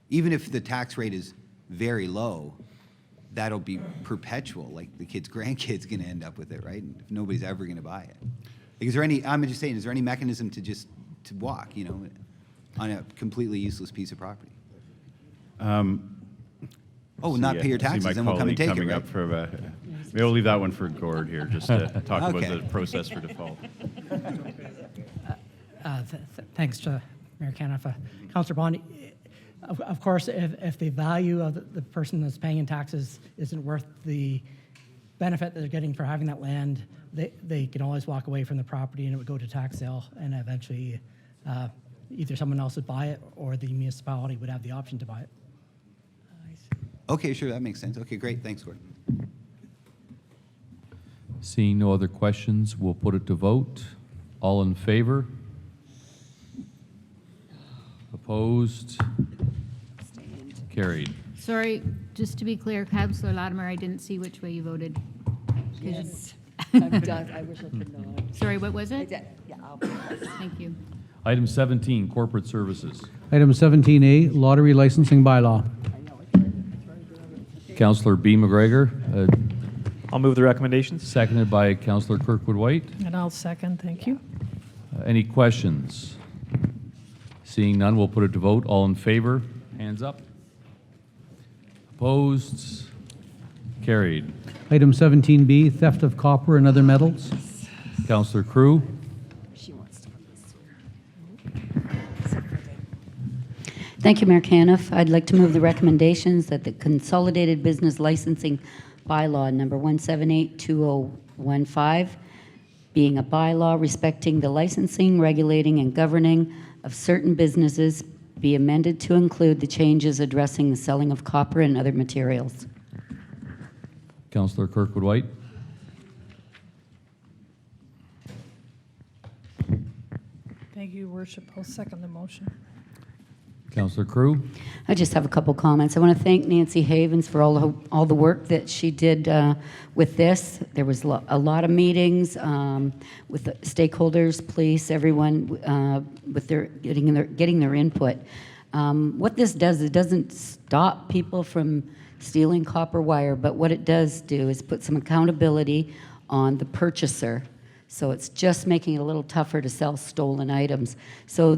even if the tax rate is very low, that'll be perpetual. Like the kid's grandkid's going to end up with it, right? If nobody's ever going to buy it. Like, is there any? I'm just saying, is there any mechanism to just to walk, you know, on a completely useless piece of property? Not pay your taxes, then we'll come and take it, right? Up for, maybe we'll leave that one for Gord here, just to talk about the process for default. Thanks to Mayor Caniff. Councillor Bondi, of course, if the value of the person that's paying in taxes isn't worth the benefit that they're getting for having that land, they can always walk away from the property and it would go to tax sale, and eventually either someone else would buy it or the municipality would have the option to buy it. Okay, sure, that makes sense. Okay, great. Thanks, Gordon. Seeing no other questions, we'll put it to vote. All in favor? Opposed? Carried. Sorry, just to be clear, Councillor Latimer, I didn't see which way you voted. Yes, I'm done. I wish I could not. Sorry, what was it? Yeah, I'll be yes. Thank you. Item 17, corporate services. Item 17A, lottery licensing bylaw. Councillor B. McGregor, I'll move the recommendations. seconded by Councillor Kirkwood-White. And I'll second, thank you. Any questions? Seeing none, we'll put it to vote. All in favor? Hands up. Opposed? Carried. Item 17B, theft of copper and other metals. Councillor Crew. She wants to put this here. Thank you, Mayor Caniff. I'd like to move the recommendations that the Consolidated Business Licensing Bylaw number 1782015, being a bylaw respecting the licensing, regulating, and governing of certain businesses, be amended to include the changes addressing the selling of copper and other materials. Councillor Kirkwood-White. Thank you, Worship. I'll second the motion. Councillor Crew. I just have a couple comments. I want to thank Nancy Havens for all the work that she did with this. There was a lot of meetings with the stakeholders, police, everyone, with their getting their input. What this does, it doesn't stop people from stealing copper wire, but what it does do is put some accountability on the purchaser. So it's just making it a little tougher to sell stolen items. So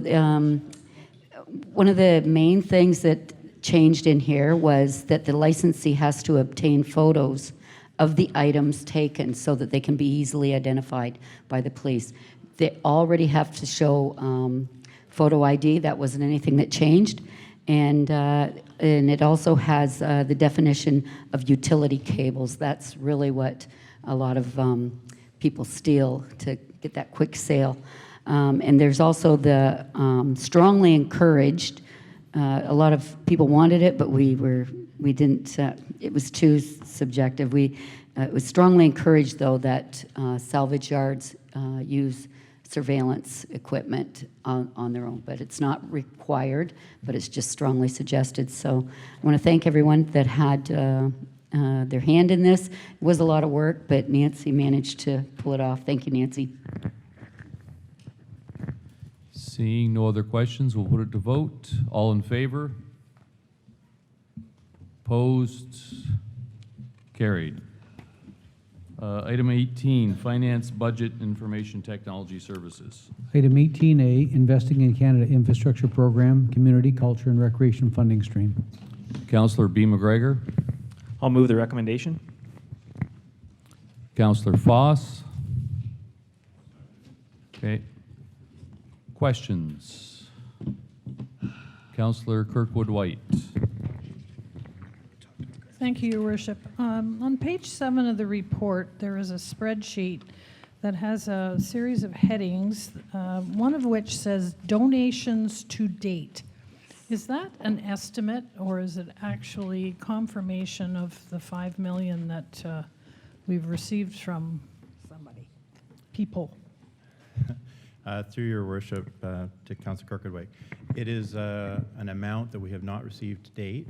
one of the main things that changed in here was that the licensee has to obtain photos of the items taken so that they can be easily identified by the police. They already have to show photo ID. That wasn't anything that changed. And it also has the definition of utility cables. That's really what a lot of people steal to get that quick sale. And there's also the strongly encouraged. A lot of people wanted it, but we didn't. It was too subjective. We it was strongly encouraged, though, that salvage yards use surveillance equipment on their own, but it's not required, but it's just strongly suggested. So I want to thank everyone that had their hand in this. It was a lot of work, but Nancy managed to pull it off. Thank you, Nancy. Seeing no other questions, we'll put it to vote. All in favor? Opposed? Carried. Item 18, Finance, Budget, Information Technology Services. Item 18A, Investing in Canada Infrastructure Program, Community, Culture, and Recreation Funding Stream. Councillor B. McGregor. I'll move the recommendation. Councillor Foss. Okay. Questions? Councillor Kirkwood White. Thank you, Your Worship. On page 7 of the report, there is a spreadsheet that has a series of headings, one of which says donations to date. Is that an estimate, or is it actually confirmation of the 5 million that we've received from somebody, people? Through your worship, to Councillor Kirkwood, it is an amount that we have not received to date,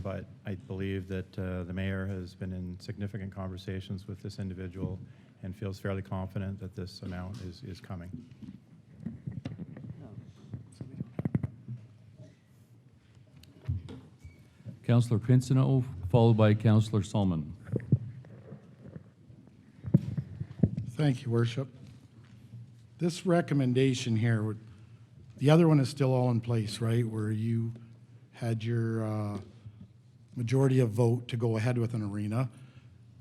but I believe that the mayor has been in significant conversations with this individual and feels fairly confident that this amount is coming. Councillor Pinsino, followed by Councillor Solomon. Thank you, Worship. This recommendation here, the other one is still all in place, right? Where you had your majority of vote to go ahead with an arena,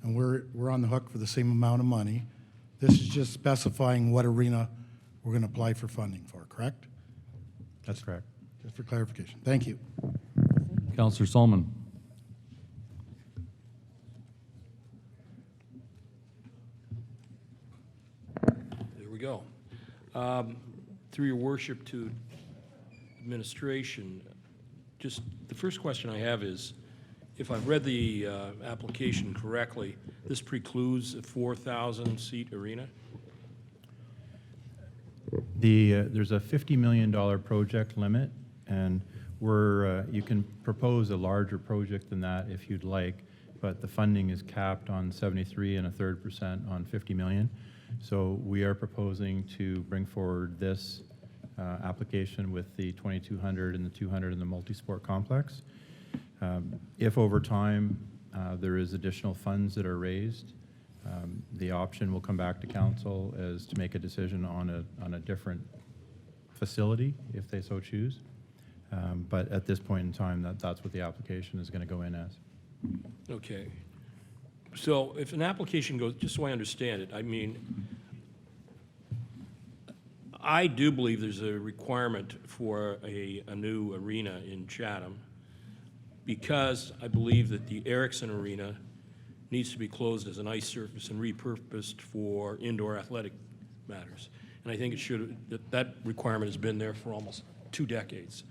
and we're on the hook for the same amount of money. This is just specifying what arena we're going to apply for funding for, correct? That's correct. Just for clarification. Thank you. Councillor Solomon. There we go. Through your worship to administration, just the first question I have is, if I've read the application correctly, this precludes a 4,000-seat arena? There's a $50 million project limit, and you can propose a larger project than that if you'd like, but the funding is capped on 73 1/3% on 50 million. So we are proposing to bring forward this application with the 2,200 and the 200 in the multi-sport complex. If over time there is additional funds that are raised, the option will come back to council as to make a decision on a different facility if they so choose. But at this point in time, that's what the application is going to go in as. Okay. So if an application goes, just so I understand it, I mean, I do believe there's a requirement for a new arena in Chatham, because I believe that the Erickson Arena needs to be closed as an ice surface and repurposed for indoor athletic matters. And I think it should, that requirement has been there for almost 2 decades.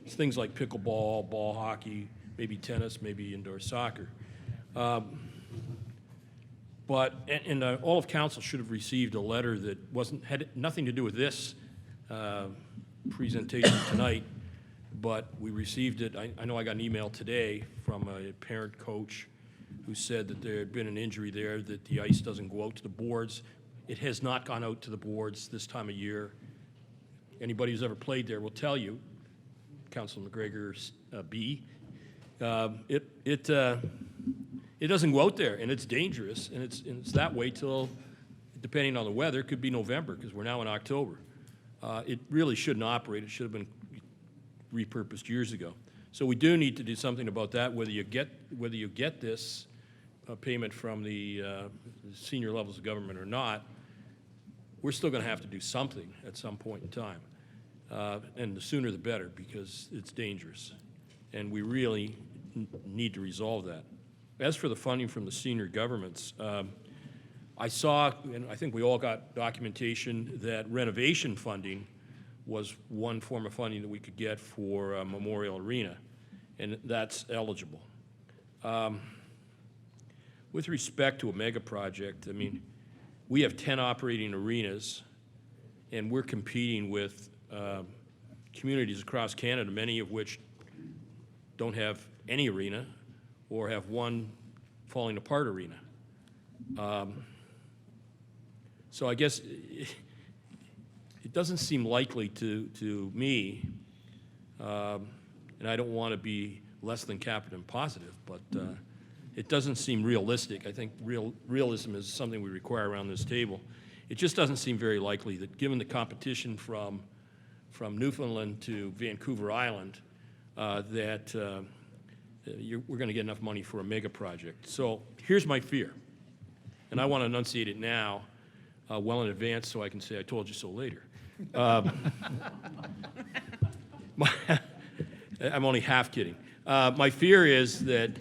Things like pickleball, ball hockey, maybe tennis, maybe indoor soccer. But all of council should have received a letter that had nothing to do with this presentation tonight, but we received it. I know I got an email today from a parent coach who said that there had been an injury there, that the ice doesn't go out to the boards. It has not gone out to the boards this time of year. Anybody who's ever played there will tell you, Councilor McGregor B, it doesn't go out there, and it's dangerous, and it's that way till, depending on the weather, it could be November, because we're now in October. It really shouldn't operate. It should have been repurposed years ago. So we do need to do something about that, whether you get this payment from the senior levels of government or not. We're still going to have to do something at some point in time. And the sooner the better, because it's dangerous. And we really need to resolve that. As for the funding from the senior governments, I saw, and I think we all got documentation, that renovation funding was one form of funding that we could get for Memorial Arena, and that's eligible. with respect to a mega project, I mean, we have 10 operating arenas, and we're competing with communities across Canada, many of which don't have any arena or have one falling apart arena. So I guess it doesn't seem likely to me, and I don't want to be less than Captain Positive, but it doesn't seem realistic. I think realism is something we require around this table. It just doesn't seem very likely that, given the competition from Newfoundland to Vancouver Island, that we're going to get enough money for a mega project. So here's my fear, and I want to enunciate it now, well in advance, so I can say I told you so later. I'm only half kidding. My fear is that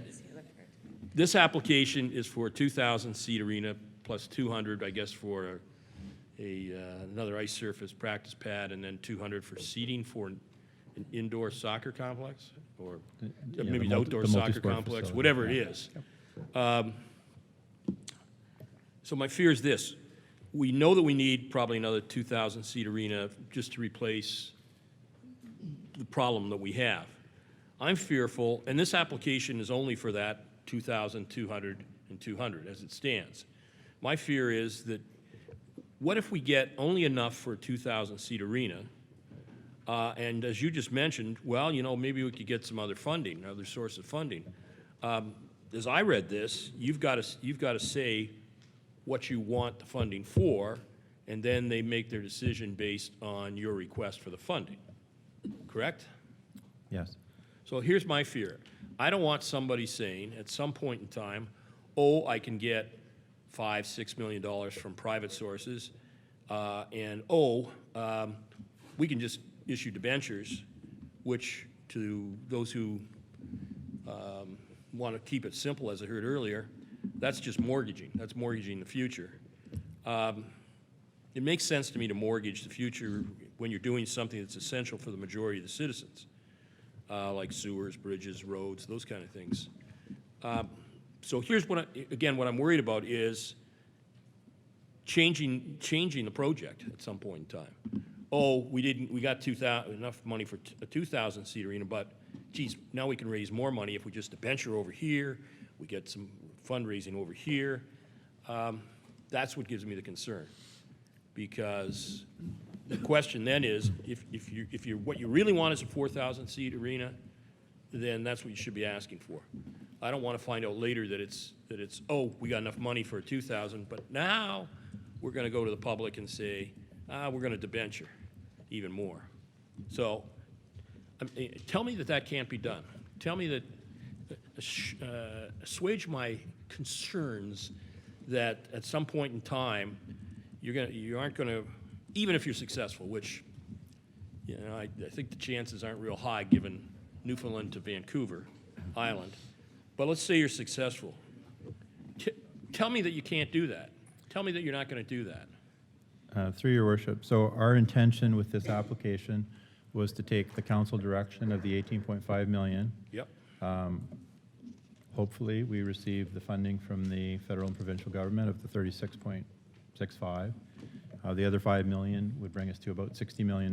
this application is for a 2,000-seat arena plus 200, I guess, for another ice surface practice pad, and then 200 for seating for an indoor soccer complex, or maybe an outdoor soccer complex, facility. whatever it is. So my fear is this. We know that we need probably another 2,000-seat arena just to replace the problem that we have. I'm fearful, and this application is only for that 2,000, 200, and 200 as it stands. My fear is that what if we get only enough for a 2,000-seat arena, and as you just mentioned, well, you know, maybe we could get some other funding, another source of funding. As I read this, you've got to say what you want the funding for, and then they make their decision based on your request for the funding. Correct? Yes. So here's my fear. I don't want somebody saying at some point in time, oh, I can get $5-6 million from private sources, and we can just issue debentures, which to those who want to keep it simple, as I heard earlier, that's just mortgaging. That's mortgaging the future. It makes sense to me to mortgage the future when you're doing something that's essential for the majority of the citizens, like sewers, bridges, roads, those kind of things. So here's what what I'm worried about is changing the project at some point in time. Oh, we got enough money for a 2,000-seat arena, but geez, now we can raise more money if we just debenture over here, we get some fundraising over here. That's what gives me the concern, because the question then is, if what you really want is a 4,000-seat arena, then that's what you should be asking for. I don't want to find out later that it's we got enough money for a 2,000, but now we're going to go to the public and say, we're going to debenture even more. So tell me that can't be done. Tell me that, assuage my concerns that at some point in time you aren't going to, even if you're successful, which I think the chances aren't real high given Newfoundland to Vancouver Island. But let's say you're successful. Tell me that you can't do that. Tell me that you're not going to do that. Through your worship, so our intention with this application was to take the council direction of the 18.5 million. Yep. Hopefully, we receive the funding from the federal and provincial government of the 36.65. The other 5 million would bring us to about $60 million.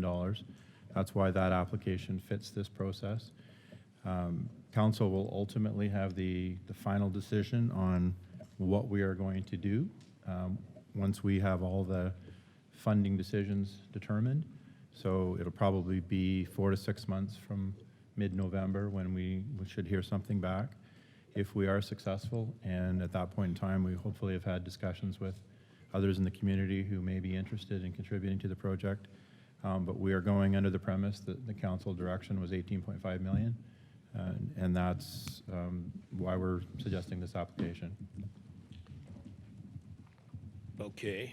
That's why that application fits this process. Council will ultimately have the final decision on what we are going to do once we have all the funding decisions determined. So it'll probably be 4 to 6 months from mid-November when we should hear something back, if we are successful. And at that point in time, we hopefully have had discussions with others in the community who may be interested in contributing to the project. But we are going under the premise that the council direction was 18.5 million. And that's why we're suggesting this application. Okay.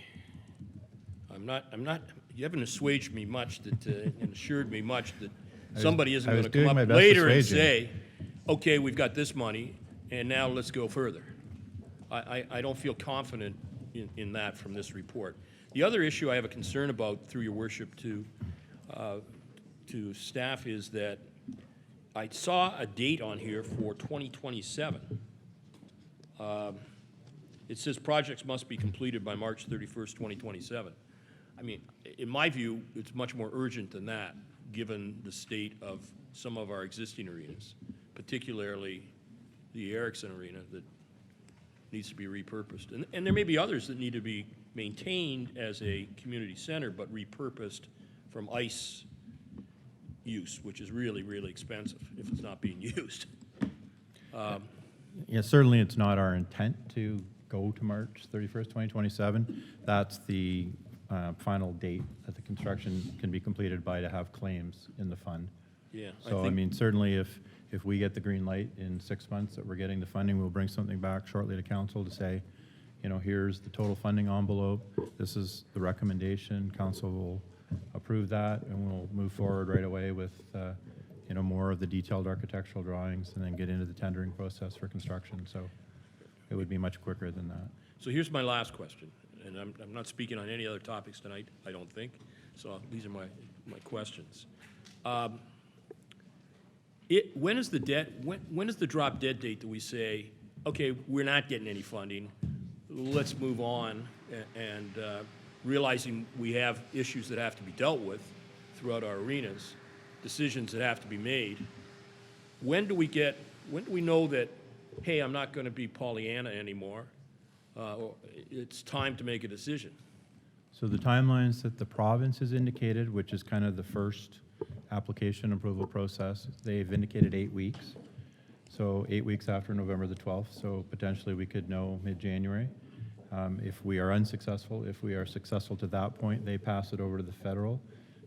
You haven't assuaged me much and assured me much that somebody isn't going to come up later and say, okay, we've got this money, and now let's go further. I don't feel confident in that from this report. The other issue I have a concern about, through your worship, to staff, is that I saw a date on here for 2027. It says projects must be completed by March 31st, 2027. I mean, in my view, it's much more urgent than that, given the state of some of our existing arenas, particularly the Erickson Arena that needs to be repurposed. And there may be others that need to be maintained as a community center, but repurposed from ice use, which is really, really expensive if it's not being used. Yeah, certainly it's not our intent to go to March 31st, 2027. That's the final date that the construction can be completed by to have claims in the fund. Yeah, So, I mean, certainly if we get the green light in 6 months that we're getting the funding, we'll bring something back shortly to council to say, you know, here's the total funding envelope, this is the recommendation, council will approve that, and we'll move forward right away with, you know, more of the detailed architectural drawings and then get into the tendering process for construction. So it would be much quicker than that. So here's my last question, and I'm not speaking on any other topics tonight, I don't think. So these are my questions. When is the drop dead date that we say, okay, we're not getting any funding, let's move on, and realizing we have issues that have to be dealt with throughout our arenas, decisions that have to be made. When do we know that, hey, I'm not going to be Pollyanna anymore, or it's time to make a decision? So the timelines that the province has indicated, which is kind of the first application approval process, they've indicated 8 weeks. So 8 weeks after November the 12th, so potentially we could know mid-January. If we are unsuccessful, if we are successful to that point, they pass it over to the federal,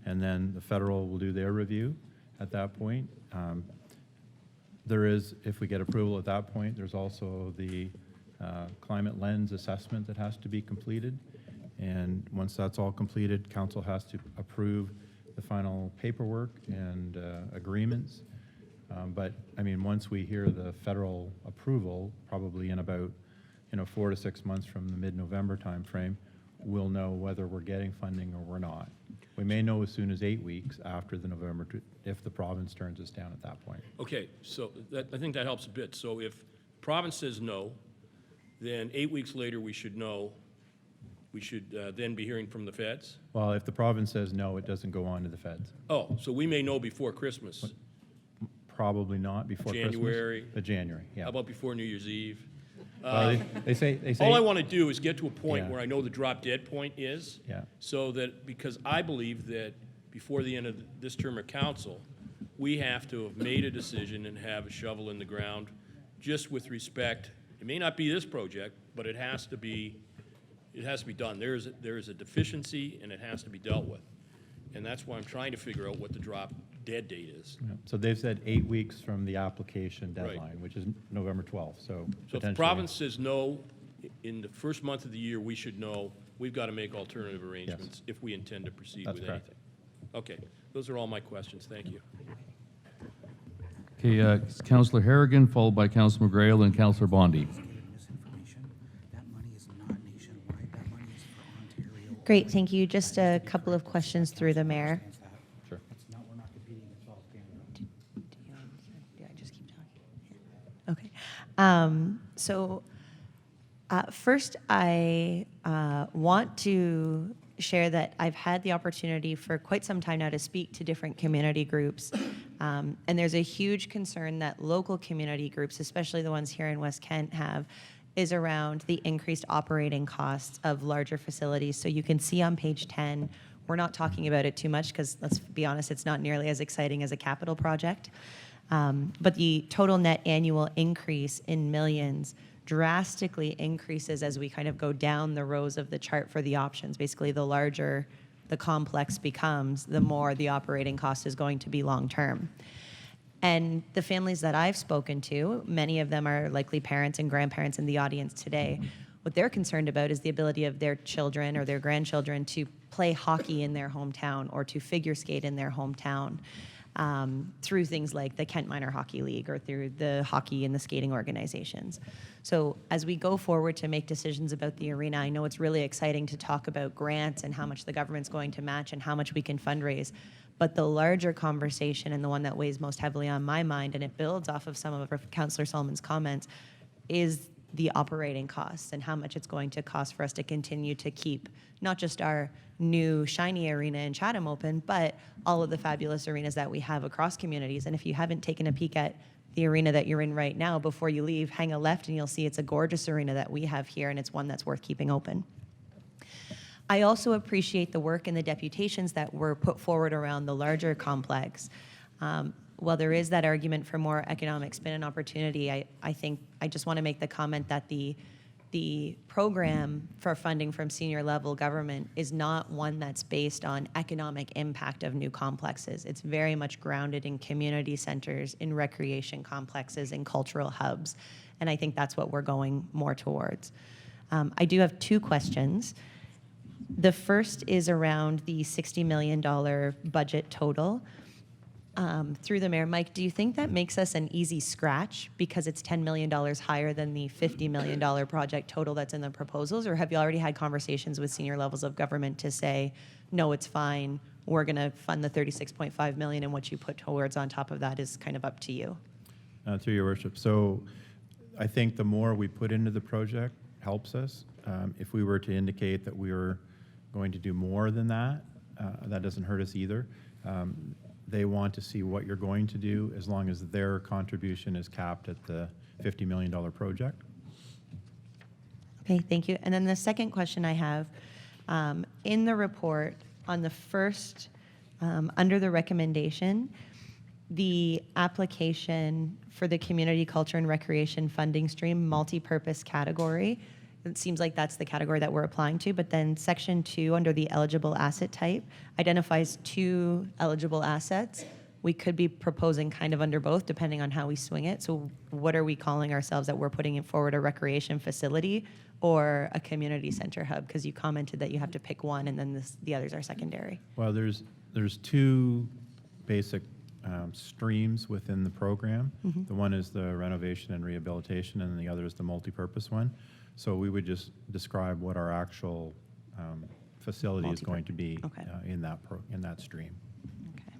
and then the federal will do their review at that point. There is, if we get approval at that point, there's also the climate lens assessment that has to be completed. And once that's all completed, council has to approve the final paperwork and agreements. But I mean, once we hear the federal approval, probably in about 4 to 6 months from the mid-November timeframe, we'll know whether we're getting funding or we're not. We may know as soon as 8 weeks after the November, if the province turns us down at that point. Okay, so I think that helps a bit. So if province says no, then 8 weeks later we should know. We should then be hearing from the feds? Well, if the province says no, it doesn't go on to the feds. Oh, so we may know before Christmas. Probably not before January. Christmas. January, yeah. How about before New Year's Eve? Well, they say all I want to do is get to a point Yeah. where I know the drop dead point is. Yeah. So that, because I believe that before the end of this term of council, we have to have made a decision and have a shovel in the ground, just with respect. It may not be this project, but it has to be done. There is a deficiency, and it has to be dealt with. And that's why I'm trying to figure out what the drop dead date is. Yeah. So they've said 8 weeks from the application deadline, which is November 12th. So So if the potentially- province says no, in the first month of the year, we should know we've got to make alternative arrangements if we intend to proceed That's with correct. anything. Okay, those are all my questions. Thank you. Okay, Councillor Harrigan, followed by Councillor McGrail and Councillor Bondi. Great, thank you. Just a couple of questions through the mayor. Sure. Do I just keep talking? Okay. So first, I want to share that I've had the opportunity for quite some time now to speak to different community groups. And there's a huge concern that local community groups, especially the ones here in West Kent, have, is around the increased operating costs of larger facilities. So you can see on page 10, we're not talking about it too much because, let's be honest, it's not nearly as exciting as a capital project. But the total net annual increase in millions drastically increases as we kind of go down the rows of the chart for the options. Basically, the larger the complex becomes, the more the operating cost is going to be long term. And the families that I've spoken to, many of them are likely parents and grandparents in the audience today. What they're concerned about is the ability of their children or their grandchildren to play hockey in their hometown or to figure skate in their hometown through things like the Kent Minor Hockey League or through the hockey and the skating organizations. So as we go forward to make decisions about the arena, I know it's really exciting to talk about grants and how much the government's going to match and how much we can fundraise. But the larger conversation, and the one that weighs most heavily on my mind, and it builds off of some of Councillor Solomon's comments, is the operating costs and how much it's going to cost for us to continue to keep not just our new shiny arena in Chatham open, but all of the fabulous arenas that we have across communities. And if you haven't taken a peek at the arena that you're in right now, before you leave, hang a left and you'll see it's a gorgeous arena that we have here, and it's one that's worth keeping open. I also appreciate the work and the deputations that were put forward around the larger complex. While there is that argument for more economic spin and opportunity, I think I just want to make the comment that the program for funding from senior level government is not one that's based on economic impact of new complexes. It's very much grounded in community centers, in recreation complexes, in cultural hubs. And I think that's what we're going more towards. I do have two questions. The first is around the $60 million budget total. Through the mayor, Mike, do you think that makes us an easy scratch because it's $10 million higher than the $50 million project total that's in the proposals? Or have you already had conversations with senior levels of government to say, no, it's fine, we're going to fund the $36.5 million, and what you put towards on top of that is kind of up to you? Through your worship. So I think the more we put into the project helps us. If we were to indicate that we were going to do more than that, that doesn't hurt us either. They want to see what you're going to do as long as their contribution is capped at the $50 million project. Okay, thank you. And then the second question I have, in the report on the first, under the recommendation, the application for the community culture and recreation funding stream multi-purpose category, it seems like that's the category that we're applying to, but then section 2 under the eligible asset type identifies 2 eligible assets. We could be proposing kind of under both depending on how we swing it. So what are we calling ourselves that we're putting it forward, a recreation facility or a community center hub? Because you commented that you have to pick one and then the others are secondary. Well, there's 2 basic streams within the program. Mm-hmm. The one is the renovation and rehabilitation, and the other is the multipurpose one. So we would just describe what our actual facility is going to be in that stream. Okay.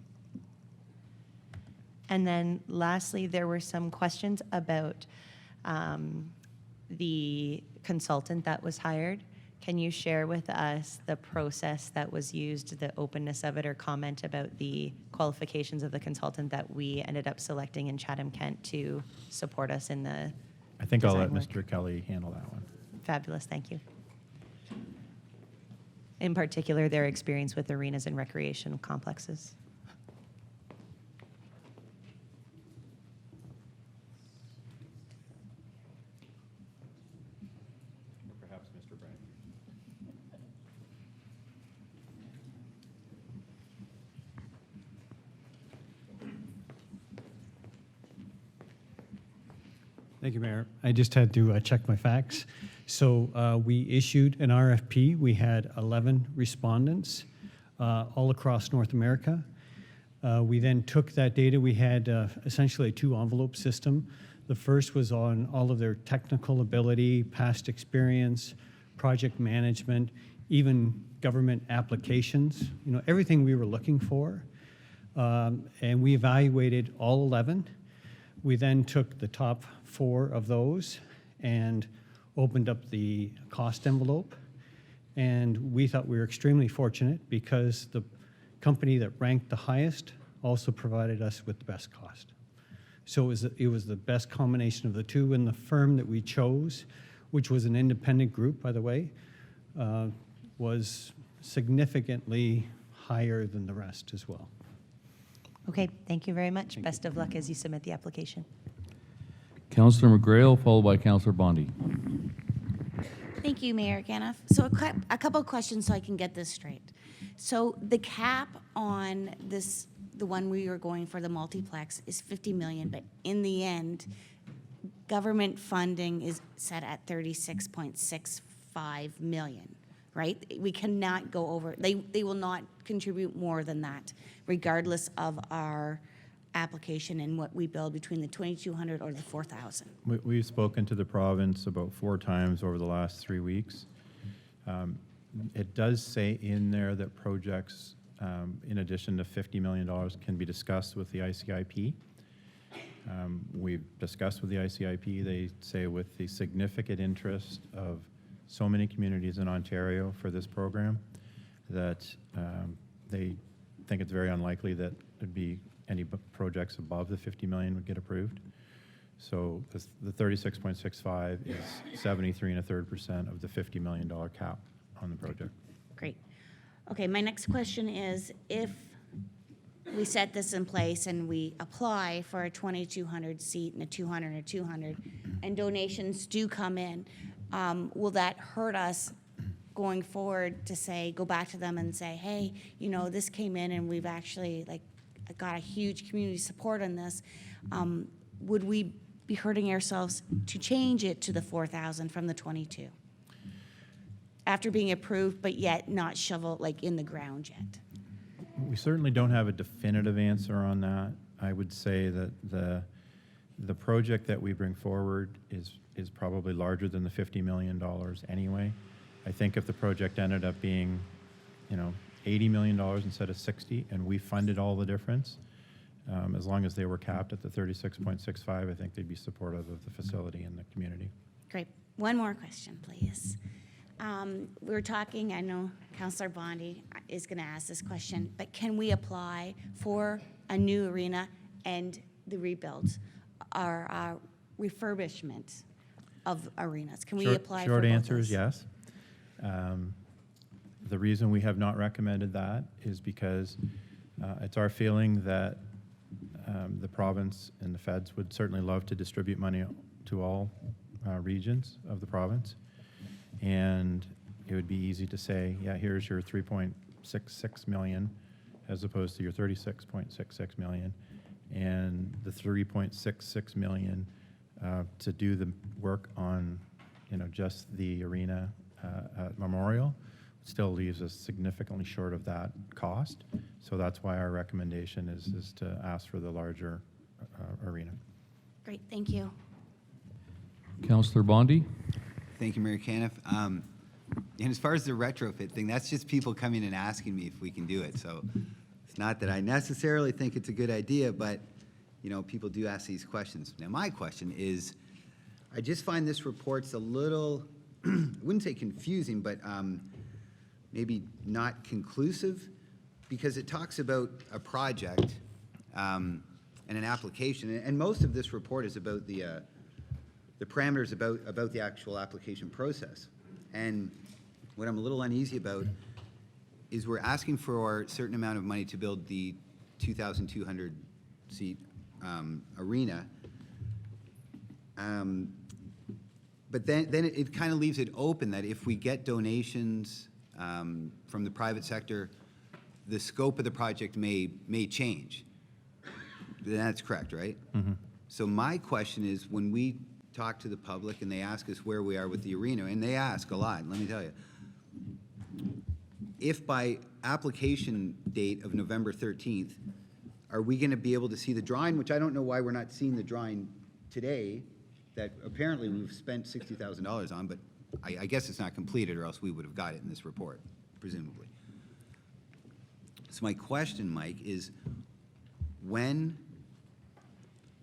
And then lastly, there were some questions about the consultant that was hired. Can you share with us the process that was used, the openness of it, or comment about the qualifications of the consultant that we ended up selecting in Chatham-Kent to support us in the I think I'll let design work? Mr. Kelly handle that one. Fabulous, thank you. In particular, their experience with arenas and recreation complexes. Perhaps Mr. Brand. Thank you, Mayor. I just had to check my facts. So we issued an RFP. We had 11 respondents all across North America. We then took that data. We had essentially a 2-envelope system. The first was on all of their technical ability, past experience, project management, even government applications, everything we were looking for. And we evaluated all 11. We then took the top 4 of those and opened up the cost envelope. And we thought we were extremely fortunate because the company that ranked the highest also provided us with the best cost. So it was the best combination of the two, and the firm that we chose, which was an independent group, by the way, was significantly higher than the rest as well. Okay, thank you very much. Best of luck as you submit the application. Councillor McGrail, followed by Councillor Bondi. Thank you, Mayor Ganoff. So a couple of questions so I can get this straight. So the cap on this, the one we are going for, the multiplex, is 50 million, but in the end, government funding is set at 36.65 million, right? We cannot go over, they will not contribute more than that, regardless of our application and what we build between the 2,200 or the 4,000. We've spoken to the province about 4 times over the last 3 weeks. It does say in there that projects, in addition to $50 million, can be discussed with the ICIP. We've discussed with the ICIP. They say with the significant interest of so many communities in Ontario for this program that they think it's very unlikely that there'd be any projects above the 50 million would get approved. So the 36.65 is 73.33% of the $50 million cap on the project. Great. Okay, my next question is, if we set this in place and we apply for a 2,200 seat and a 200 and a 200, and donations do come in, will that hurt us going forward to say, go back to them and say, hey, you know, this came in and we've actually like got a huge community support on this. Would we be hurting ourselves to change it to the 4,000 from the 22? After being approved, but yet not shovel like in the ground yet? We certainly don't have a definitive answer on that. I would say that the project that we bring forward is probably larger than the $50 million anyway. I think if the project ended up being, you know, $80 million instead of 60, and we funded all the difference, as long as they were capped at the 36.65, I think they'd be supportive of the facility and the community. Great. One more question, please. We were talking, I know Councillor Bondi is going to ask this question, but can we apply for a new arena and the rebuild or refurbishment of arenas? Can we apply for both? Short answer those? is yes. The reason we have not recommended that is because it's our feeling that the province and the feds would certainly love to distribute money to all regions of the province. And it would be easy to say, yeah, here's your 3.66 million as opposed to your 36.66 million. And the 3.66 million to do the work on, you know, just the arena at Memorial still leaves us significantly short of that cost. So that's why our recommendation is to ask for the larger arena. Great, thank you. Councillor Bondi? Thank you, Mayor Caniff. And as far as the retrofit thing, that's just people coming and asking me if we can do it. So it's not that I necessarily think it's a good idea, but you know, people do ask these questions. Now, my question is, I just find this report's a little, I wouldn't say confusing, but maybe not conclusive, because it talks about a project and an application, and most of this report is about the parameters about the actual application process. And what I'm a little uneasy about is we're asking for a certain amount of money to build the 2,200 seat arena. But then it kind of leaves it open that if we get donations from the private sector, the scope of the project may change. That's correct, right? Mm-hmm. So my question is, when we talk to the public and they ask us where we are with the arena, and they ask a lot, let me tell you, if by application date of November 13th, are we going to be able to see the drawing, which I don't know why we're not seeing the drawing today, that apparently we've spent $60,000 on, but I guess it's not completed, or else we would have got it in this report, presumably. So my question, Mike, is when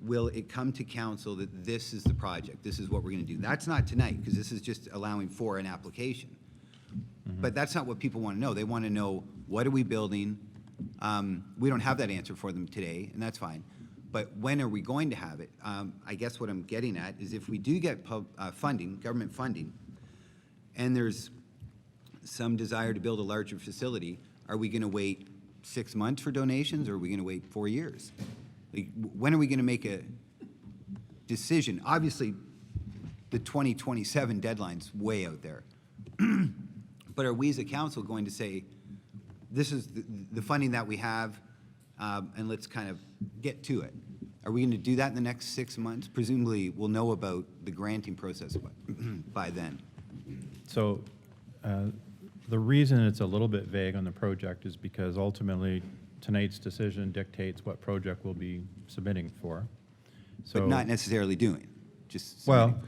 will it come to council that this is the project, this is what we're going to do? That's not tonight, because this is just allowing for an application. Mm-hmm. But that's not what people want to know. They want to know, what are we building? We don't have that answer for them today, and that's fine. But when are we going to have it? I guess what I'm getting at is, if we do get funding, government funding, and there's some desire to build a larger facility, are we going to wait 6 months for donations, or are we going to wait 4 years? Like, when are we going to make a decision? Obviously, the 2027 deadline's way out there. But are we as a council going to say, this is the funding that we have, and let's kind of get to it? Are we going to do that in the next 6 months? Presumably, we'll know about the granting process by then. So the reason it's a little bit vague on the project is because ultimately tonight's decision dictates what project we'll be submitting for. So, but not necessarily doing, just well,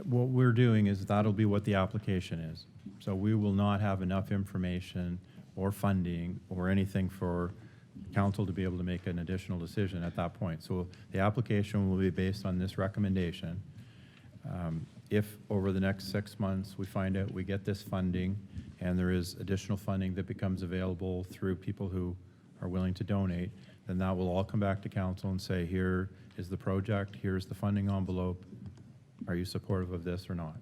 what we're doing is that'll be what the application is. So we will not have enough information or funding or anything for council to be able to make an additional decision at that point. So the application will be based on this recommendation. If over the next 6 months we find out we get this funding and there is additional funding that becomes available through people who are willing to donate, then that will all come back to council and say, here is the project, here's the funding envelope. Are you supportive of this or not?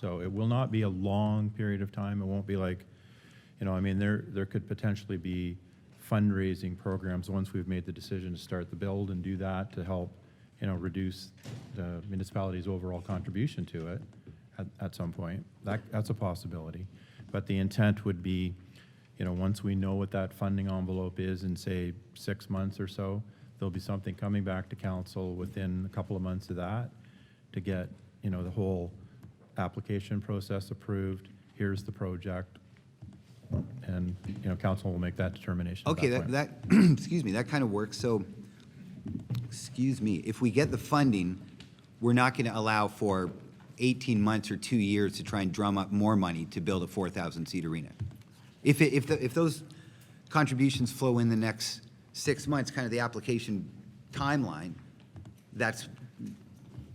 So it will not be a long period of time. It won't be like, you know, I mean, there could potentially be fundraising programs once we've made the decision to start the build and do that to help, you know, reduce the municipality's overall contribution to it at some point. That's a possibility. But the intent would be, you know, once we know what that funding envelope is in, say, 6 months or so, there'll be something coming back to council within a couple of months of that to get, you know, the whole application process approved. Here's the project. And, you know, council will make that determination. Okay, at that point. excuse me, that kind of works. So, excuse me, if we get the funding, we're not going to allow for 18 months or 2 years to try and drum up more money to build a 4,000-seat arena. If those contributions flow in the next 6 months, kind of the application timeline, that's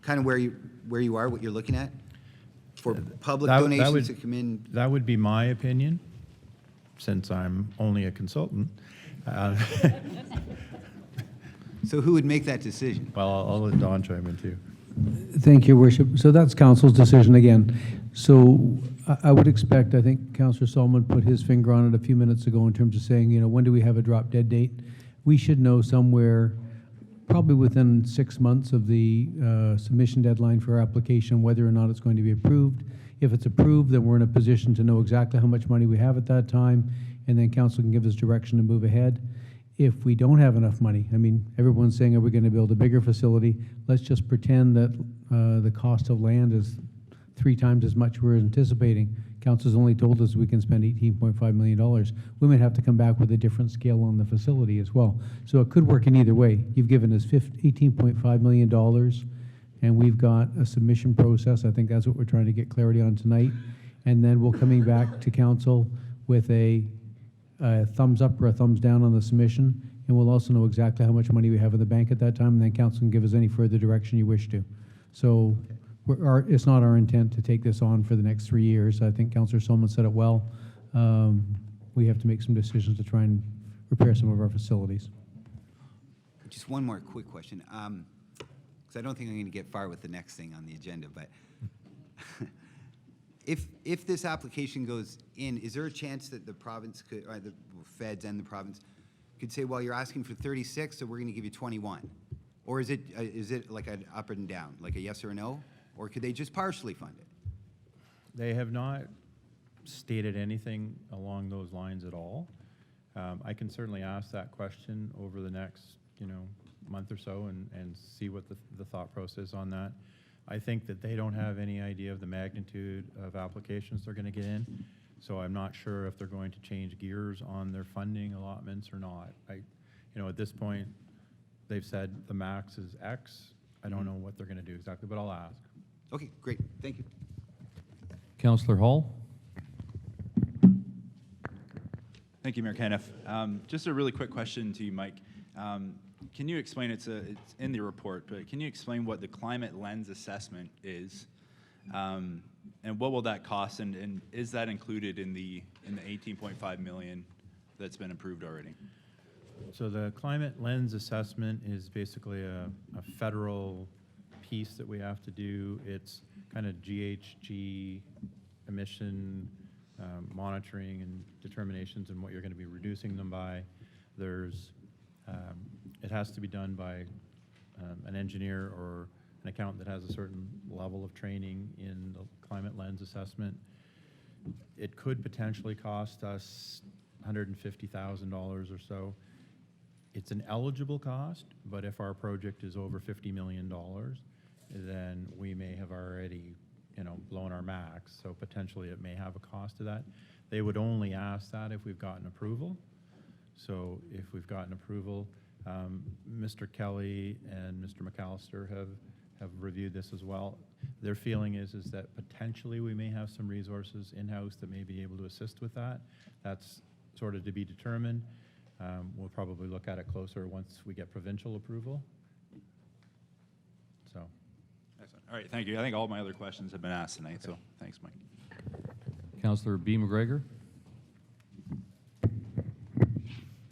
kind of where you are, what you're looking at? For public donations to come in? That would be my opinion, since I'm only a consultant. So who would make that decision? Well, I'll let Don chime in too. Thank you, Worship. So that's council's decision again. So I would expect, I think Councillor Solomon put his finger on it a few minutes ago in terms of saying, you know, when do we have a drop dead date? We should know somewhere probably within 6 months of the submission deadline for our application whether or not it's going to be approved. If it's approved, then we're in a position to know exactly how much money we have at that time, and then council can give us direction to move ahead. If we don't have enough money, I mean, everyone's saying, are we going to build a bigger facility? Let's just pretend that the cost of land is 3 times as much we're anticipating. Council's only told us we can spend $18.5 million. We might have to come back with a different scale on the facility as well. So it could work in either way. You've given us $18.5 million, and we've got a submission process. I think that's what we're trying to get clarity on tonight. And then we're coming back to council with a thumbs up or a thumbs down on the submission, and we'll also know exactly how much money we have in the bank at that time, and then council can give us any further direction you wish to. So it's not our intent to take this on for the next 3 years. I think Councillor Solomon said it well. We have to make some decisions to try and repair some of our facilities. Just one more quick question, because I don't think I'm going to get far with the next thing on the agenda, but if this application goes in, is there a chance that the province could, or the feds and the province could say, well, you're asking for 36, so we're going to give you 21? Or is it like an up and down, like a yes or a no? Or could they just partially fund it? They have not stated anything along those lines at all. I can certainly ask that question over the next, you know, month or so and see what the thought process on that. I think that they don't have any idea of the magnitude of applications they're going to get in, so I'm not sure if they're going to change gears on their funding allotments or not. You know, at this point, they've said the max is X. I don't know what they're going to do exactly, but I'll ask. Okay, great. Thank you. Councillor Hall? Thank you, Mayor Caniff. Just a really quick question to you, Mike. Can you explain, it's in the report, but can you explain what the climate lens assessment is? And what will that cost? And is that included in the 18.5 million that's been approved already? So the climate lens assessment is basically a federal piece that we have to do. It's kind of GHG emission monitoring and determinations and what you're going to be reducing them by. There's it has to be done by an engineer or an accountant that has a certain level of training in the climate lens assessment. It could potentially cost us $150,000 or so. It's an eligible cost, but if our project is over $50 million, then we may have already, you know, blown our max. So potentially it may have a cost to that. They would only ask that if we've gotten approval. So if we've gotten approval, Mr. Kelly and Mr. McAllister have reviewed this as well. Their feeling is that potentially we may have some resources in-house that may be able to assist with that. That's sort of to be determined. We'll probably look at it closer once we get provincial approval. So, Excellent. All right, thank you. I think all my other questions have been asked tonight, so thanks, Mike. Councillor B. McGregor.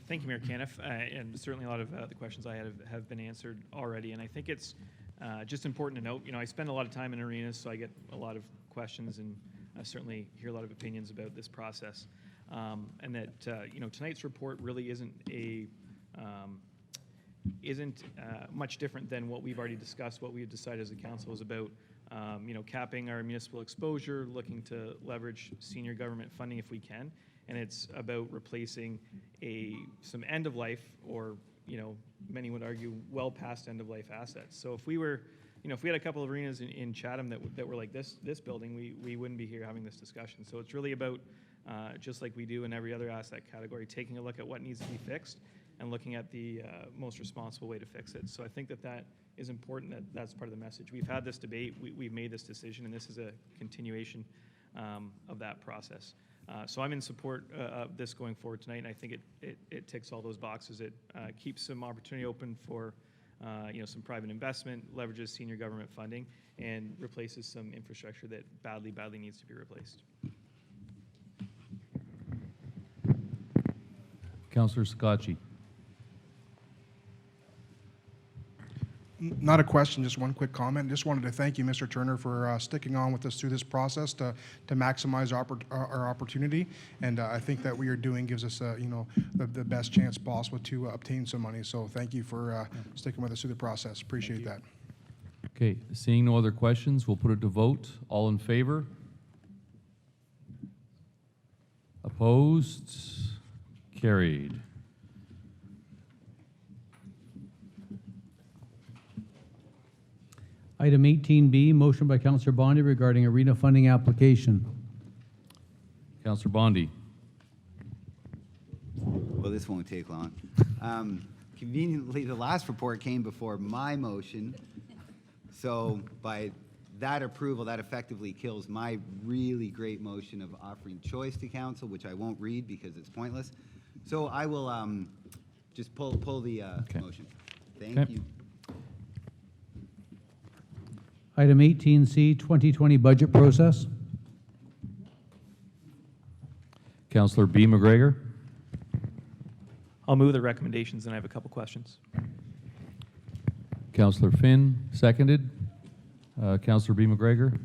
Thank you, Mayor Caniff, and certainly a lot of the questions I had have been answered already. And I think it's just important to note, I spend a lot of time in arenas, so I get a lot of questions and I certainly hear a lot of opinions about this process. And that tonight's report really isn't much different than what we've already discussed. What we've decided as a council is about capping our municipal exposure, looking to leverage senior government funding if we can. And it's about replacing some end of life, or many would argue well past end of life assets. So if we were, if we had a couple of arenas in Chatham that were like this building, we wouldn't be here having this discussion. So it's really about, just like we do in every other asset category, taking a look at what needs to be fixed and looking at the most responsible way to fix it. So I think that is important. That's part of the message. We've had this debate. We've made this decision, and this is a continuation of that process. So I'm in support of this going forward tonight, and I think it ticks all those boxes. It keeps some opportunity open for some private investment, leverages senior government funding, and replaces some infrastructure that badly needs to be replaced. Councillor Scotchy. Not a question, just one quick comment. Just wanted to thank you, Mr. Turner, for sticking on with us through this process to maximize our opportunity. And I think that what you're doing gives us, the best chance possible to obtain some money. So thank you for sticking with us through the process. Appreciate that. Okay, seeing no other questions, we'll put it to vote. All in favor? Opposed? Carried. Item 18B, motion by Councillor Bondi regarding arena funding application. Councillor Bondi. Well, this won't take long. Conveniently, the last report came before my motion. So by that approval, that effectively kills my really great motion of offering choice to council, which I won't read because it's pointless. So I will just pull the motion. Thank you. Item 18C, 2020 budget process. Councillor B. McGregor. I'll move the recommendations, and I have a couple questions. Councillor Finn, seconded. Councillor B. McGregor.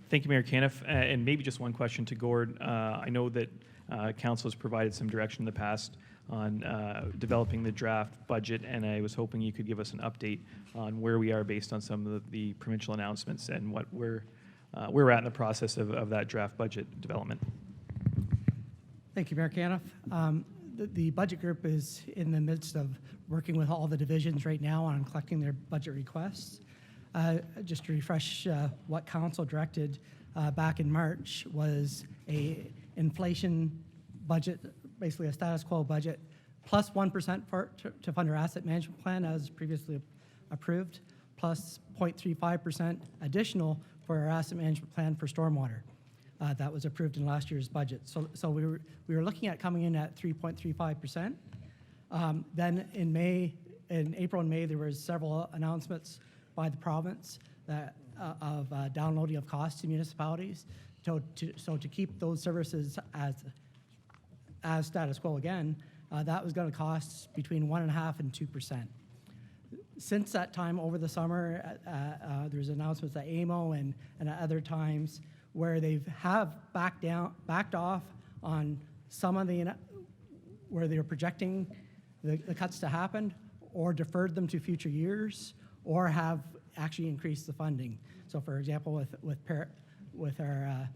Thank you, Mayor Caniff. And maybe just one question to Gord. I know that council has provided some direction in the past on developing the draft budget, and I was hoping you could give us an update on where we are based on some of the provincial announcements and what where we're at in the process of that draft budget development. Thank you, Mayor Caniff. The budget group is in the midst of working with all the divisions right now on collecting their budget requests. Just to refresh what council directed back in March was a inflation budget, basically a status quo budget, plus 1% to fund our asset management plan as previously approved, plus 0.35% additional for our asset management plan for stormwater. That was approved in last year's budget. So we were looking at coming in at 3.35%. Then in April and May, there was several announcements by the province that of downloading of costs to municipalities. So to keep those services as status quo again, that was going to cost between 1.5% and 2%. Since that time over the summer, there's announcements at AMO and at other times where they have backed off on some of the, where they're projecting the cuts to happen, or deferred them to future years, or have actually increased the funding. So for example, with our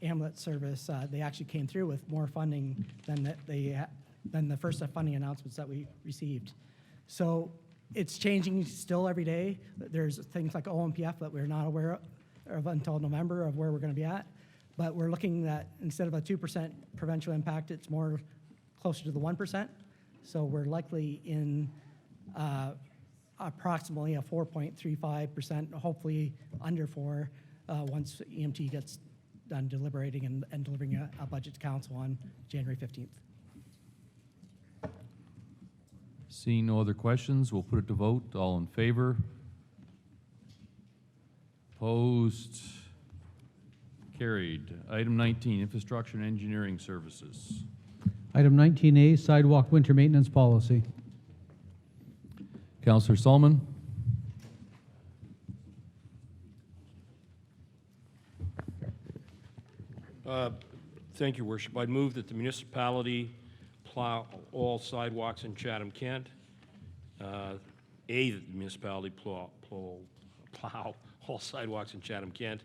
ambulance service, they actually came through with more funding than the first funding announcements that we received. So it's changing still every day. There's things like OMPF that we're not aware of until November of where we're going to be at. But we're looking at, instead of a 2% provincial impact, it's more closer to the 1%. So we're likely in approximately a 4.35%, hopefully under 4, once EMT gets done deliberating and delivering a budget to council on January 15th. Seeing no other questions, we'll put it to vote. All in favor? Opposed? Carried. Item 19, infrastructure and engineering services. Item 19A, sidewalk winter maintenance policy. Councillor Solomon? Thank you, Worship. I'd move that the municipality plow all sidewalks in Chatham-Kent. That the municipality plow all sidewalks in Chatham-Kent.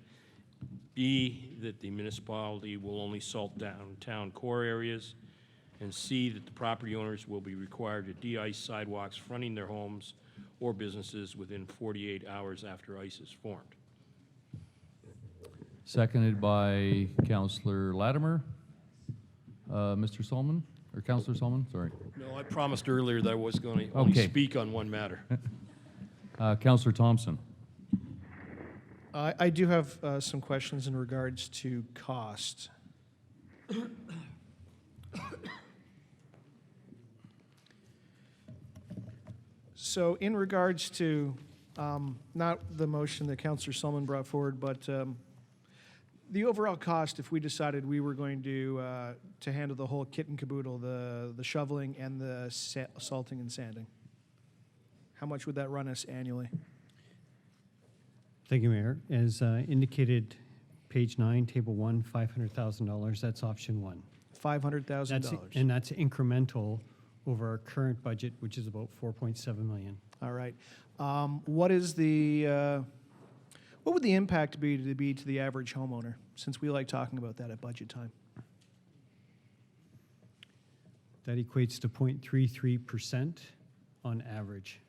B, that the municipality will only salt downtown core areas. And C, that the property owners will be required to de-ice sidewalks fronting their homes or businesses within 48 hours after ice is formed. Seconded by Councillor Latimer. Mr. Solomon, or Councillor Solomon, sorry. No, I promised earlier that I was going to only Okay. speak on one matter. Councillor Thompson. I do have some questions in regards to cost. So in regards to, not the motion that Councillor Solomon brought forward, but the overall cost, if we decided we were going to handle the whole kit and caboodle, the shoveling and the salting and sanding, how much would that run us annually? Thank you, Mayor. As indicated, page 9, table 1, $500,000. That's option 1. $500,000. And that's incremental over our current budget, which is about $4.7 million. All right. What is the what would the impact be to the average homeowner, since we like talking about that at budget time? That equates to 0.33% on average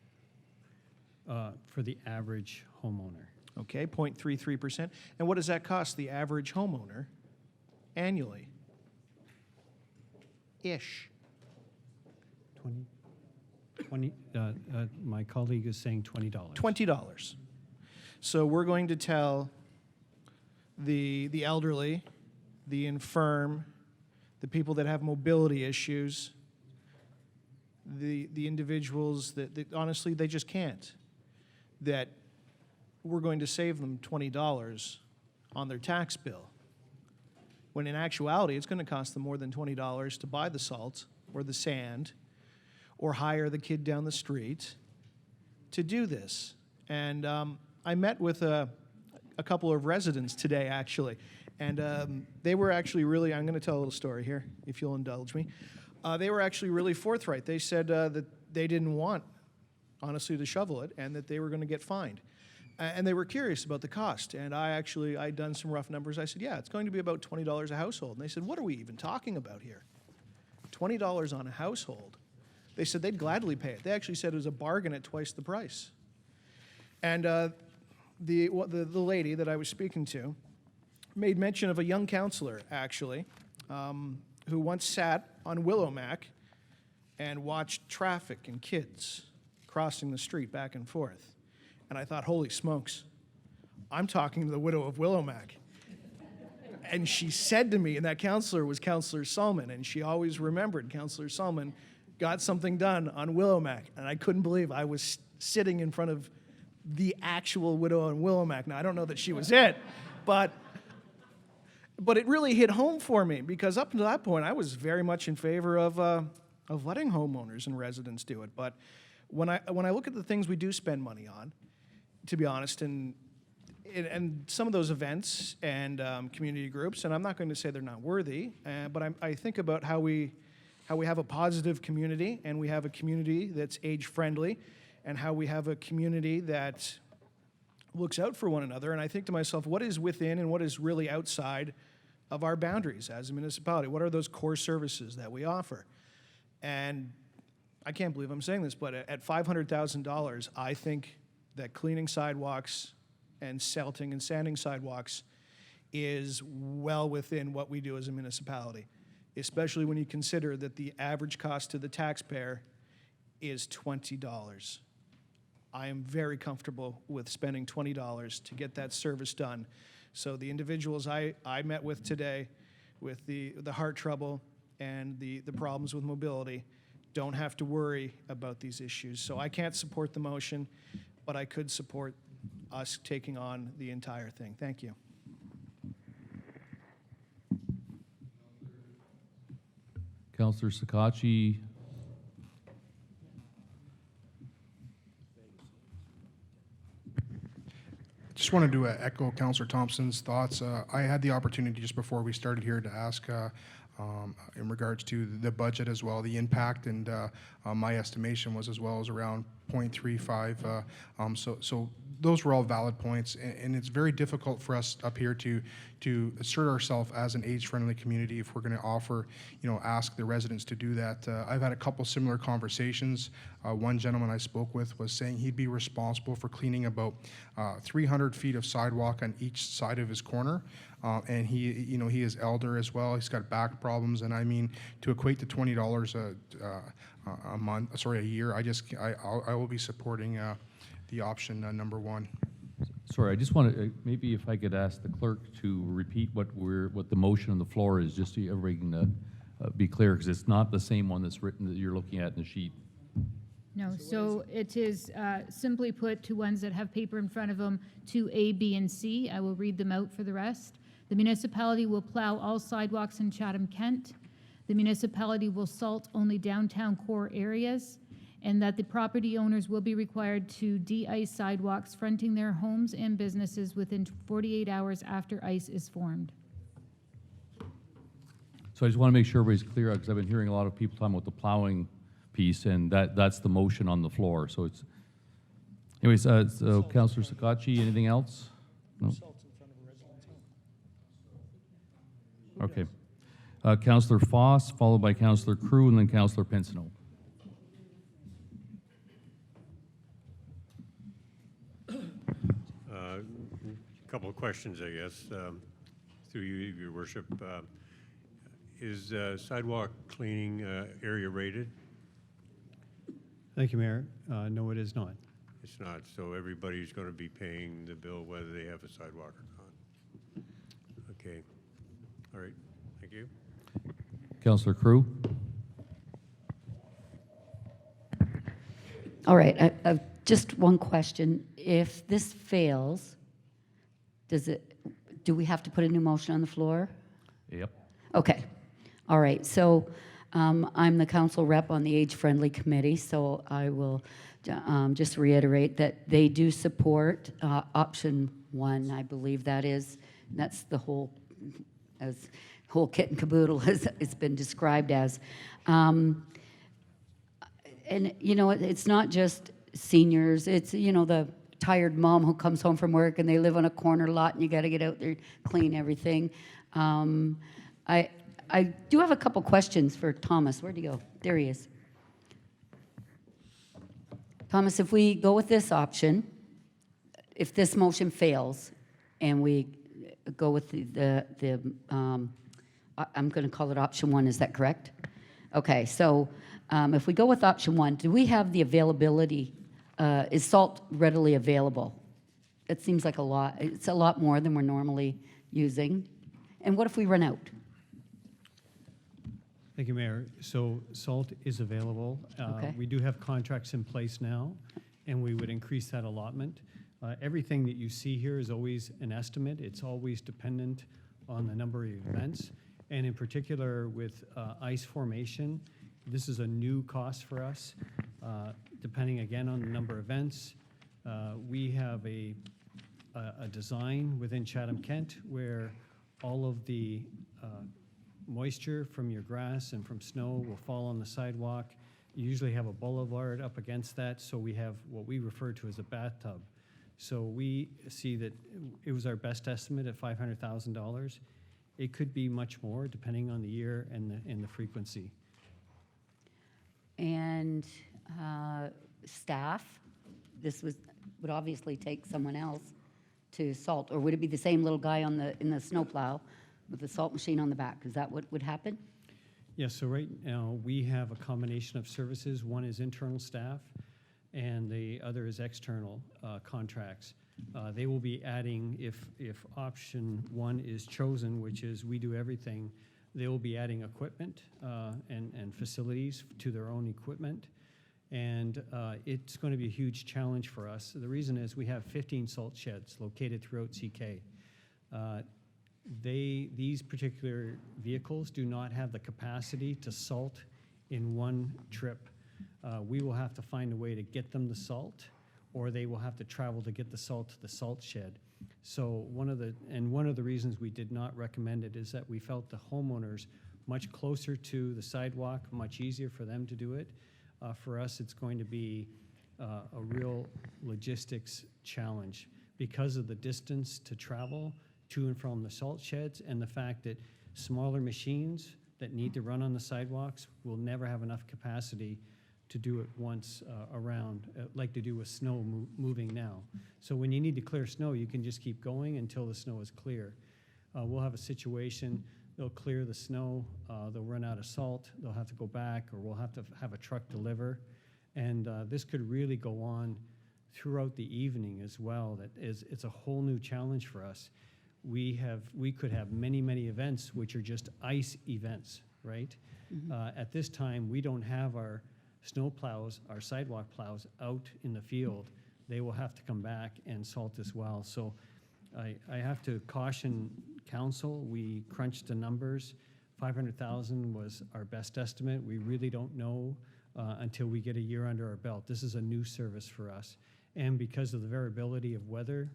for the average homeowner. Okay, 0.33%. And what does that cost the average homeowner annually? Ish. 20, my colleague is saying $20. $20. So we're going to tell the elderly, the infirm, the people that have mobility issues, the individuals that honestly they just can't, that we're going to save them $20 on their tax bill, when in actuality it's going to cost them more than $20 to buy the salt or the sand or hire the kid down the street to do this. And I met with a couple of residents today, actually, and they were actually really, I'm going to tell a little story here, if you'll indulge me. They were actually really forthright. They said that they didn't want, honestly, to shovel it, and that they were going to get fined. And they were curious about the cost. And I'd done some rough numbers. I said, yeah, it's going to be about $20 a household. And they said, what are we even talking about here? $20 on a household. They said they'd gladly pay it. They actually said it was a bargain at twice the price. And the lady that I was speaking to made mention of a young counselor, actually, who once sat on Willowmac and watched traffic and kids crossing the street back and forth. And I thought, holy smokes, I'm talking to the widow of Willowmac. And she said to me, and that counselor was Councillor Solomon, and she always remembered Councillor Solomon got something done on Willowmac. And I couldn't believe I was sitting in front of the actual widow on Willowmac. Now, I don't know that she was it, but it really hit home for me, because up until that point, I was very much in favor of letting homeowners and residents do it. But when I look at the things we do spend money on, to be honest, and some of those events and community groups, and I'm not going to say they're not worthy, but I think about how we have a positive community, and we have a community that's age-friendly, and how we have a community that looks out for one another. And I think to myself, what is within and what is really outside of our boundaries as a municipality? What are those core services that we offer? And I can't believe I'm saying this, but at $500,000, I think that cleaning sidewalks and salting and sanding sidewalks is well within what we do as a municipality, especially when you consider that the average cost to the taxpayer is $20. I am very comfortable with spending $20 to get that service done. So the individuals I met with today with the heart trouble and the problems with mobility, don't have to worry about these issues. So I can't support the motion, but I could support us taking on the entire thing. Thank you. Councillor Sakachi. Just wanted to echo Councillor Thompson's thoughts. I had the opportunity just before we started here to ask in regards to the budget as well, the impact, and my estimation was as well as around 0.35. So those were all valid points, and it's very difficult for us up here to assert ourselves as an age-friendly community if we're going to offer, ask the residents to do that. I've had a couple similar conversations. One gentleman I spoke with was saying he'd be responsible for cleaning about 300 feet of sidewalk on each side of his corner, and he is elder as well. He's got back problems, and I mean, to equate to $20 a year, I will be supporting the option number one. Sorry, I just want to, maybe if I could ask the clerk to repeat what the motion on the floor is, just so everybody can be clear, because it's not the same one that's written that you're looking at in the sheet. No, so it is simply put to ones that have paper in front of them to A, B, and C. I will read them out for the rest. The municipality will plow all sidewalks in Chatham-Kent. The municipality will salt only downtown core areas, and that the property owners will be required to de-ice sidewalks fronting their homes and businesses within 48 hours after ice is formed. So I just want to make sure everybody's clear, because I've been hearing a lot of people talking about the plowing piece, and that's the motion on the floor. So it's, anyways, so Councillor Sakachi, anything else? No? Okay. Councillor Foss, followed by Councillor Crew, and then Councillor Pinsino. Couple of questions, I guess, through you, Your Worship. Is sidewalk cleaning area rated? Thank you, Mayor. No, it is not. It's not, so everybody's going to be paying the bill whether they have a sidewalk or not. Okay. All right. Thank you. Councillor Crew. All right, just one question. If this fails, do we have to put a new motion on the floor? Yep. Okay. All right. So I'm the council rep on the age-friendly committee, so I will just reiterate that they do support option one. I believe that's the whole kit and caboodle as it's been described as. And it's not just seniors. It's the tired mom who comes home from work and they live on a corner lot and you got to get out there, clean everything. I do have a couple questions for Thomas. Where'd he go? There he is. Thomas, if we go with this option, if this motion fails and we go with I'm going to call it option one, is that correct? Okay, so if we go with option one, do we have the availability? Is salt readily available? It seems like a lot. It's a lot more than we're normally using. And what if we run out? Thank you, Mayor. So salt is available. Okay. We do have contracts in place now, and we would increase that allotment. Everything that you see here is always an estimate. It's always dependent on the number of events. And in particular with ice formation, this is a new cost for us. Depending again on the number of events, we have a design within Chatham-Kent where all of the moisture from your grass and from snow will fall on the sidewalk. You usually have a boulevard up against that, so we have what we refer to as a bathtub. So we see that it was our best estimate at $500,000. It could be much more depending on the year and the frequency. And staff, this would obviously take someone else to salt, or would it be the same little guy in the snowplow with the salt machine on the back? Is that what would happen? Yes, so right now we have a combination of services. One is internal staff and the other is external contracts. They will be adding, if option one is chosen, which is we do everything, They will be adding equipment and facilities to their own equipment. And it's going to be a huge challenge for us. The reason is we have 15 salt sheds located throughout CK. These particular vehicles do not have the capacity to salt in one trip. We will have to find a way to get them the salt, or they will have to travel to get the salt to the salt shed. So one of the reasons we did not recommend it is that we felt the homeowners much closer to the sidewalk, much easier for them to do it. For us, it's going to be a real logistics challenge because of the distance to travel to and from the salt sheds, and the fact that smaller machines that need to run on the sidewalks will never have enough capacity to do it once around, like to do with snow moving now. So when you need to clear snow, you can just keep going until the snow is clear. We'll have a situation, they'll clear the snow, they'll run out of salt, they'll have to go back, or we'll have to have a truck deliver. And this could really go on throughout the evening as well. It's a whole new challenge for us. We could have many events which are just ice events, right? At this time, we don't have our snow plows, our sidewalk plows out in the field. They will have to come back and salt as well. So I have to caution council. We crunched the numbers. 500,000 was our best estimate. We really don't know until we get a year under our belt. This is a new service for us. And because of the variability of weather,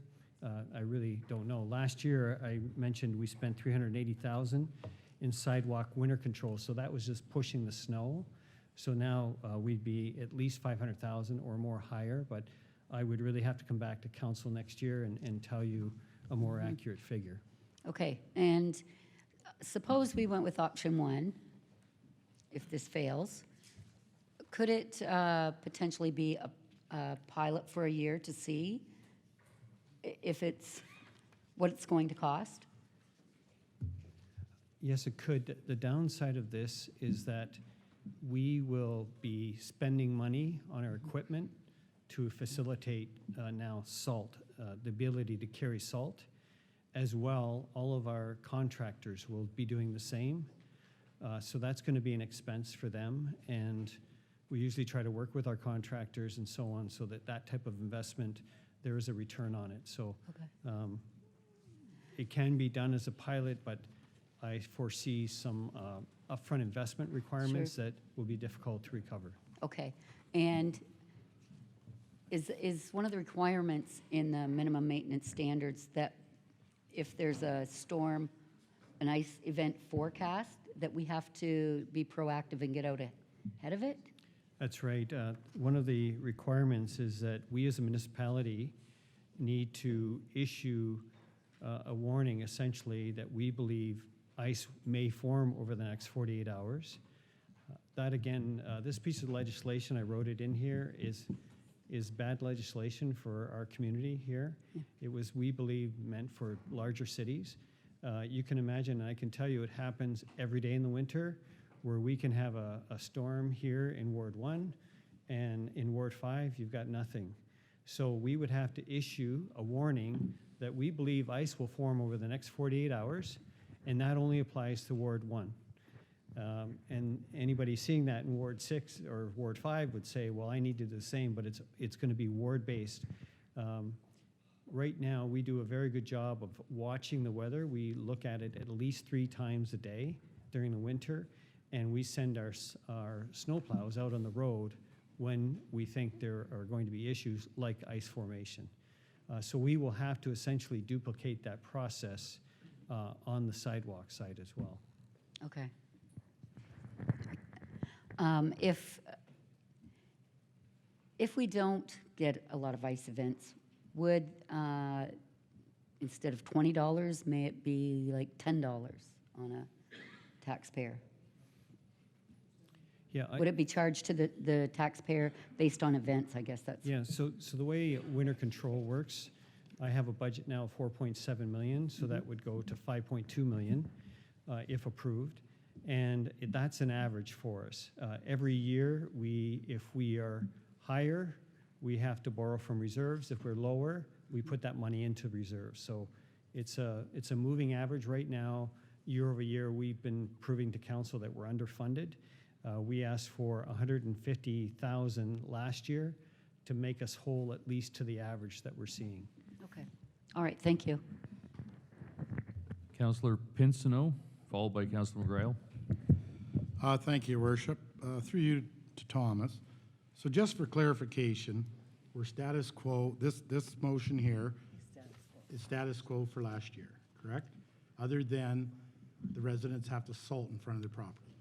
I really don't know. Last year, I mentioned we spent 380,000 in sidewalk winter control, so that was just pushing the snow. So now we'd be at least 500,000 or more higher, but I would really have to come back to council next year and tell you a more accurate figure. Okay, and suppose we went with option one, if this fails. Could it potentially be a pilot for a year to see if it's what it's going to cost? Yes, it could. The downside of this is that we will be spending money on our equipment to facilitate now salt, the ability to carry salt. As well, all of our contractors will be doing the same. So that's going to be an expense for them. And we usually try to work with our contractors and so on so that that type of investment, there is a return on it. So it can be done as a pilot, but I foresee some upfront investment requirements that will be difficult to recover. Okay, and is one of the requirements in the minimum maintenance standards that if there's a storm, an ice event forecast, that we have to be proactive and get out ahead of it? That's right. One of the requirements is that we as a municipality need to issue a warning essentially that we believe ice may form over the next 48 hours. That again, this piece of legislation, I wrote it in here, is bad legislation for our community here. It was, we believe, meant for larger cities. You can imagine, and I can tell you it happens every day in the winter, where we can have a storm here in Ward 1, and in Ward 5, you've got nothing. So we would have to issue a warning that we believe ice will form over the next 48 hours, and that only applies to Ward 1. And anybody seeing that in Ward 6 or Ward 5 would say, well, I need to do the same, but it's going to be ward-based. Right now, we do a very good job of watching the weather. We look at it at least 3 times a day during the winter, and we send our snowplows out on the road when we think there are going to be issues like ice formation. So we will have to essentially duplicate that process on the sidewalk side as well. Okay. If we don't get a lot of ice events, would, instead of $20, may it be like $10 on a taxpayer? Yeah, Would it be charged to the taxpayer based on events? I guess that's. Yeah, so the way winter control works, I have a budget now of 4.7 million, so that would go to 5.2 million if approved. And that's an average for us. Every year, if we are higher, we have to borrow from reserves. If we're lower, we put that money into reserves. So it's a moving average right now. year over year, we've been proving to council that we're underfunded. We asked for 150,000 last year to make us whole at least to the average that we're seeing. Okay. All right, thank you. Councillor Pinsino, followed by Councillor McGrail. Thank you, Your Worship. Through you to Thomas. So just for clarification, we're status quo, this motion here is status quo for last year, correct? Other than the residents have to salt in front of their property.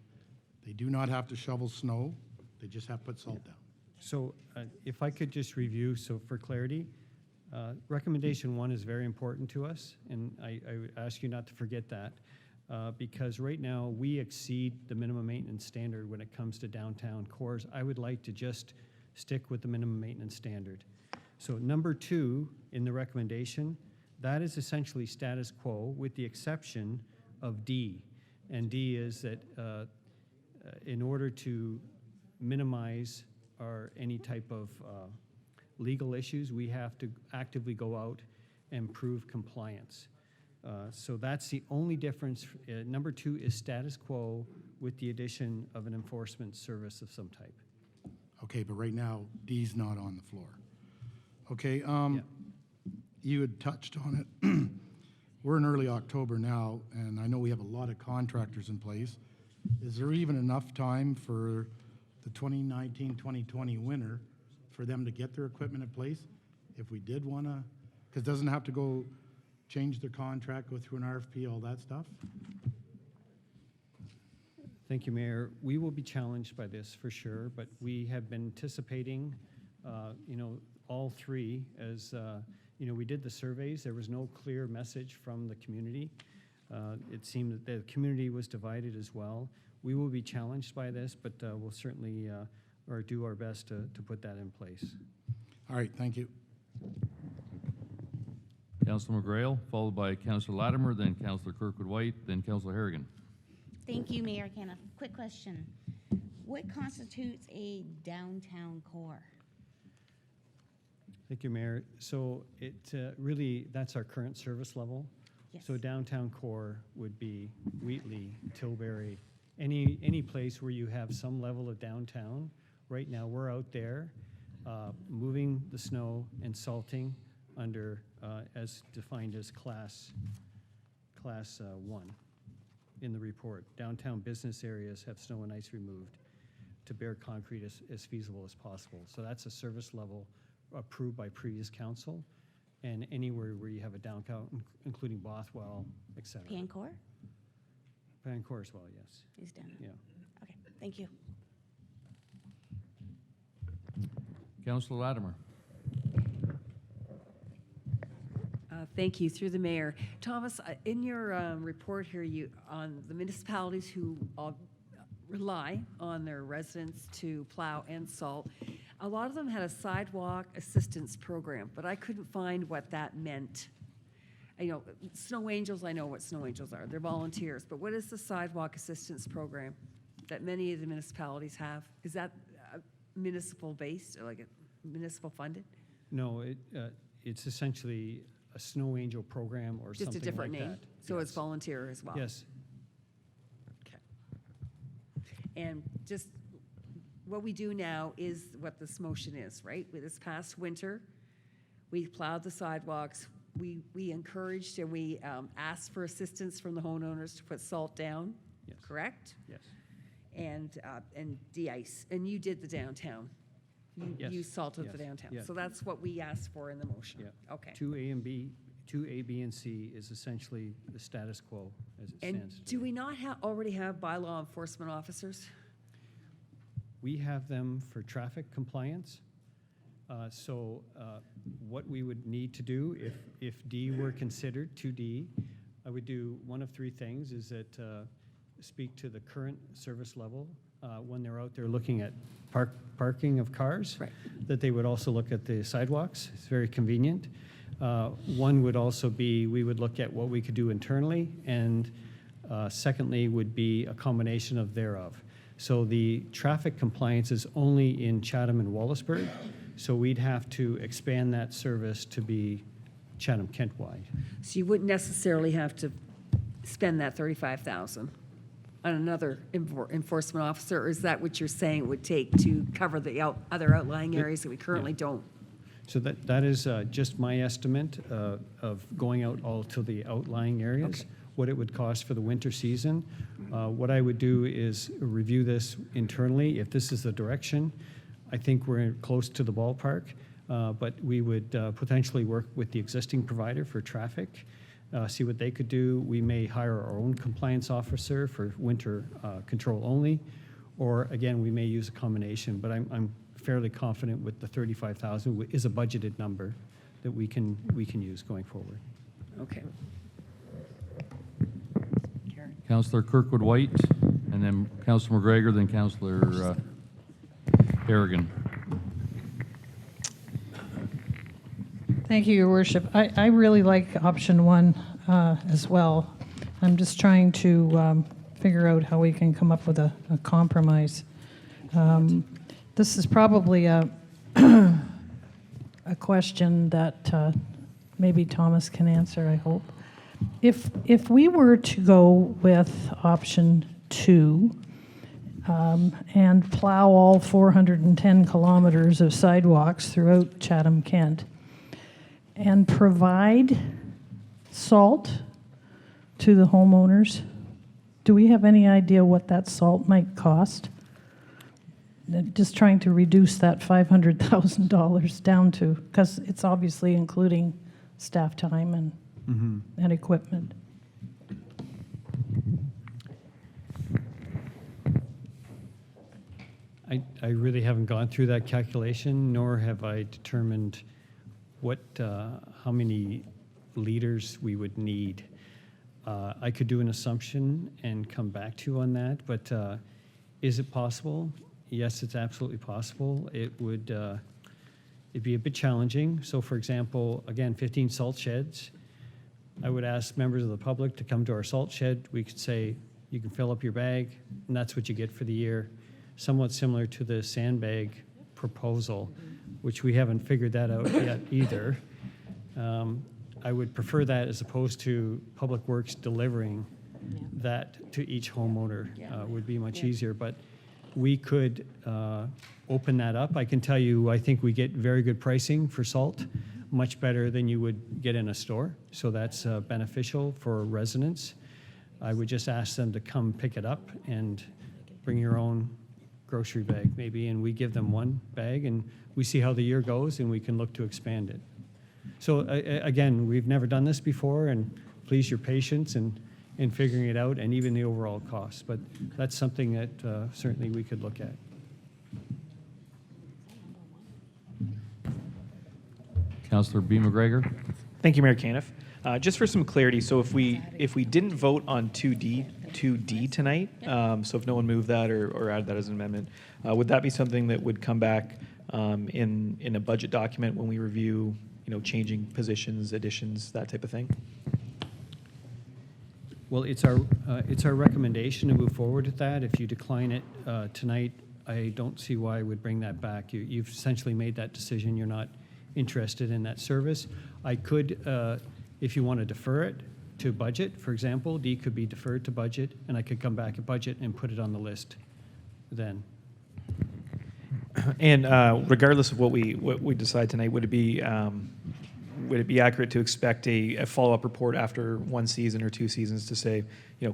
They do not have to shovel snow, they just have to put salt down. So if I could just review, so for clarity, recommendation 1 is very important to us, and I would ask you not to forget that, because right now we exceed the minimum maintenance standard when it comes to downtown cores. I would like to just stick with the minimum maintenance standard. So number 2 in the recommendation, that is essentially status quo with the exception of D. And D is that in order to minimize any type of legal issues, we have to actively go out and prove compliance. So that's the only difference. Number 2 is status quo with the addition of an enforcement service of some type. Okay, but right now, D's not on the floor. Okay, you had touched on it. We're in early October now, and I know we have a lot of contractors in place. Is there even enough time for the 2019-2020 winter for them to get their equipment in place? If we did want to, because it doesn't have to go change their contract, go through an RFP, all that stuff? Thank you, Mayor. We will be challenged by this for sure, but we have been anticipating, all three as, we did the surveys. There was no clear message from the community. It seemed that the community was divided as well. We will be challenged by this, but we'll certainly do our best to put that in place. All right, thank you. Councillor McGrail, followed by Councillor Latimer, then Councillor Kirkwood-White, then Councillor Harrigan. Thank you, Mayor Kenneth. Quick question. What constitutes a downtown core? Thank you, Mayor. So it really, that's our current service level. Yes. So downtown core would be Wheatley, Tilbury, any place where you have some level of downtown. Right now, we're out there moving the snow and salting under, as defined as class 1 in the report. Downtown business areas have snow and ice removed to bare concrete as feasible as possible. So that's a service level approved by previous council, and anywhere where you have a downtown, including Bothwell, et cetera. Pancor Pancor as well, yes. is done. Yeah. Okay, thank you. Councillor Latimer. Thank you, through the mayor. Thomas, in your report here, on the municipalities who rely on their residents to plow and salt, a lot of them had a sidewalk assistance program, but I couldn't find what that meant. Snow Angels, I know what Snow Angels are. They're volunteers, but what is the sidewalk assistance program that many of the municipalities have? Is that municipal based, or like a municipal funded? No, it's essentially a Snow Angel program or Just something a different like name? that. So it's Yes. volunteer as well? Yes. Okay. And just what we do now is what this motion is, right? With this past winter, we plowed the sidewalks. We encouraged and we asked for assistance from the homeowners to put salt down, Yes. correct? Yes. And de-ice. And you did the downtown. Yes. You salted the Yes. downtown. Yeah. So that's what we asked for in the motion. Yeah. Okay. 2A, B, and C is essentially the status quo as it And stands. do we not already have bylaw enforcement officers? We have them for traffic compliance. So what we would need to do if D were considered, 2D, I would do one of three things, is that speak to the current service level when they're out there looking at parking of cars, Right. that they would also look at the sidewalks. It's very convenient. One would also be, we would look at what we could do internally, and secondly would be a combination of thereof. So the traffic compliance is only in Chatham and Wallaceburg, so we'd have to expand that service to be Chatham-Kent wide. So you wouldn't necessarily have to spend that 35,000 on another enforcement officer, or is that what you're saying it would take to cover the other outlying areas that we currently don't? So that is just my estimate of going out all to the outlying areas, what it would cost for the winter season. What I would do is review this internally. If this is the direction, I think we're close to the ballpark, but we would potentially work with the existing provider for traffic, see what they could do. We may hire our own compliance officer for winter control only, or again, we may use a combination, but I'm fairly confident with the 35,000 is a budgeted number that we can use going forward. Okay. Councillor Kirkwood White, and then Councillor McGregor, then Councillor Harrigan. Thank you, Your Worship. I really like option 1 as well. I'm just trying to figure out how we can come up with a compromise. This is probably a question that maybe Thomas can answer, I hope. If we were to go with option 2 and plow all 410 kilometers of sidewalks throughout Chatham-Kent and provide salt to the homeowners, do we have any idea what that salt might cost? Just trying to reduce that $500,000 down to, because it's obviously including staff time and equipment. I really haven't gone through that calculation, nor have I determined what, how many liters we would need. I could do an assumption and come back to you on that, but is it possible? Yes, it's absolutely possible. It would it'd be a bit challenging. So for example, again, 15 salt sheds. I would ask members of the public to come to our salt shed. We could say, you can fill up your bag, and that's what you get for the year. Somewhat similar to the sandbag proposal, which we haven't figured that out yet either. I would prefer that as opposed to Public Works delivering that to each homeowner. Would be much easier, but we could open that up. I can tell you, I think we get very good pricing for salt, much better than you would get in a store. So that's beneficial for residents. I would just ask them to come pick it up and bring your own grocery bag maybe, and we give them one bag and we see how the year goes and we can look to expand it. So again, we've never done this before, and please your patience in figuring it out and even the overall cost, but that's something that certainly we could look at. Councillor B. McGregor. Thank you, Mayor Caniff. Just for some clarity, so if we didn't vote on 2D tonight, so if no one moved that or added that as an amendment, would that be something that would come back in a budget document when we review, changing positions, additions, that type of thing? Well, it's our recommendation to move forward with that. If you decline it tonight, I don't see why I would bring that back. You've essentially made that decision. You're not interested in that service. I could, if you want to defer it to budget, for example, D could be deferred to budget, and I could come back at budget and put it on the list then. And regardless of what we decide tonight, would it be accurate to expect a follow-up report after one season or two seasons to say,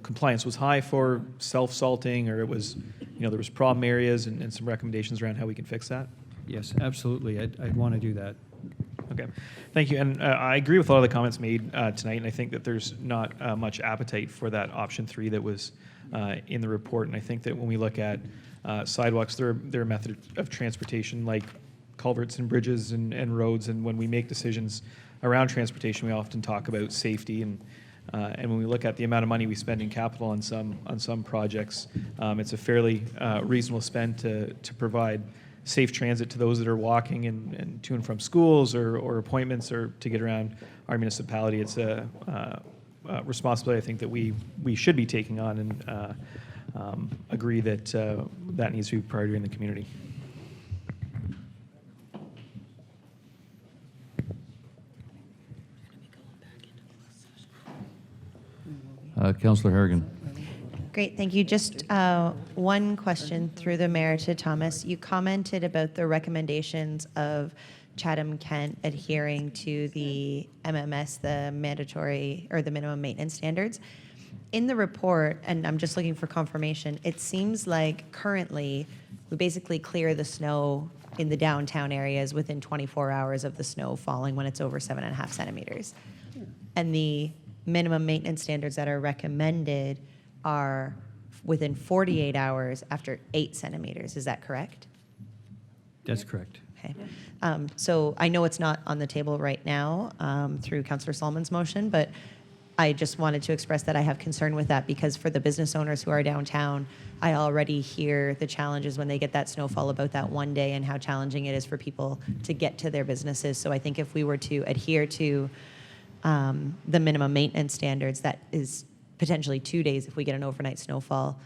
compliance was high for self-salting, or it was, there was problem areas and some recommendations around how we can fix that? Yes, absolutely. I'd want to do that. Okay, thank you. And I agree with a lot of the comments made tonight, and I think that there's not much appetite for that option 3 that was in the report. And I think that when we look at sidewalks, they're a method of transportation like culverts and bridges and roads. And when we make decisions around transportation, we often talk about safety. And when we look at the amount of money we spend in capital on some projects, it's a fairly reasonable spend to provide safe transit to those that are walking and to and from schools or appointments or to get around our municipality. It's a responsibility I think that we should be taking on, and agree that that needs to be a priority in the community. Councillor Harrigan. Great, thank you. Just one question through the mayor to Thomas. You commented about the recommendations of Chatham-Kent adhering to the MMS, the mandatory or the minimum maintenance standards. In the report, and I'm just looking for confirmation, it seems like currently we basically clear the snow in the downtown areas within 24 hours of the snow falling when it's over 7.5 centimeters. And the minimum maintenance standards that are recommended are within 48 hours after 8 centimeters. Is that correct? That's correct. Okay. So I know it's not on the table right now through Councillor Solomon's motion, but I just wanted to express that I have concern with that because for the business owners who are downtown, I already hear the challenges when they get that snowfall about that one day and how challenging it is for people to get to their businesses. So I think if we were to adhere to the minimum maintenance standards, that is potentially 2 days if we get an overnight snowfall,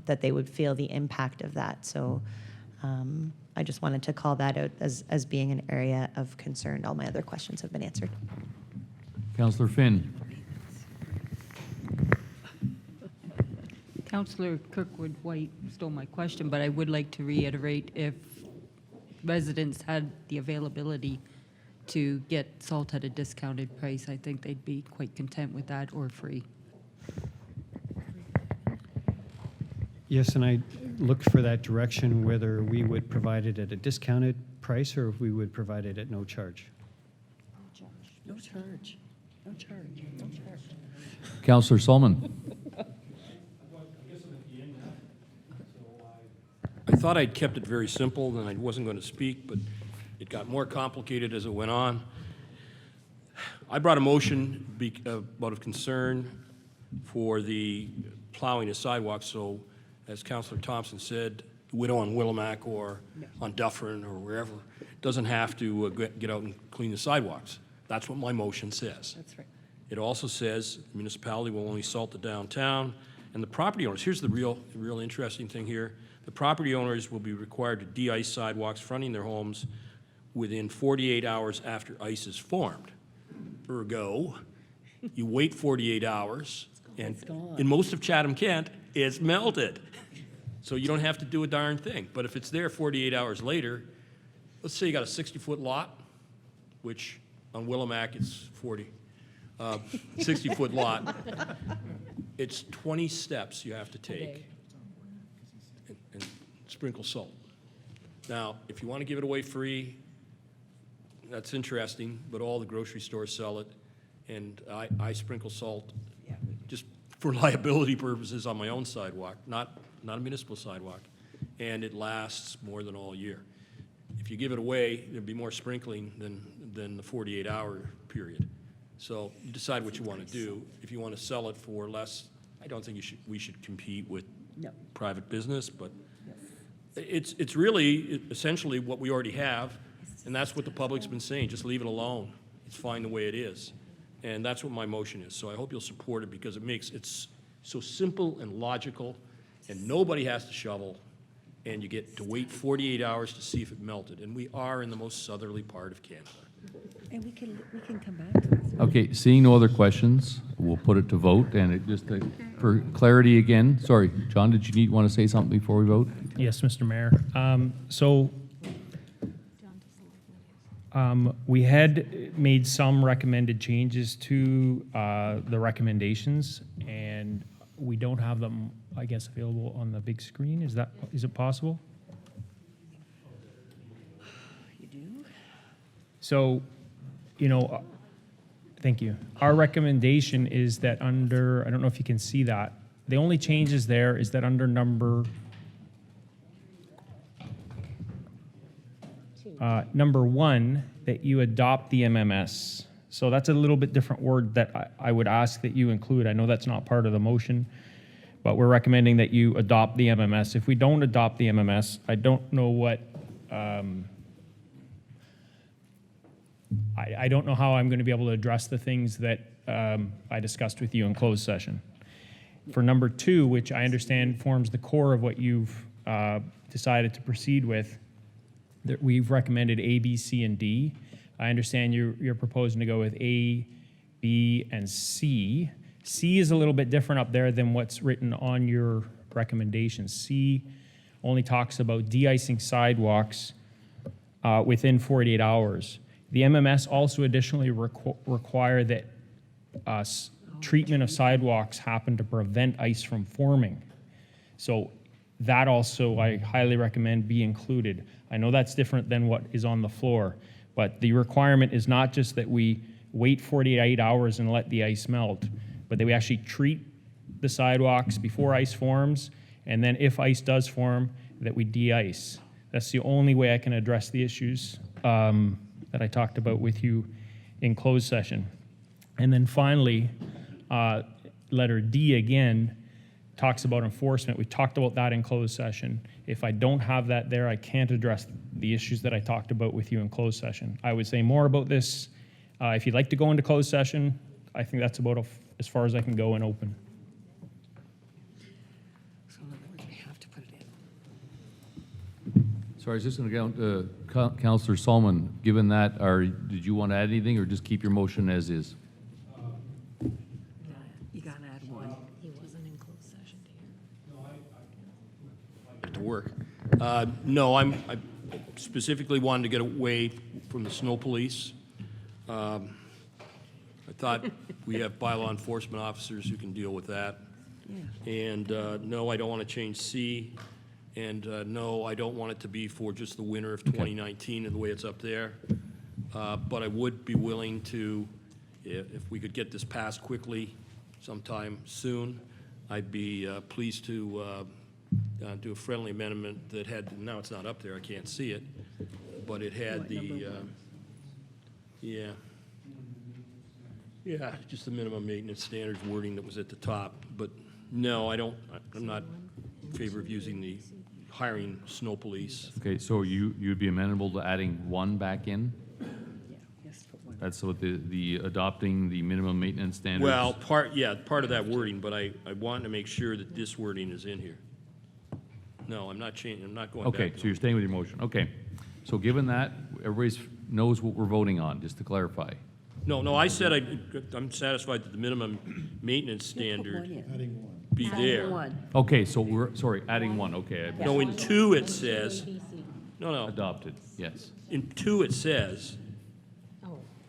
that they would feel the impact of that. So I just wanted to call that out as being an area of concern. All my other questions have been answered. Councillor Finn. Councillor Kirkwood White stole my question, but I would like to reiterate if residents had the availability to get salt at a discounted price, I think they'd be quite content with that or free. Yes, and I looked for that direction, whether we would provide it at a discounted price or if we would provide it at no charge. No charge. No charge. No charge. Councillor Solomon. I thought I'd kept it very simple and I wasn't going to speak, but it got more complicated as it went on. I brought a motion out of concern for the plowing of sidewalks, so as Councillor Thompson said, the widow on Willimac or on Dufferin or wherever doesn't have to get out and clean the sidewalks. That's what my motion says. That's right. It also says the municipality will only salt the downtown, and the property owners, here's the real interesting thing here, the property owners will be required to de-ice sidewalks fronting their homes within 48 hours after ice is formed. Ergo, you wait 48 hours, and in most of Chatham-Kent, it's melted. So you don't have to do a darn thing. But if it's there 48 hours later, let's say you got a 60-foot lot, which on Willimac it's 40, 60-foot lot, it's 20 steps you have to take and sprinkle salt. Now, if you want to give it away free, that's interesting, but all the grocery stores sell it, and I sprinkle salt just for liability purposes on my own sidewalk, not a municipal sidewalk, and it lasts more than all year. If you give it away, there'd be more sprinkling than the 48-hour period. So you decide what you want to do. If you want to sell it for less, I don't think we should compete with private business, but it's really essentially what we already have, and that's what the public's been saying. Just leave it alone. It's fine the way it is. And that's what my motion is. So I hope you'll support it because it's so simple and logical, and nobody has to shovel, and you get to wait 48 hours to see if it melted. And we are in the most southerly part of Canada. And we can come back to this. Okay, seeing no other questions, we'll put it to vote, and it just for clarity again, sorry, John, did you want to say something before we vote? Yes, Mr. Mayor. We had made some recommended changes to the recommendations, and we don't have them, I guess, available on the big screen. Is it possible? You do? So, thank you. Our recommendation is that under, I don't know if you can see that, the only changes there is that under number 1, that you adopt the MMS. So that's a little bit different word that I would ask that you include. I know that's not part of the motion, but we're recommending that you adopt the MMS. If we don't adopt the MMS, I don't know what, I don't know how I'm going to be able to address the things that I discussed with you in closed session. For number 2, which I understand forms the core of what you've decided to proceed with, that we've recommended A, B, C, and D. I understand you're proposing to go with A, B, and C. C is a little bit different up there than what's written on your recommendations. C only talks about de-icing sidewalks within 48 hours. The MMS also additionally require that treatment of sidewalks happen to prevent ice from forming. So that also I highly recommend be included. I know that's different than what is on the floor, but the requirement is not just that we wait 48 hours and let the ice melt, but that we actually treat the sidewalks before ice forms, and then if ice does form, that we de-ice. That's the only way I can address the issues that I talked about with you in closed session. And then finally, letter D again talks about enforcement. We talked about that in closed session. If I don't have that there, I can't address the issues that I talked about with you in closed session. I would say more about this. If you'd like to go into closed session, I think that's about as far as I can go in open. So in other words, we have to put it in. Sorry, I was just going to go, Councillor Solomon, given that, did you want to add anything or just keep your motion as is? You got to add one. He wasn't in closed session, To work. No, I specifically wanted to get away from the snow police. I thought we have bylaw enforcement officers who can deal with that. Yeah. And no, I don't want to change C. And no, I don't want it to be for just the winter of 2019 and the way it's up there. But I would be willing to, if we could get this passed quickly sometime soon, I'd be pleased to do a friendly amendment that had, now it's not up there, I can't see it, but it had What, the, number one? yeah, just the minimum maintenance standards wording that was at the top. But no, I'm not in favor of using the hiring snow police. Okay, so you'd be amenable to adding one back in? Yeah, yes, put one. That's what the adopting the minimum maintenance standards? Well, part of that wording, but I want to make sure that this wording is in here. No, I'm not changing, I'm not going back. Okay, so you're staying with your motion. Okay. So given that, everybody knows what we're voting on, just to clarify. No, I said I'm satisfied that the minimum maintenance standard be there. One. Okay, so sorry, adding one, okay. No, in 2 it says, no. Adopted, yes. In 2 it says,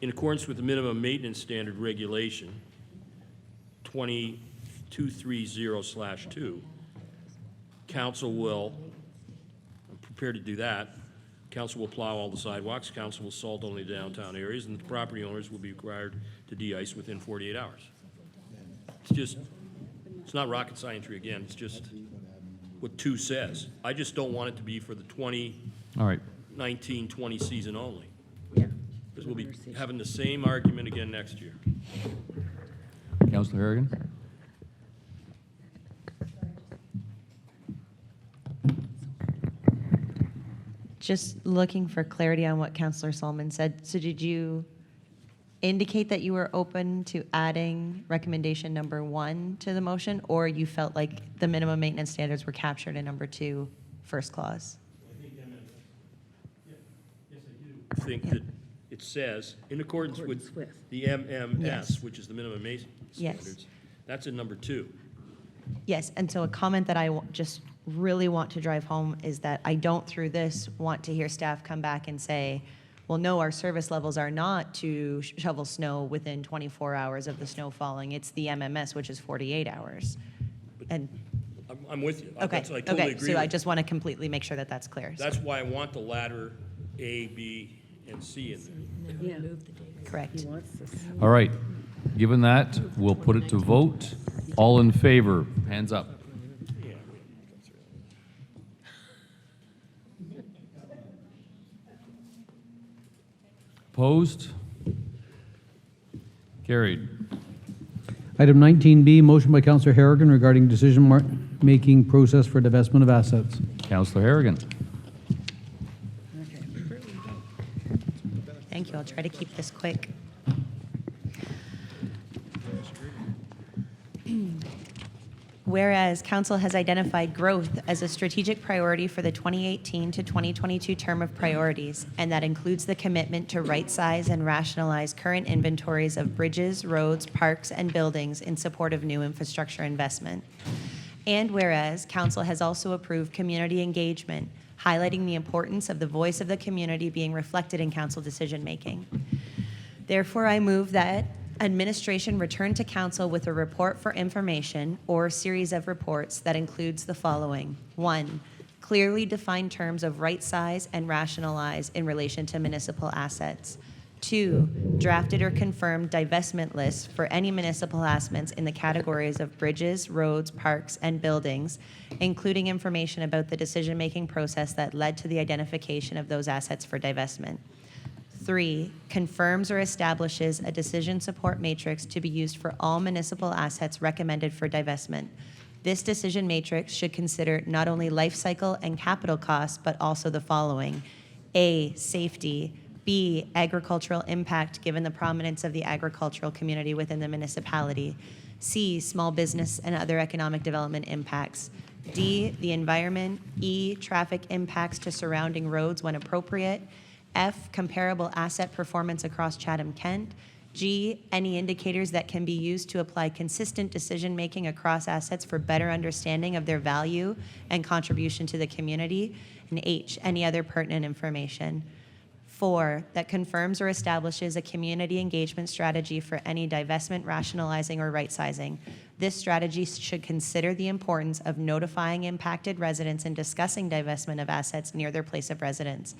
in accordance with the minimum maintenance standard regulation, 2230/2, council will, I'm prepared to do that, council will plow all the sidewalks, council will salt only downtown areas, and the property owners will be required to de-ice within 48 hours. It's not rocket science again, it's just what 2 says. I just don't want it to be for the 2019-20 season only. Yeah. Because we'll be having the same argument again next year. Councillor Harrigan? Just looking for clarity on what Councillor Solomon said. So did you indicate that you were open to adding recommendation number 1 to the motion, or you felt like the minimum maintenance standards were captured in number 2, first clause? I think that it says, in accordance with the MMS, Yes. which is the minimum maintenance Yes. standards, that's in number 2. Yes, and so a comment that I just really want to drive home is that I don't, through this, want to hear staff come back and say, well, no, our service levels are not to shovel snow within 24 hours of the snow falling. It's the MMS, which is 48 hours. And, I'm with you. okay, That's- I totally okay, agree so I with just want to completely make sure that that's clear. That's why I want the ladder A, B, and C in there. Yeah. Correct. He wants this. All right. Given that, we'll put it to vote. All in favor, hands up. Opposed? Carried. Item 19B, motion by Councillor Harrigan regarding decision-making process for divestment of assets. Councillor Harrigan. Thank you. I'll try to keep this quick. whereas Council has identified growth as a strategic priority for the 2018 to 2022 term of priorities, and that includes the commitment to right-size and rationalize current inventories of bridges, roads, parks, and buildings in support of new infrastructure investment. And whereas Council has also approved community engagement, highlighting the importance of the voice of the community being reflected in Council decision-making. Therefore, I move that administration return to Council with a report for information or series of reports that includes the following. 1, clearly defined terms of right size and rationalize in relation to municipal assets. 2, drafted or confirmed divestment lists for any municipal assets in the categories of bridges, roads, parks, and buildings, including information about the decision-making process that led to the identification of those assets for divestment. 3, confirms or establishes a decision support matrix to be used for all municipal assets recommended for divestment. This decision matrix should consider not only life cycle and capital costs, but also the following. A, safety. B, agricultural impact given the prominence of the agricultural community within the municipality. C, small business and other economic development impacts. D, the environment. E, traffic impacts to surrounding roads when appropriate. F, comparable asset performance across Chatham-Kent. G, any indicators that can be used to apply consistent decision-making across assets for better understanding of their value and contribution to the community. And H, any other pertinent information. 4, that confirms or establishes a community engagement strategy for any divestment, rationalizing, or right-sizing. This strategy should consider the importance of notifying impacted residents and discussing divestment of assets near their place of residence,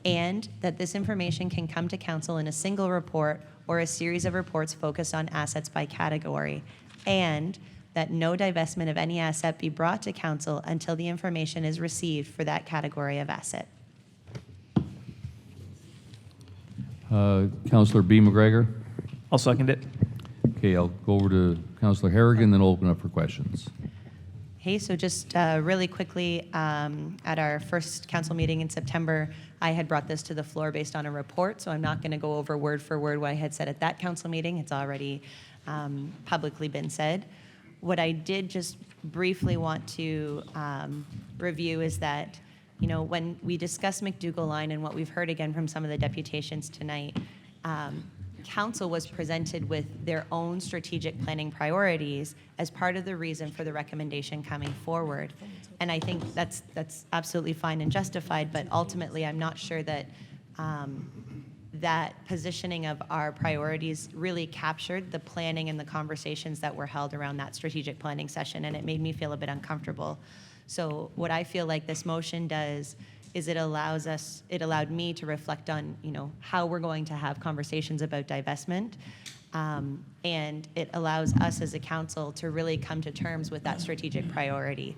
and that this information can come to Council in a single report or a series of reports focused on assets by category, and that no divestment of any asset be brought to Council until the information is received for that category of asset. Councillor B. McGregor. I'll second it. Okay, I'll go over to Councillor Harrigan, then open up for questions. Hey, so just really quickly, at our first council meeting in September, I had brought this to the floor based on a report, so I'm not going to go over word for word what I had said at that council meeting. It's already publicly been said. What I did just briefly want to review is that, you know, when we discuss McDougall Line and what we've heard again from some of the deputations tonight, Council was presented with their own strategic planning priorities as part of the reason for the recommendation coming forward. And I think that's absolutely fine and justified, but ultimately I'm not sure that that positioning of our priorities really captured the planning and the conversations that were held around that strategic planning session, and it made me feel a bit uncomfortable. So what I feel like this motion does is it allowed me to reflect on, you know, how we're going to have conversations about divestment, and it allows us as a council to really come to terms with that strategic priority.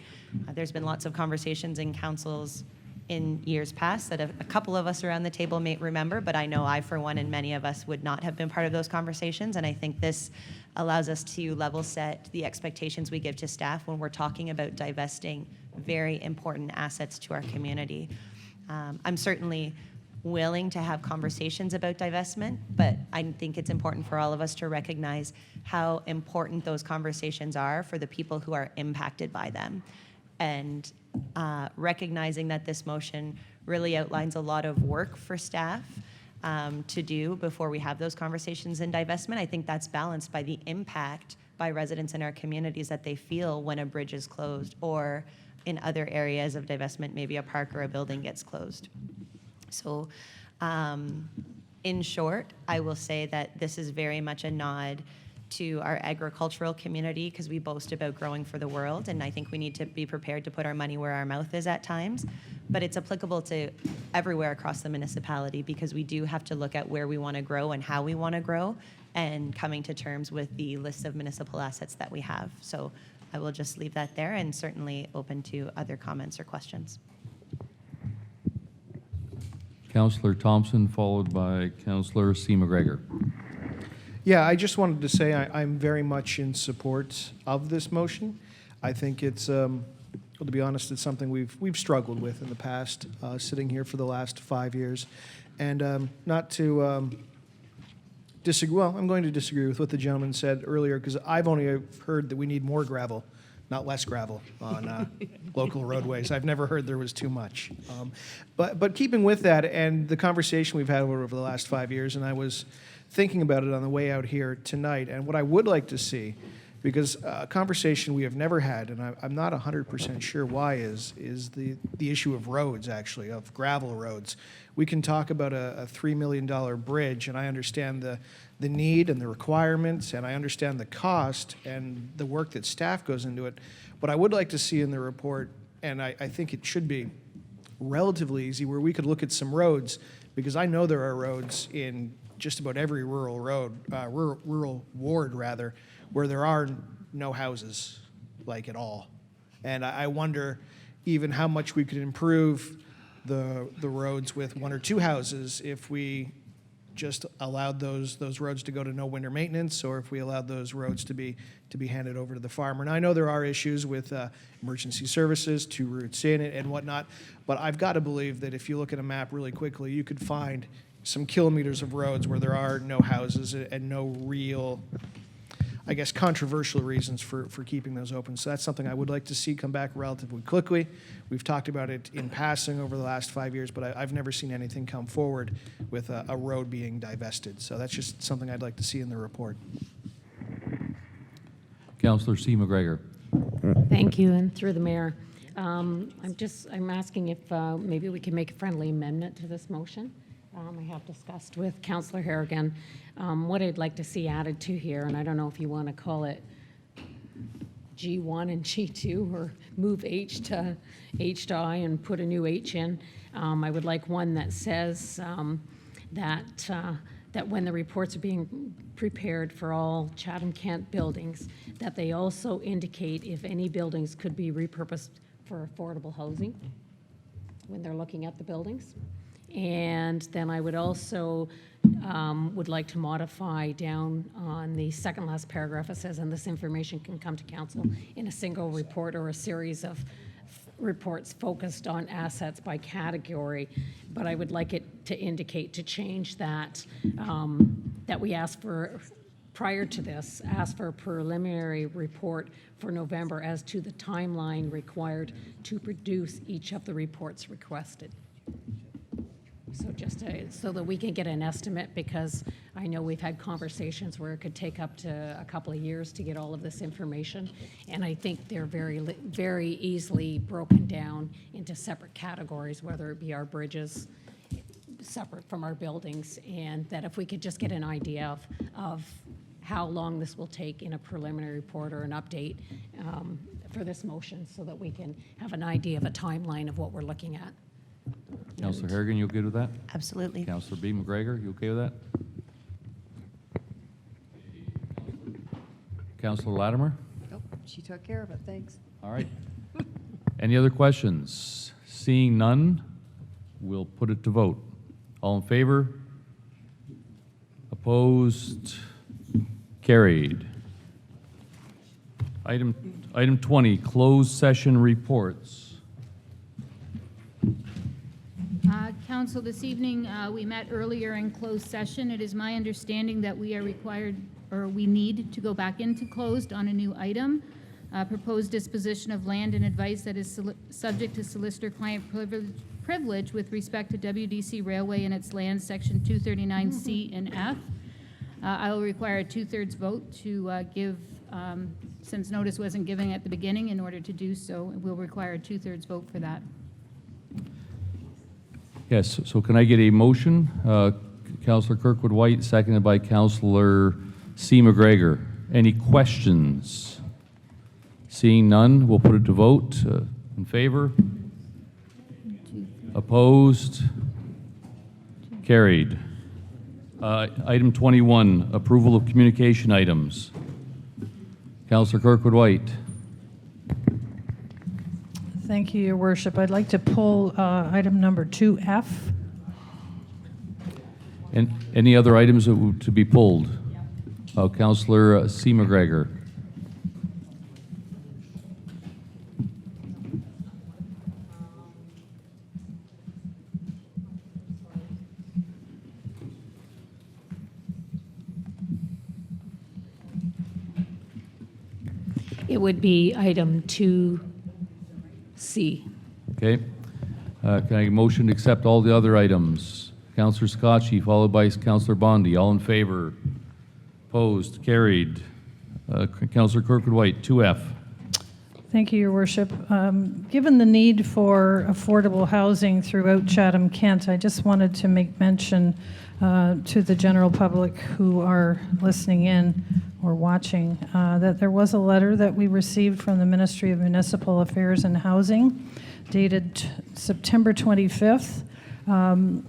There's been lots of conversations in councils in years past that a couple of us around the table may remember, but I know I, for one, and many of us would not have been part of those conversations, and I think this allows us to level set the expectations we give to staff when we're talking about divesting very important assets to our community. I'm certainly willing to have conversations about divestment, but I think it's important for all of us to recognize how important those conversations are for the people who are impacted by them. And recognizing that this motion really outlines a lot of work for staff to do before we have those conversations in divestment. I think that's balanced by the impact by residents in our communities that they feel when a bridge is closed, or in other areas of divestment, maybe a park or a building gets closed. So in short, I will say that this is very much a nod to our agricultural community, because we boast about growing for the world, and I think we need to be prepared to put our money where our mouth is at times. But it's applicable to everywhere across the municipality, because we do have to look at where we want to grow and how we want to grow, and coming to terms with the list of municipal assets that we have. So I will just leave that there, and certainly open to other comments or questions. Councillor Thompson, followed by Councillor C. McGregor. Yeah, I just wanted to say I'm very much in support of this motion. I think it's, well, to be honest, it's something we've struggled with in the past, sitting here for the last 5 years. And not to disagree, well, I'm going to disagree with what the gentleman said earlier, because I've only heard that we need more gravel, not less gravel on local roadways. I've never heard there was too much. But keeping with that and the conversation we've had over the last 5 years, and I was thinking about it on the way out here tonight, and what I would like to see, because a conversation we have never had, and I'm not 100% sure why, is the issue of roads, actually, of gravel roads. We can talk about a $3 million bridge, and I understand the need and the requirements, and I understand the cost and the work that staff goes into it. But I would like to see in the report, and I think it should be relatively easy, where we could look at some roads, because I know there are roads in just about every rural road, rural ward rather, where there are no houses, like at all. And I wonder even how much we could improve the roads with 1 or 2 houses if we just allowed those roads to go to no winter maintenance, or if we allowed those roads to be handed over to the farmer. And I know there are issues with emergency services, 2 routes in and whatnot, but I've got to believe that if you look at a map really quickly, you could find some kilometers of roads where there are no houses and no real, I guess, controversial reasons for keeping those open. So that's something I would like to see come back relatively quickly. We've talked about it in passing over the last 5 years, but I've never seen anything come forward with a road being divested. So that's just something I'd like to see in the report. Councillor C. McGregor. Thank you, and through the mayor. I'm asking if maybe we can make a friendly amendment to this motion. I have discussed with Councillor Harrigan what I'd like to see added to here, and I don't know if you want to call it G1 and G2 or move H to I and put a new H in. I would like one that says that when the reports are being prepared for all Chatham-Kent buildings, that they also indicate if any buildings could be repurposed for affordable housing when they're looking at the buildings. And then I would also would like to modify down on the second last paragraph. It says, and this information can come to council in a single report or a series of reports focused on assets by category. But I would like it to indicate, to change that, that we ask for, prior to this, ask for a preliminary report for November as to the timeline required to produce each of the reports requested. So just so that we can get an estimate, because I know we've had conversations where it could take up to a couple of years to get all of this information, and I think they're very easily broken down into separate categories, whether it be our bridges separate from our buildings, and that if we could just get an idea of how long this will take in a preliminary report or an update for this motion, so that we can have an idea of a timeline of what we're looking at. Councillor Harrigan, you okay with that? Absolutely. Councillor B. McGregor, you okay with that? Councillor Latimer? Nope, she took care of it, thanks. All right. Any other questions? Seeing none, we'll put it to vote. All in favor? Opposed? Carried. Item 20, closed session reports. Council, this evening, we met earlier in closed session. It is my understanding that we are required, or we need to go back into closed on a new item, proposed disposition of land and advice that is subject to solicitor-client privilege with respect to WDC Railway and its land, section 239C and F. I will require a 2/3 vote to give, since notice wasn't given at the beginning, in order to do so, we'll require a 2/3 vote for that. Yes, so can I get a motion? Councillor Kirkwood-White, seconded by Councillor C. McGregor. Any questions? Seeing none, we'll put it to vote. In favor? Opposed? Carried. Item 21, approval of communication items. Councillor Kirkwood-White. Thank you, Your Worship. I'd like to pull item number 2F. And any other items to be pulled? Councillor C. McGregor. It would be item 2C. Okay. Can I get a motion to accept all the other items? Councillor Scotchy, followed by Councillor Bondi. All in favor? Opposed? Carried. Councillor Kirkwood-White, 2F. Thank you, Your Worship. Given the need for affordable housing throughout Chatham-Kent, I just wanted to make mention to the general public who are listening in or watching that there was a letter that we received from the Ministry of Municipal Affairs and Housing dated September 25th,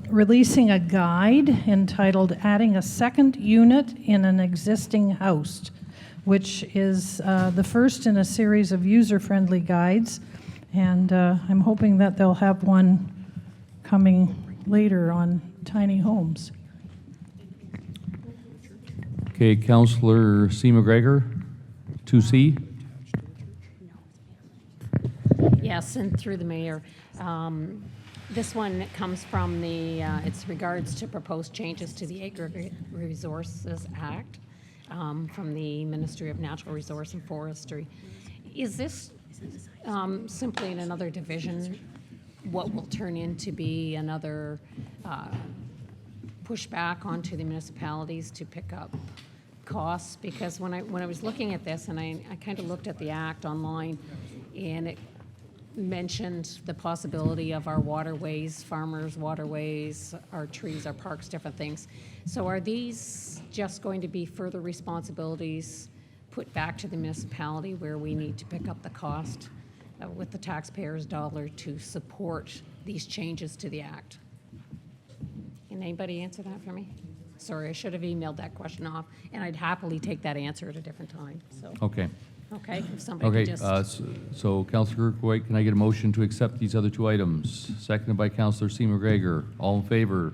releasing a guide entitled Adding a Second Unit in an Existing House, which is the first in a series of user-friendly guides, and I'm hoping that they'll have one coming later on tiny homes. Okay, Councillor C. McGregor, 2C. Yes, and through the mayor. This one comes from the, it's regards to proposed changes to the Aggregate Resources Act from the Ministry of Natural Resource and Forestry. Is this simply in another division, what will turn into be another pushback onto the municipalities to pick up costs? Because when I was looking at this, and I kind of looked at the act online, and it mentioned the possibility of our waterways, farmers' waterways, our trees, our parks, different things. So are these just going to be further responsibilities put back to the municipality where we need to pick up the cost with the taxpayers' dollar to support these changes to the act? Can anybody answer that for me? Sorry, I should have emailed that question off, and I'd happily take that answer at a different time, so. Okay. Okay, if somebody Okay, could just. so Councillor Kirkwood, can I get a motion to accept these other two items? Seconded by Councillor C. McGregor. All in favor?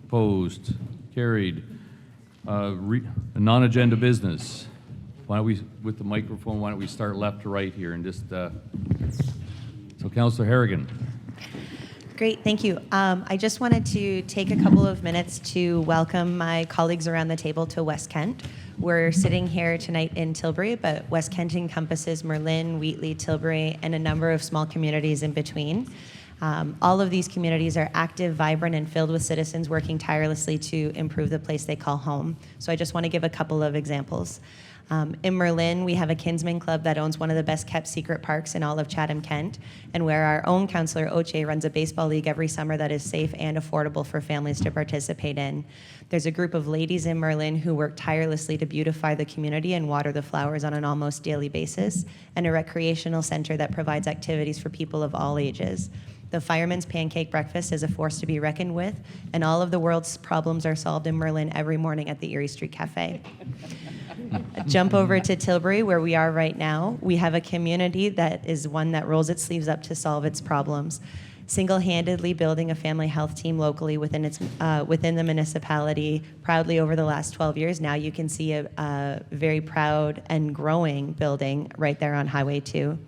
Opposed? Carried. Non-agenda business. Why don't we, with the microphone, why don't we start left to right here and just, so Councillor Harrigan. Great, thank you. I just wanted to take a couple of minutes to welcome my colleagues around the table to West Kent. We're sitting here tonight in Tilbury, but West Kent encompasses Merlin, Wheatley, Tilbury, and a number of small communities in between. All of these communities are active, vibrant, and filled with citizens working tirelessly to improve the place they call home. So I just want to give a couple of examples. In Merlin, we have a Kinsman Club that owns one of the best kept secret parks in all of Chatham-Kent, and where our own councillor Oche runs a baseball league every summer that is safe and affordable for families to participate in. There's a group of ladies in Merlin who work tirelessly to beautify the community and water the flowers on an almost daily basis, and a recreational center that provides activities for people of all ages. The Fireman's Pancake Breakfast is a force to be reckoned with, and all of the world's problems are solved in Merlin every morning at the Erie Street Cafe. Jump over to Tilbury, where we are right now. We have a community that is one that rolls its sleeves up to solve its problems. Single-handedly building a family health team locally within the municipality proudly over the last 12 years. Now you can see a very proud and growing building right there on Highway 2.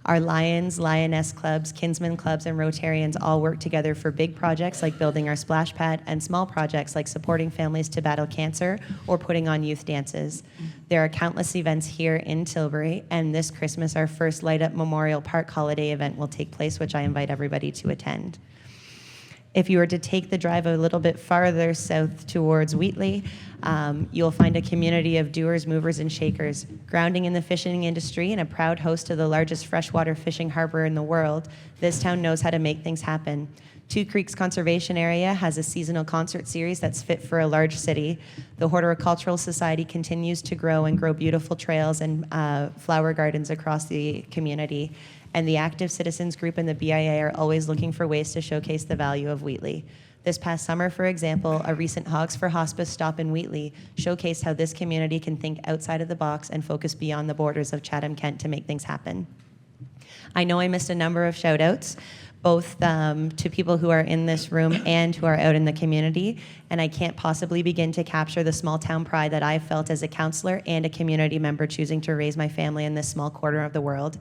Our Lions, Lioness clubs, Kinsman clubs, and Rotarians all work together for big projects like building our splash pad and small projects like supporting families to battle cancer or putting on youth dances. There are countless events here in Tilbury, and this Christmas our first Light Up Memorial Park holiday event will take place, which I invite everybody to attend. If you were to take the drive a little bit farther south towards Wheatley, you'll find a community of doers, movers, and shakers. Grounding in the fishing industry and a proud host of the largest freshwater fishing harbor in the world, this town knows how to make things happen. Two Creeks Conservation Area has a seasonal concert series that's fit for a large city. The Horticultural Society continues to grow and grow beautiful trails and flower gardens across the community. And the Active Citizens Group and the BIA are always looking for ways to showcase the value of Wheatley. This past summer, for example, a recent Hogs for Hospice stop in Wheatley showcased how this community can think outside of the box and focus beyond the borders of Chatham-Kent to make things happen. I know I missed a number of shout-outs, both to people who are in this room and who are out in the community, and I can't possibly begin to capture the small town pride that I felt as a councillor and a community member choosing to raise my family in this small corner of the world.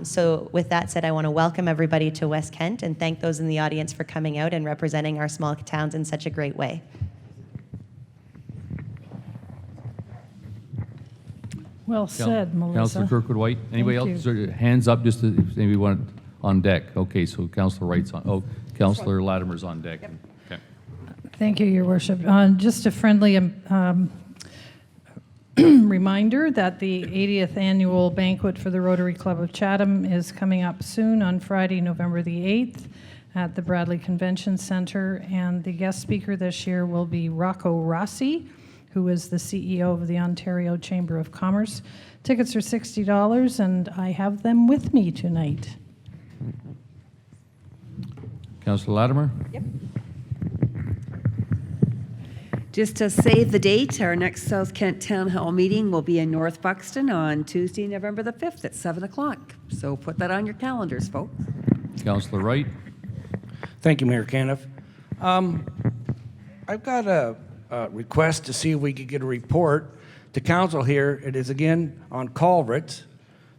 So with that said, I want to welcome everybody to West Kent and thank those in the audience for coming out and representing our small towns in such a great way. Well said, Melissa. Councillor Kirkwood White. Anybody Thank else? you. Sort of hands up just to, if anybody want on deck. Okay, so Councillor Wright's on, Councillor Latimer's on deck. Okay. Thank you, Your Worship. Just a friendly reminder that the 80th annual banquet for the Rotary Club of Chatham is coming up soon on Friday, November the 8th at the Bradley Convention Center. And the guest speaker this year will be Rocco Rossi, who is the CEO of the Ontario Chamber of Commerce. Tickets are $60, and I have them with me tonight. Councillor Latimer? Yep. Just to save the date, our next South Kent Town Hall meeting will be in North Buxton on Tuesday, November the 5th at 7 o'clock. So put that on your calendars, folks. Councillor Wright? Thank you, Mayor Caniff. I've got a request to see if we could get a report to council here. It is again on culverts.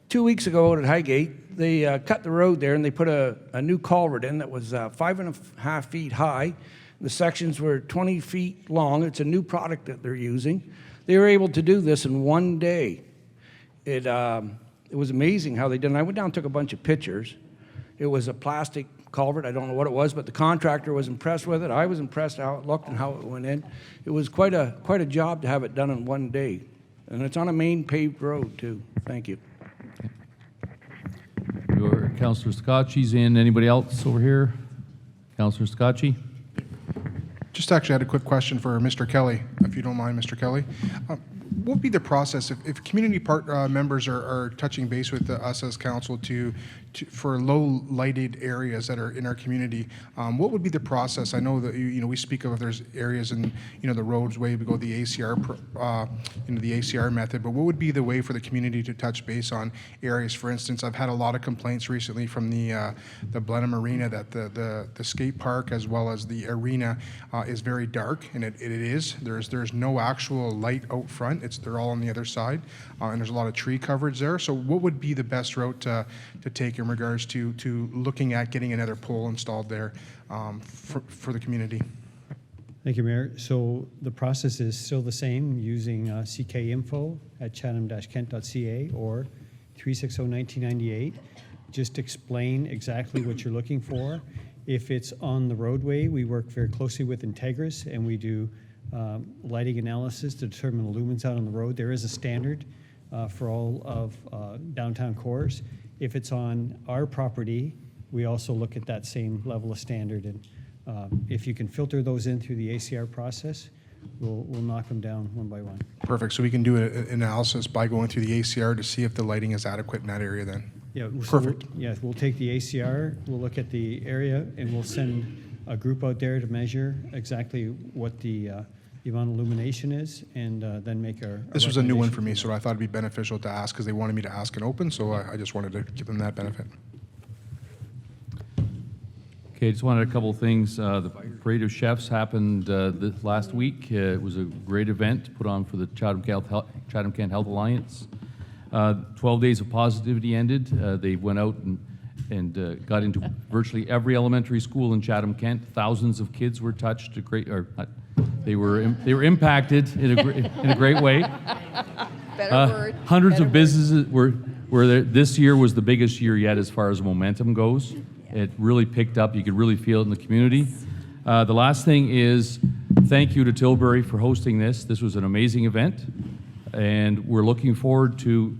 2 weeks ago out at Highgate, they cut the road there and they put a new culvert in that was 5.5 feet high. The sections were 20 feet long. It's a new product that they're using. They were able to do this in one day. It was amazing how they did it. I went down and took a bunch of pictures. It was a plastic culvert. I don't know what it was, but the contractor was impressed with it. I was impressed how it looked and how it went in. It was quite a job to have it done in one day. And it's on a main paved road, too. Thank you. Your Councillor Scotchy's in. Anybody else over here? Councillor Scotchy? Just actually had a quick question for Mr. Kelly, if you don't mind, Mr. Kelly. What would be the process if community members are touching base with us as council for low lighted areas that are in our community? What would be the process? I know that we speak of if there's areas in the roads way we go the ACR the ACR method, but what would be the way for the community to touch base on areas? For instance, I've had a lot of complaints recently from the Blenheim Arena that the skate park as well as the arena is very dark, and it is. There's no actual light out front. They're all on the other side, and there's a lot of tree coverage there. So what would be the best route to take in regards to looking at getting another pole installed there for the community? Thank you, Mayor. So the process is still the same, using CKinfo at chatham-kent.ca or 360-1998. Just explain exactly what you're looking for. If it's on the roadway, we work very closely with Integris, and we do lighting analysis to determine the lumens out on the road. There is a standard for all of downtown cores. If it's on our property, we also look at that same level of standard. And if you can filter those in through the ACR process, we'll knock them down one by one. Perfect. So we can do an analysis by going through the ACR to see if the lighting is adequate in that area then. Yeah, Perfect. We'll take the ACR, we'll look at the area, and we'll send a group out there to measure exactly what the amount of illumination is, and then make our. This was a new one for me, so I thought it'd be beneficial to ask because they wanted me to ask and open, so I just wanted to give them that benefit. Okay, just wanted a couple of things. The Parade of Chefs happened this last week. It was a great event put on for the Chatham-Kent Health Alliance. 12 days of positivity ended. They went out and got into virtually every elementary school in Chatham-Kent. Thousands of kids were touched. They were impacted in a great way. Better word. Hundreds of businesses were there. This year was the biggest year yet as far as momentum goes. It really picked up. You could really feel it in the community. The last thing is thank you to Tilbury for hosting this. This was an amazing event, and we're looking forward to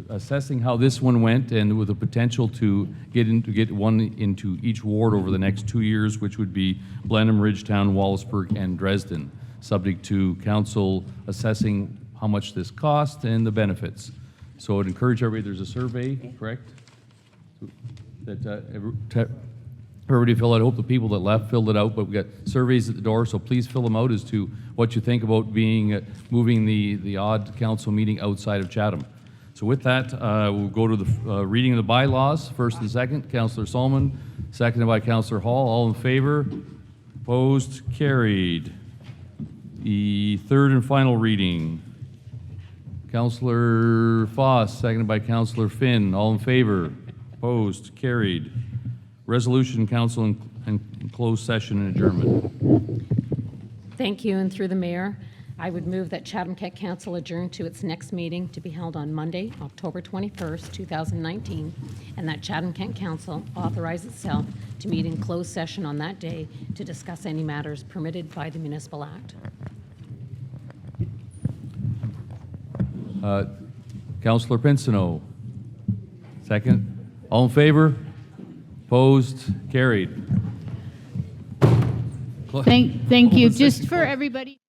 assessing how this one went, and with the potential to get one into each ward over the next 2 years, which would be Blenheim, Ridgetown, Wallaceburg, and Dresden, subject to council assessing how much this cost and the benefits. So I'd encourage everybody, there's a survey, correct? That everybody fill out. I hope the people that left filled it out, but we got surveys at the door, so please fill them out as to what you think about moving the odd council meeting outside of Chatham. So with that, we'll go to the reading of the bylaws, first and second. Councillor Solomon, seconded by Councillor Hall. All in favor? Opposed? Carried. The third and final reading. Councillor Foss, seconded by Councillor Finn. All in favor? Opposed? Carried. Resolution, council in closed session and adjournment. Thank you, and through the mayor. I would move that Chatham-Kent Council adjourn to its next meeting to be held on Monday, October 21st, 2019, and that Chatham-Kent Council authorize itself to meet in closed session on that day to discuss any matters permitted by the Municipal Act. Councillor Pinsino, second. All in favor? Opposed? Carried. Thank you. Close session Just for closed. everybody.